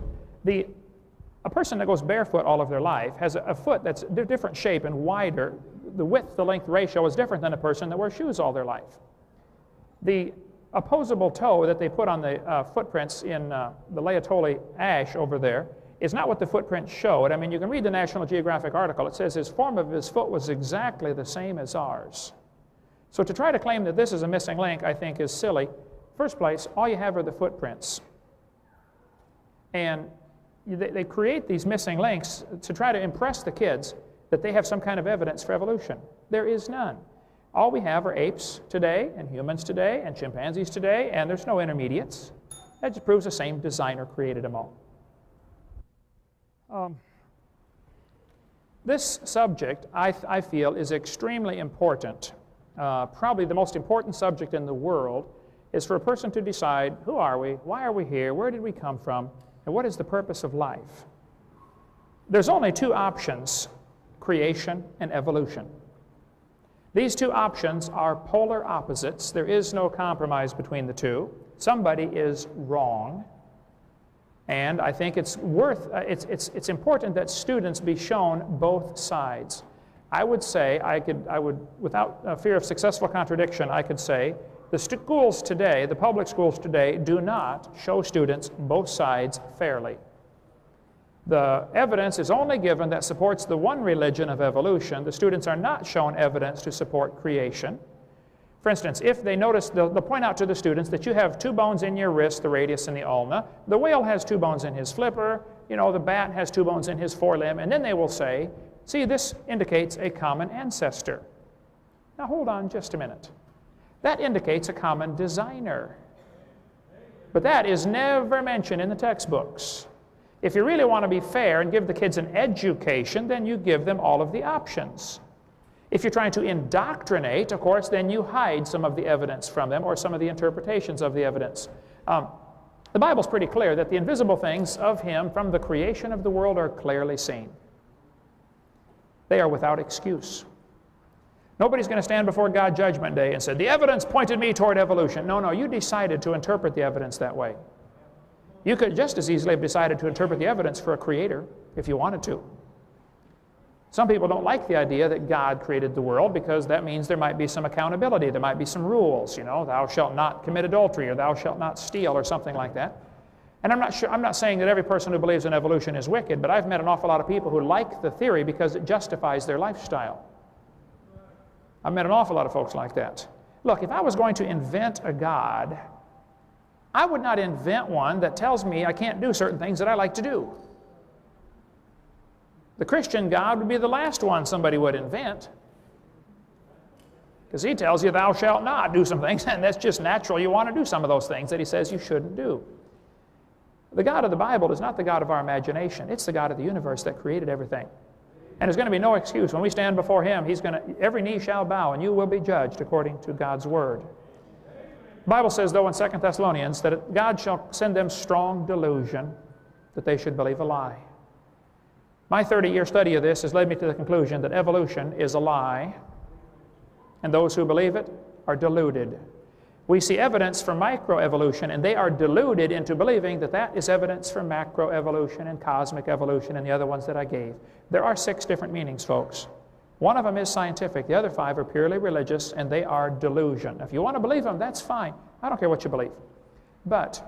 a person that goes barefoot all of their life has a foot that's a different shape and wider. The width-to-length ratio is different than a person that wears shoes all their life. The opposable toe that they put on the footprints in the Laetoli ash over there is not what the footprints showed. I mean, you can read the National Geographic article. It says his form of his foot was exactly the same as ours. So to try to claim that this is a missing link, I think, is silly. First place, all you have are the footprints. And they create these missing links to try to impress the kids that they have some kind of evidence for evolution. There is none. All we have are apes today, and humans today, and chimpanzees today, and there's no intermediates. That just proves the same designer created them all. This subject, I feel, is extremely important. Probably the most important subject in the world is for a person to decide, who are we, why are we here, where did we come from, and what is the purpose of life? There's only two options, creation and evolution. These two options are polar opposites. There is no compromise between the two. Somebody is wrong. And I think it's it's important that students be shown both sides. I would say, without fear of successful contradiction, I could say the schools today, the public schools today, do not show students both sides fairly. The evidence is only given that supports the one religion of evolution. The students are not shown evidence to support creation. For instance, if they notice, they'll point out to the students that you have 2 bones in your wrist, the radius and the ulna. The whale has 2 bones in his flipper. You know, the bat has 2 bones in his forelimb. And then they will say, See, this indicates a common ancestor. Now hold on just a minute. That indicates a common designer. But that is never mentioned in the textbooks. If you really want to be fair and give the kids an education, then you give them all of the options. If you're trying to indoctrinate, of course, then you hide some of the evidence from them or some of the interpretations of the evidence. The Bible's pretty clear that the invisible things of Him from the creation of the world are clearly seen. They are without excuse. Nobody's going to stand before God Judgment Day and say, the evidence pointed me toward evolution. No, no, you decided to interpret the evidence that way. You could just as easily have decided to interpret the evidence for a creator if you wanted to. Some people don't like the idea that God created the world because that means there might be some accountability, there might be some rules, you know, thou shalt not commit adultery or thou shalt not steal or something like that. And I'm not saying that every person who believes in evolution is wicked, but I've met an awful lot of people who like the theory because it justifies their lifestyle. I've met an awful lot of folks like that. Look, if I was going to invent a God, I would not invent one that tells me I can't do certain things that I like to do. The Christian God would be the last one somebody would invent, because He tells you thou shalt not do some things, and that's just natural. You want to do some of those things that He says you shouldn't do. The God of the Bible is not the God of our imagination. It's the God of the universe that created everything. And there's going to be no excuse. When we stand before Him, every knee shall bow, and you will be judged according to God's Word. The Bible says, though, in 2 Thessalonians, that God shall send them strong delusion that they should believe a lie. My 30-year study of this has led me to the conclusion that evolution is a lie, and those who believe it are deluded. We see evidence for microevolution, and they are deluded into believing that that is evidence for macroevolution and cosmic evolution and the other ones that I gave. There are 6 different meanings, folks. One of them is scientific. The other 5 are purely religious, and they are delusion. If you want to believe them, that's fine. I don't care what you believe. But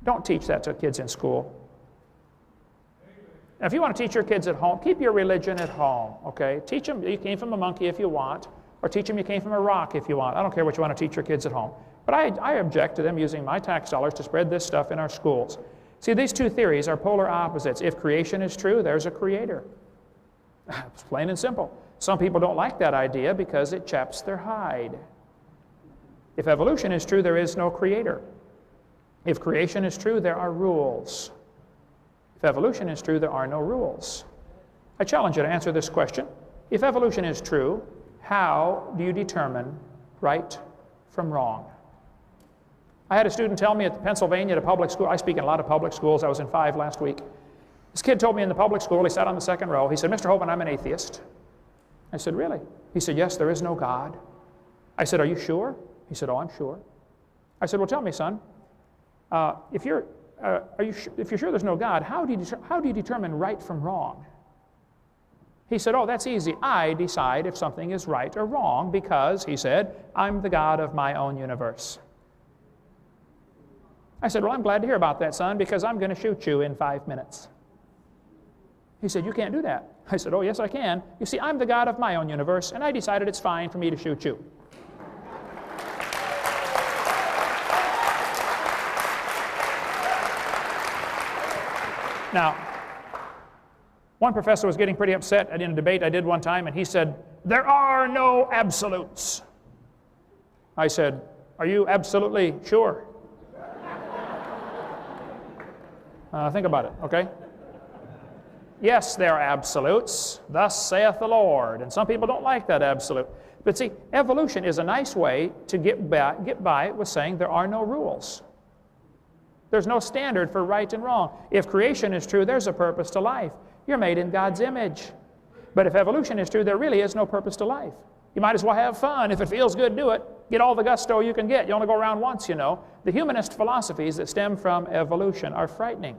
don't teach that to kids in school. Now, if you want to teach your kids at home, keep your religion at home, okay? Teach them you came from a monkey if you want, or teach them you came from a rock if you want. I don't care what you want to teach your kids at home. But I object to them using my tax dollars to spread this stuff in our schools. See, these two theories are polar opposites. If creation is true, there's a creator. It's plain and simple. Some people don't like that idea because it chaps their hide. If evolution is true, there is no creator. If creation is true, there are rules. If evolution is true, there are no rules. I challenge you to answer this question. If evolution is true, how do you determine right from wrong? I had a student tell me at Pennsylvania at a public school. I speak in a lot of public schools. I was in 5 last week. This kid told me in the public school, he sat on the second row, he said, Mr. Hovind, I'm an atheist. I said, really? He said, yes, there is no God. I said, are you sure? He said, oh, I'm sure. I said, well, tell me, son, if you're sure there's no God, how do you determine right from wrong? He said, oh, that's easy. I decide if something is right or wrong because, he said, I'm the God of my own universe. I said, well, I'm glad to hear about that, son, because I'm going to shoot you in 5 minutes. He said, you can't do that. I said, oh, yes, I can. You see, I'm the God of my own universe, and I decided it's fine for me to shoot you. Now, one professor was getting pretty upset in a debate I did one time, and he said, there are no absolutes. I said, are you absolutely sure? Think about it, okay? Yes, there are absolutes. Thus saith the Lord. And some people don't like that absolute. But see, evolution is a nice way to get by with saying there are no rules. There's no standard for right and wrong. If creation is true, there's a purpose to life. You're made in God's image. But if evolution is true, there really is no purpose to life. You might as well have fun. If it feels good, do it. Get all the gusto you can get. You only go around once, you know. The humanist philosophies that stem from evolution are frightening.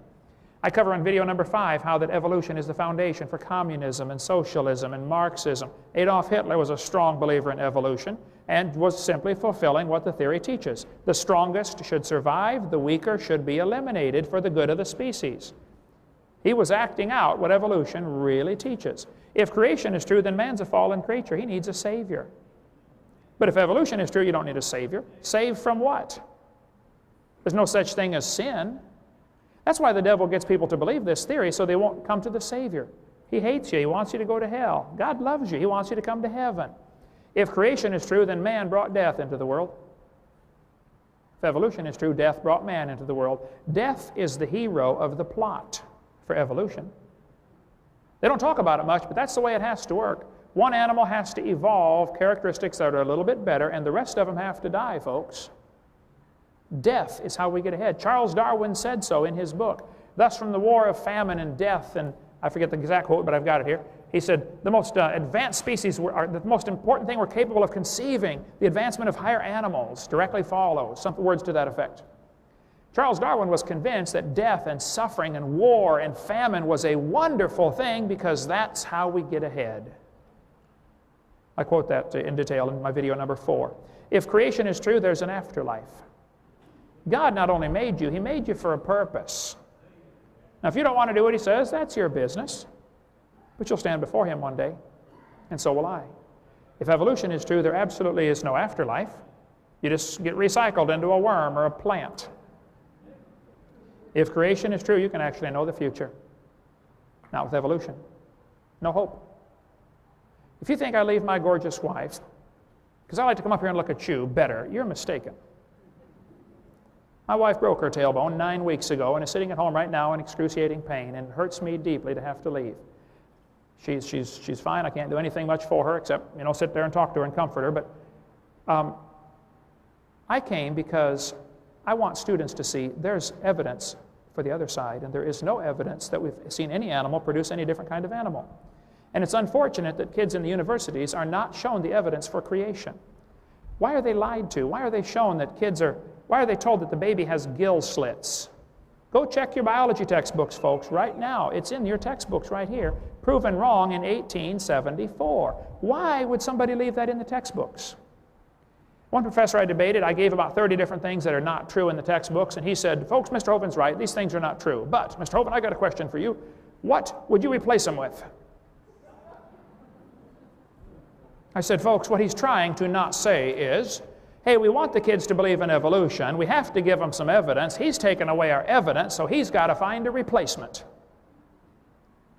I cover in video number 5 how that evolution is the foundation for communism and socialism and Marxism. Adolf Hitler was a strong believer in evolution and was simply fulfilling what the theory teaches. The strongest should survive, the weaker should be eliminated for the good of the species. He was acting out what evolution really teaches. If creation is true, then man's a fallen creature. He needs a savior. But if evolution is true, you don't need a savior. Saved from what? There's no such thing as sin. That's why the devil gets people to believe this theory, so they won't come to the Savior. He hates you. He wants you to go to hell. God loves you. He wants you to come to heaven. If creation is true, then man brought death into the world. If evolution is true, death brought man into the world. Death is the hero of the plot for evolution. They don't talk about it much, but that's the way it has to work. One animal has to evolve characteristics that are a little bit better, and the rest of them have to die, folks. Death is how we get ahead. Charles Darwin said so in his book. Thus, from the war of famine and death, and I forget the exact quote, but I've got it here. He said, the most advanced species, are the most important thing we're capable of conceiving, the advancement of higher animals, directly follows. Some words to that effect. Charles Darwin was convinced that death and suffering and war and famine was a wonderful thing because that's how we get ahead. I quote that in detail in my video number 4. If creation is true, there's an afterlife. God not only made you, He made you for a purpose. Now, if you don't want to do what He says, that's your business. But you'll stand before Him one day, and so will I. If evolution is true, there absolutely is no afterlife. You just get recycled into a worm or a plant. If creation is true, you can actually know the future. Not with evolution. No hope. If you think I leave my gorgeous wife, because I like to come up here and look at you better, you're mistaken. My wife broke her tailbone 9 weeks ago and is sitting at home right now in excruciating pain, and it hurts me deeply to have to leave. She's fine. I can't do anything much for her except, sit there and talk to her and comfort her. But I came because I want students to see there's evidence for the other side, and there is no evidence that we've seen any animal produce any different kind of animal. And it's unfortunate that kids in the universities are not shown the evidence for creation. Why are they lied to? Why are they shown that why are they told that the baby has gill slits? Go check your biology textbooks, folks, right now. It's in your textbooks right here. Proven wrong in 1874. Why would somebody leave that in the textbooks? One professor I debated, I gave about 30 different things that are not true in the textbooks, and he said, folks, Mr. Hovind's right, these things are not true. But, Mr. Hovind, I got a question for you. What would you replace them with? I said, folks, what he's trying to not say is, hey, we want the kids to believe in evolution. We have to give them some evidence. He's taken away our evidence, so he's got to find a replacement.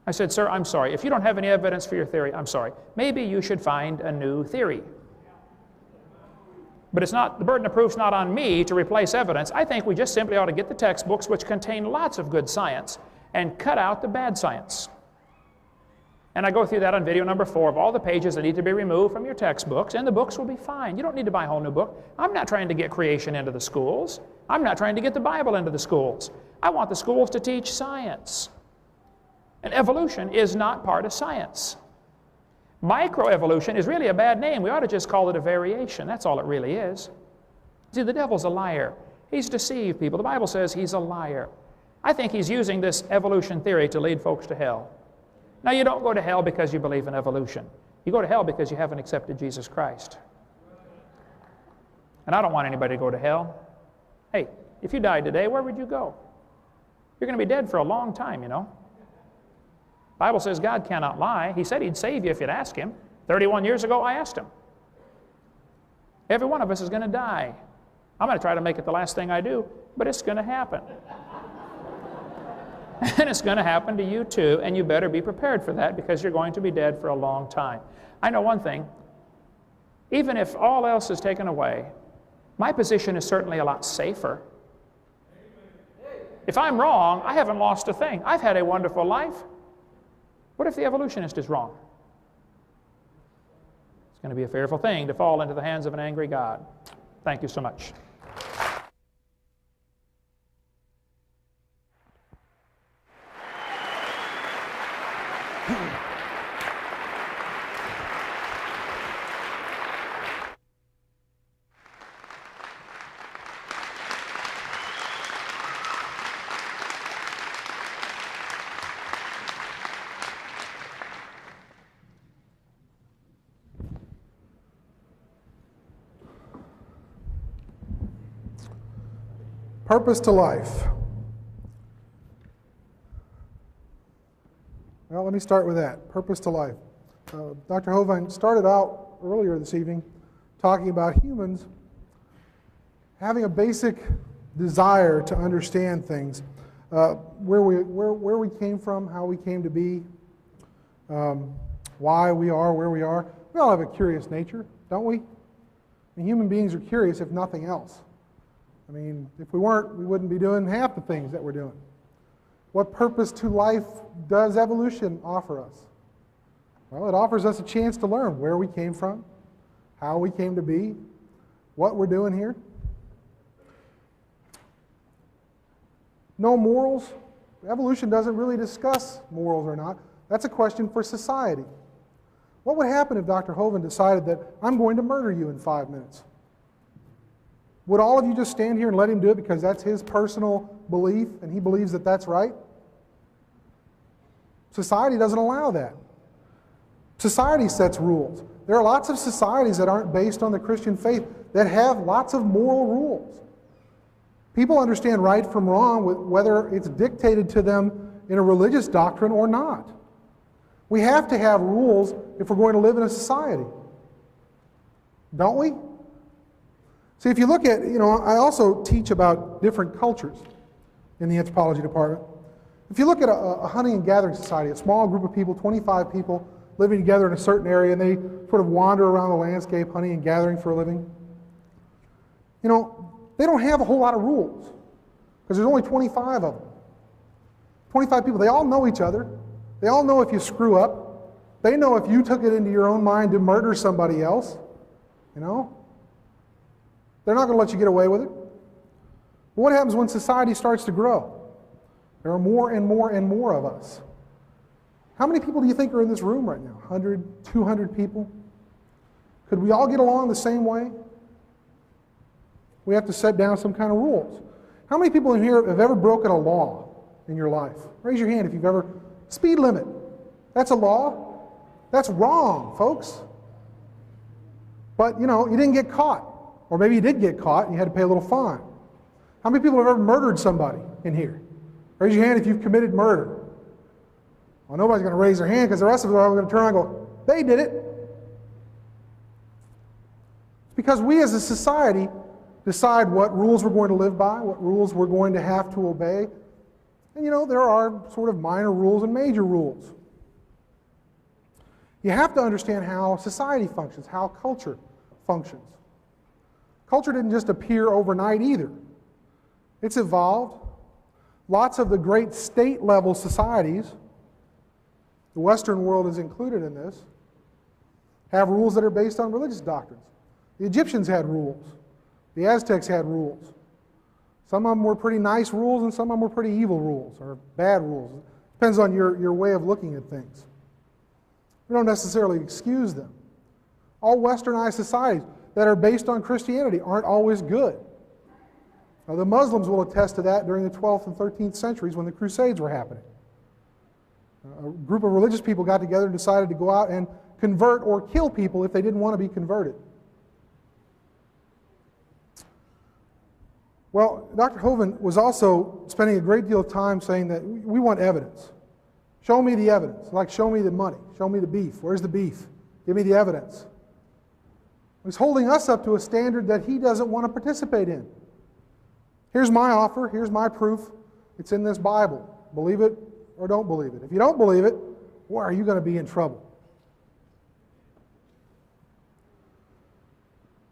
I said, sir, I'm sorry. If you don't have any evidence for your theory, I'm sorry. Maybe you should find a new theory. But it's not, the burden of proof's not on me to replace evidence. I think we just simply ought to get the textbooks, which contain lots of good science, and cut out the bad science. And I go through that on video number 4 of all the pages that need to be removed from your textbooks, and the books will be fine. You don't need to buy a whole new book. I'm not trying to get creation into the schools. I'm not trying to get the Bible into the schools. I want the schools to teach science. And evolution is not part of science. Microevolution is really a bad name. We ought to just call it a variation. That's all it really is. See, the devil's a liar. He's deceived people. The Bible says he's a liar. I think he's using this evolution theory to lead folks to hell. Now, you don't go to hell because you believe in evolution. You go to hell because you haven't accepted Jesus Christ. And I don't want anybody to go to hell. Hey, if you died today, where would you go? You're going to be dead for a long time, The Bible says God cannot lie. He said He'd save you if you'd ask Him. 31 years ago, I asked Him. Every one of us is going to die. I'm going to try to make it the last thing I do, but it's going to happen. And it's going to happen to you too, and you better be prepared for that because you're going to be dead for a long time. I know one thing. Even if all else is taken away, my position is certainly a lot safer. If I'm wrong, I haven't lost a thing. I've had a wonderful life. What if the evolutionist is wrong? It's going to be a fearful thing to fall into the hands of an angry God. Thank you so much. Purpose to life. Well, let me start with that. Purpose to life. Dr. Hovind started out earlier this evening talking about humans having a basic desire to understand things, where we came from, how we came to be. why we are where we are. We all have a curious nature, don't we? I mean, human beings are curious if nothing else. I mean, if we weren't, we wouldn't be doing half the things that we're doing. What purpose to life does evolution offer us? Well, it offers us a chance to learn where we came from, how we came to be, what we're doing here. No morals. Evolution doesn't really discuss morals or not. That's a question for society. What would happen if Dr. Hovind decided that I'm going to murder you in 5 minutes? Would all of you just stand here and let him do it because that's his personal belief and he believes that that's right? Society doesn't allow that. Society sets rules. There are lots of societies that aren't based on the Christian faith that have lots of moral rules. People understand right from wrong whether it's dictated to them in a religious doctrine or not. We have to have rules if we're going to live in a society. Don't we? See, if you look at, I also teach about different cultures in the anthropology department. If you look at a hunting and gathering society, a small group of people, 25 people, living together in a certain area, and they sort of wander around the landscape hunting and gathering for a living, they don't have a whole lot of rules because there's only 25 of them. 25 people, they all know each other. They all know if you screw up. They know if you took it into your own mind to murder somebody else. They're not going to let you get away with it. But what happens when society starts to grow? There are more and more and more of us. How many people do you think are in this room right now? 100, 200 people? Could we all get along the same way? We have to set down some kind of rules. How many people in here have ever broken a law in your life? Raise your hand if you've ever. Speed limit. That's a law. That's wrong, folks. But, you didn't get caught. Or maybe you did get caught and you had to pay a little fine. How many people have ever murdered somebody in here? Raise your hand if you've committed murder. Well, nobody's going to raise their hand because the rest of us are going to turn around and go, they did it. It's because we as a society decide what rules we're going to live by, what rules we're going to have to obey. And there are sort of minor rules and major rules. You have to understand how society functions, how culture functions. Culture didn't just appear overnight either. It's evolved. Lots of the great state-level societies, the Western world is included in this, have rules that are based on religious doctrines. The Egyptians had rules. The Aztecs had rules. Some of them were pretty nice rules and some of them were pretty evil rules or bad rules. It depends on your way of looking at things. We don't necessarily excuse them. All westernized societies that are based on Christianity aren't always good. Now, the Muslims will attest to that during the 12th and 13th centuries when the Crusades were happening. A group of religious people got together and decided to go out and convert or kill people if they didn't want to be converted. Well, Dr. Hovind was also spending a great deal of time saying that we want evidence. Show me the evidence. Like, show me the money. Show me the beef. Where's the beef? Give me the evidence. He's holding us up to a standard that he doesn't want to participate in. Here's my offer. Here's my proof. It's in this Bible. Believe it or don't believe it. If you don't believe it, boy, are you going to be in trouble.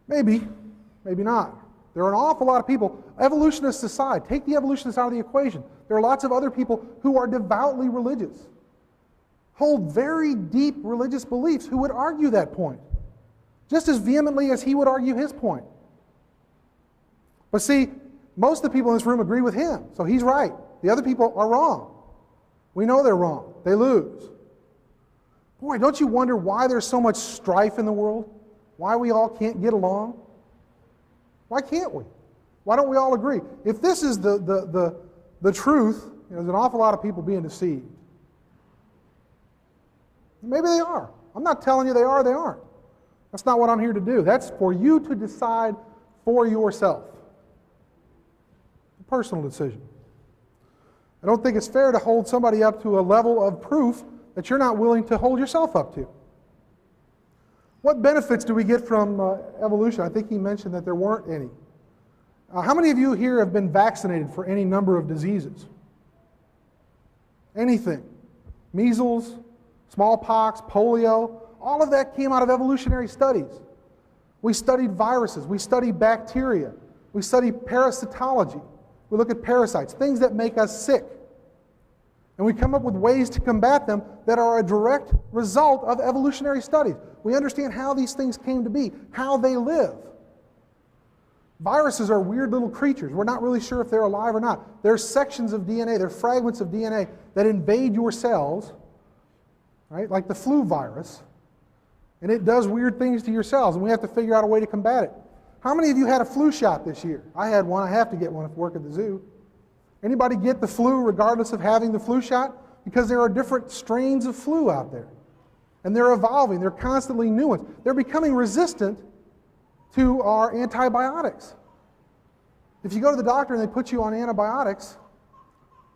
Maybe, maybe not. There are an awful lot of people, evolutionists aside, take the evolutionists out of the equation. There are lots of other people who are devoutly religious, hold very deep religious beliefs, who would argue that point, just as vehemently as he would argue his point. But see, most of the people in this room agree with him, so he's right. The other people are wrong. We know they're wrong. They lose. Boy, don't you wonder why there's so much strife in the world? Why we all can't get along? Why can't we? Why don't we all agree? If this is the truth, there's an awful lot of people being deceived. Maybe they are. I'm not telling you they are, they aren't. That's not what I'm here to do. That's for you to decide for yourself. A personal decision. I don't think it's fair to hold somebody up to a level of proof that you're not willing to hold yourself up to. What benefits do we get from evolution? I think he mentioned that there weren't any. How many of you here have been vaccinated for any number of diseases? Anything. Measles, Smallpox, polio, all of that came out of evolutionary studies. We studied viruses, we studied bacteria, we studied parasitology. We look at parasites, things that make us sick. And we come up with ways to combat them that are a direct result of evolutionary studies. We understand how these things came to be, how they live. Viruses are weird little creatures. We're not really sure if they're alive or not. They're sections of DNA, they're fragments of DNA that invade your cells, right? Like the flu virus. And it does weird things to your cells, and we have to figure out a way to combat it. How many of you had a flu shot this year? I had one. I have to get one if I work at the zoo. Anybody get the flu regardless of having the flu shot? Because there are different strains of flu out there. And they're evolving. They're constantly new ones. They're becoming resistant to our antibiotics. If you go to the doctor and they put you on antibiotics,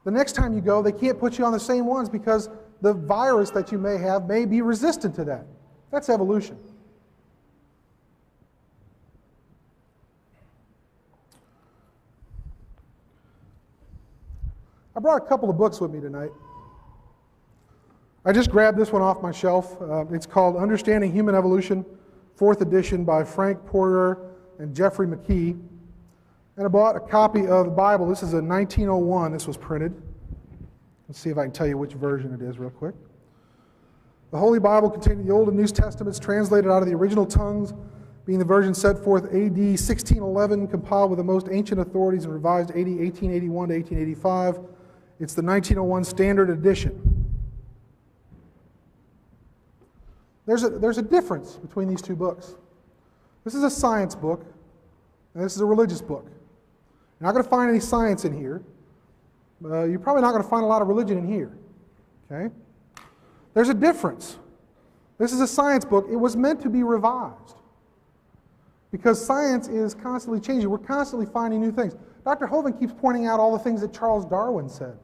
the next time you go, they can't put you on the same ones because the virus that you may have may be resistant to that. That's evolution. I brought a couple of books with me tonight. I just grabbed this one off my shelf. It's called Understanding Human Evolution, 4th edition by Frank Porter and Jeffrey McKee. And I bought a copy of the Bible. This is a 1901. This was printed. Let's see if I can tell you which version it is real quick. The Holy Bible containing the Old and New Testaments translated out of the original tongues, being the version set forth AD 1611, compiled with the most ancient authorities and revised AD 1881 to 1885. It's the 1901 Standard Edition. There's a difference between these two books. This is a science book, and this is a religious book. You're not going to find any science in here. You're probably not going to find a lot of religion in here. Okay? There's a difference. This is a science book. It was meant to be revised because science is constantly changing. We're constantly finding new things. Dr. Hovind keeps pointing out all the things that Charles Darwin said.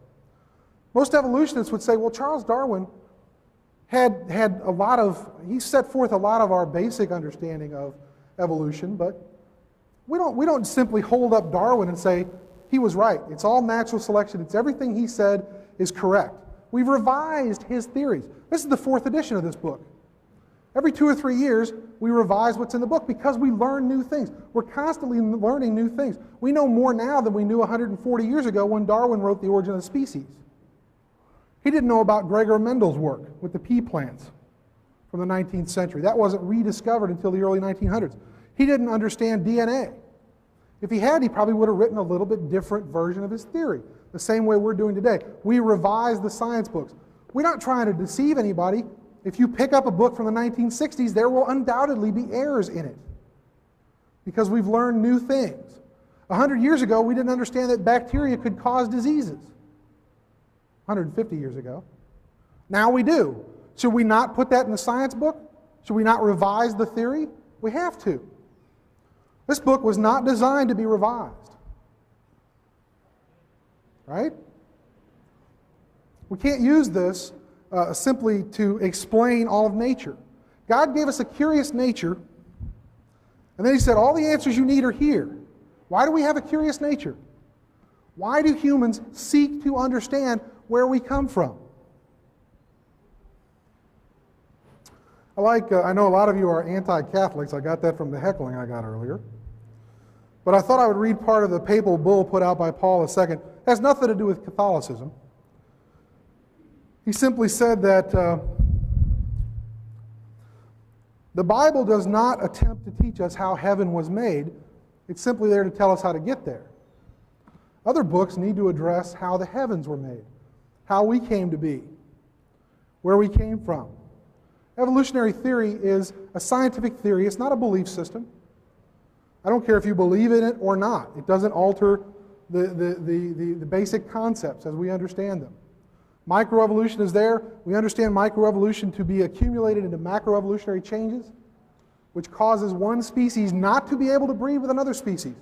Most evolutionists would say, well, Charles Darwin had a lot of, he set forth a lot of our basic understanding of evolution, but we don't simply hold up Darwin and say, he was right. It's all natural selection. It's everything he said is correct. We've revised his theories. This is the 4th edition of this book. Every 2 or 3 years, we revise what's in the book because we learn new things. We're constantly learning new things. We know more now than we knew 140 years ago when Darwin wrote The Origin of Species. He didn't know about Gregor Mendel's work with the pea plants from the 19th century. That wasn't rediscovered until the early 1900s. He didn't understand DNA. If he had, he probably would have written a little bit different version of his theory, the same way we're doing today. We revise the science books. We're not trying to deceive anybody. If you pick up a book from the 1960s, there will undoubtedly be errors in it because we've learned new things. 100 years ago, we didn't understand that bacteria could cause diseases. 150 years ago. Now we do. Should we not put that in the science book? Should we not revise the theory? We have to. This book was not designed to be revised. Right? We can't use this simply to explain all of nature. God gave us a curious nature, and then he said, all the answers you need are here. Why do we have a curious nature? Why do humans seek to understand where we come from? I know a lot of you are anti-Catholics. I got that from the heckling I got earlier. But I thought I would read part of the papal bull put out by Paul II. It has nothing to do with Catholicism. He simply said that the Bible does not attempt to teach us how heaven was made. It's simply there to tell us how to get there. Other books need to address how the heavens were made, how we came to be, where we came from. Evolutionary theory is a scientific theory. It's not a belief system. I don't care if you believe in it or not. It doesn't alter the basic concepts as we understand them. Microevolution is there. We understand microevolution to be accumulated into macroevolutionary changes, which causes one species not to be able to breed with another species.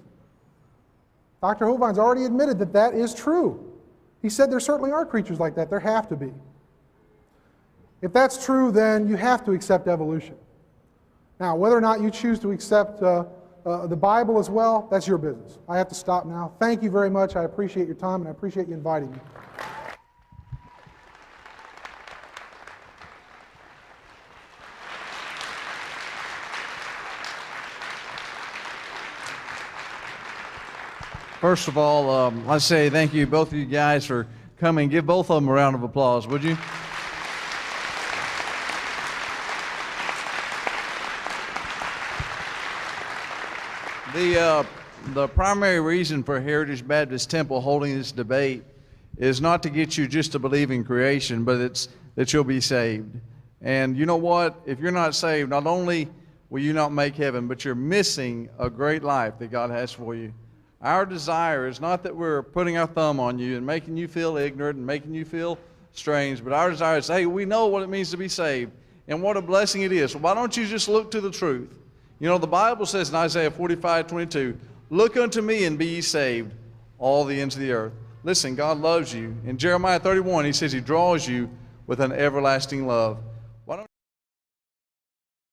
Dr. Hovind's already admitted that that is true. He said there certainly are creatures like that. There have to be. If that's true, then you have to accept evolution. Now, whether or not you choose to accept the Bible as well, that's your business. I have to stop now. Thank you very much. I appreciate your time, and I appreciate you inviting me. First of all, I say thank you, both of you guys, for coming. Give both of them a round of applause, would you? The primary reason for Heritage Baptist Temple holding this debate is not to get you just to believe in creation, but it's that you'll be saved. And you know what? If you're not saved, not only will you not make heaven, but you're missing a great life that God has for you. Our desire is not that we're putting our thumb on you and making you feel ignorant and making you feel strange, but our desire is, hey, we know what it means to be saved and what a blessing it is. So why don't you just look to the truth? You know, the Bible says in Isaiah 45:22, look unto me and be ye saved, all the ends of the earth. Listen, God loves you. In Jeremiah 31, he says he draws you with an everlasting love.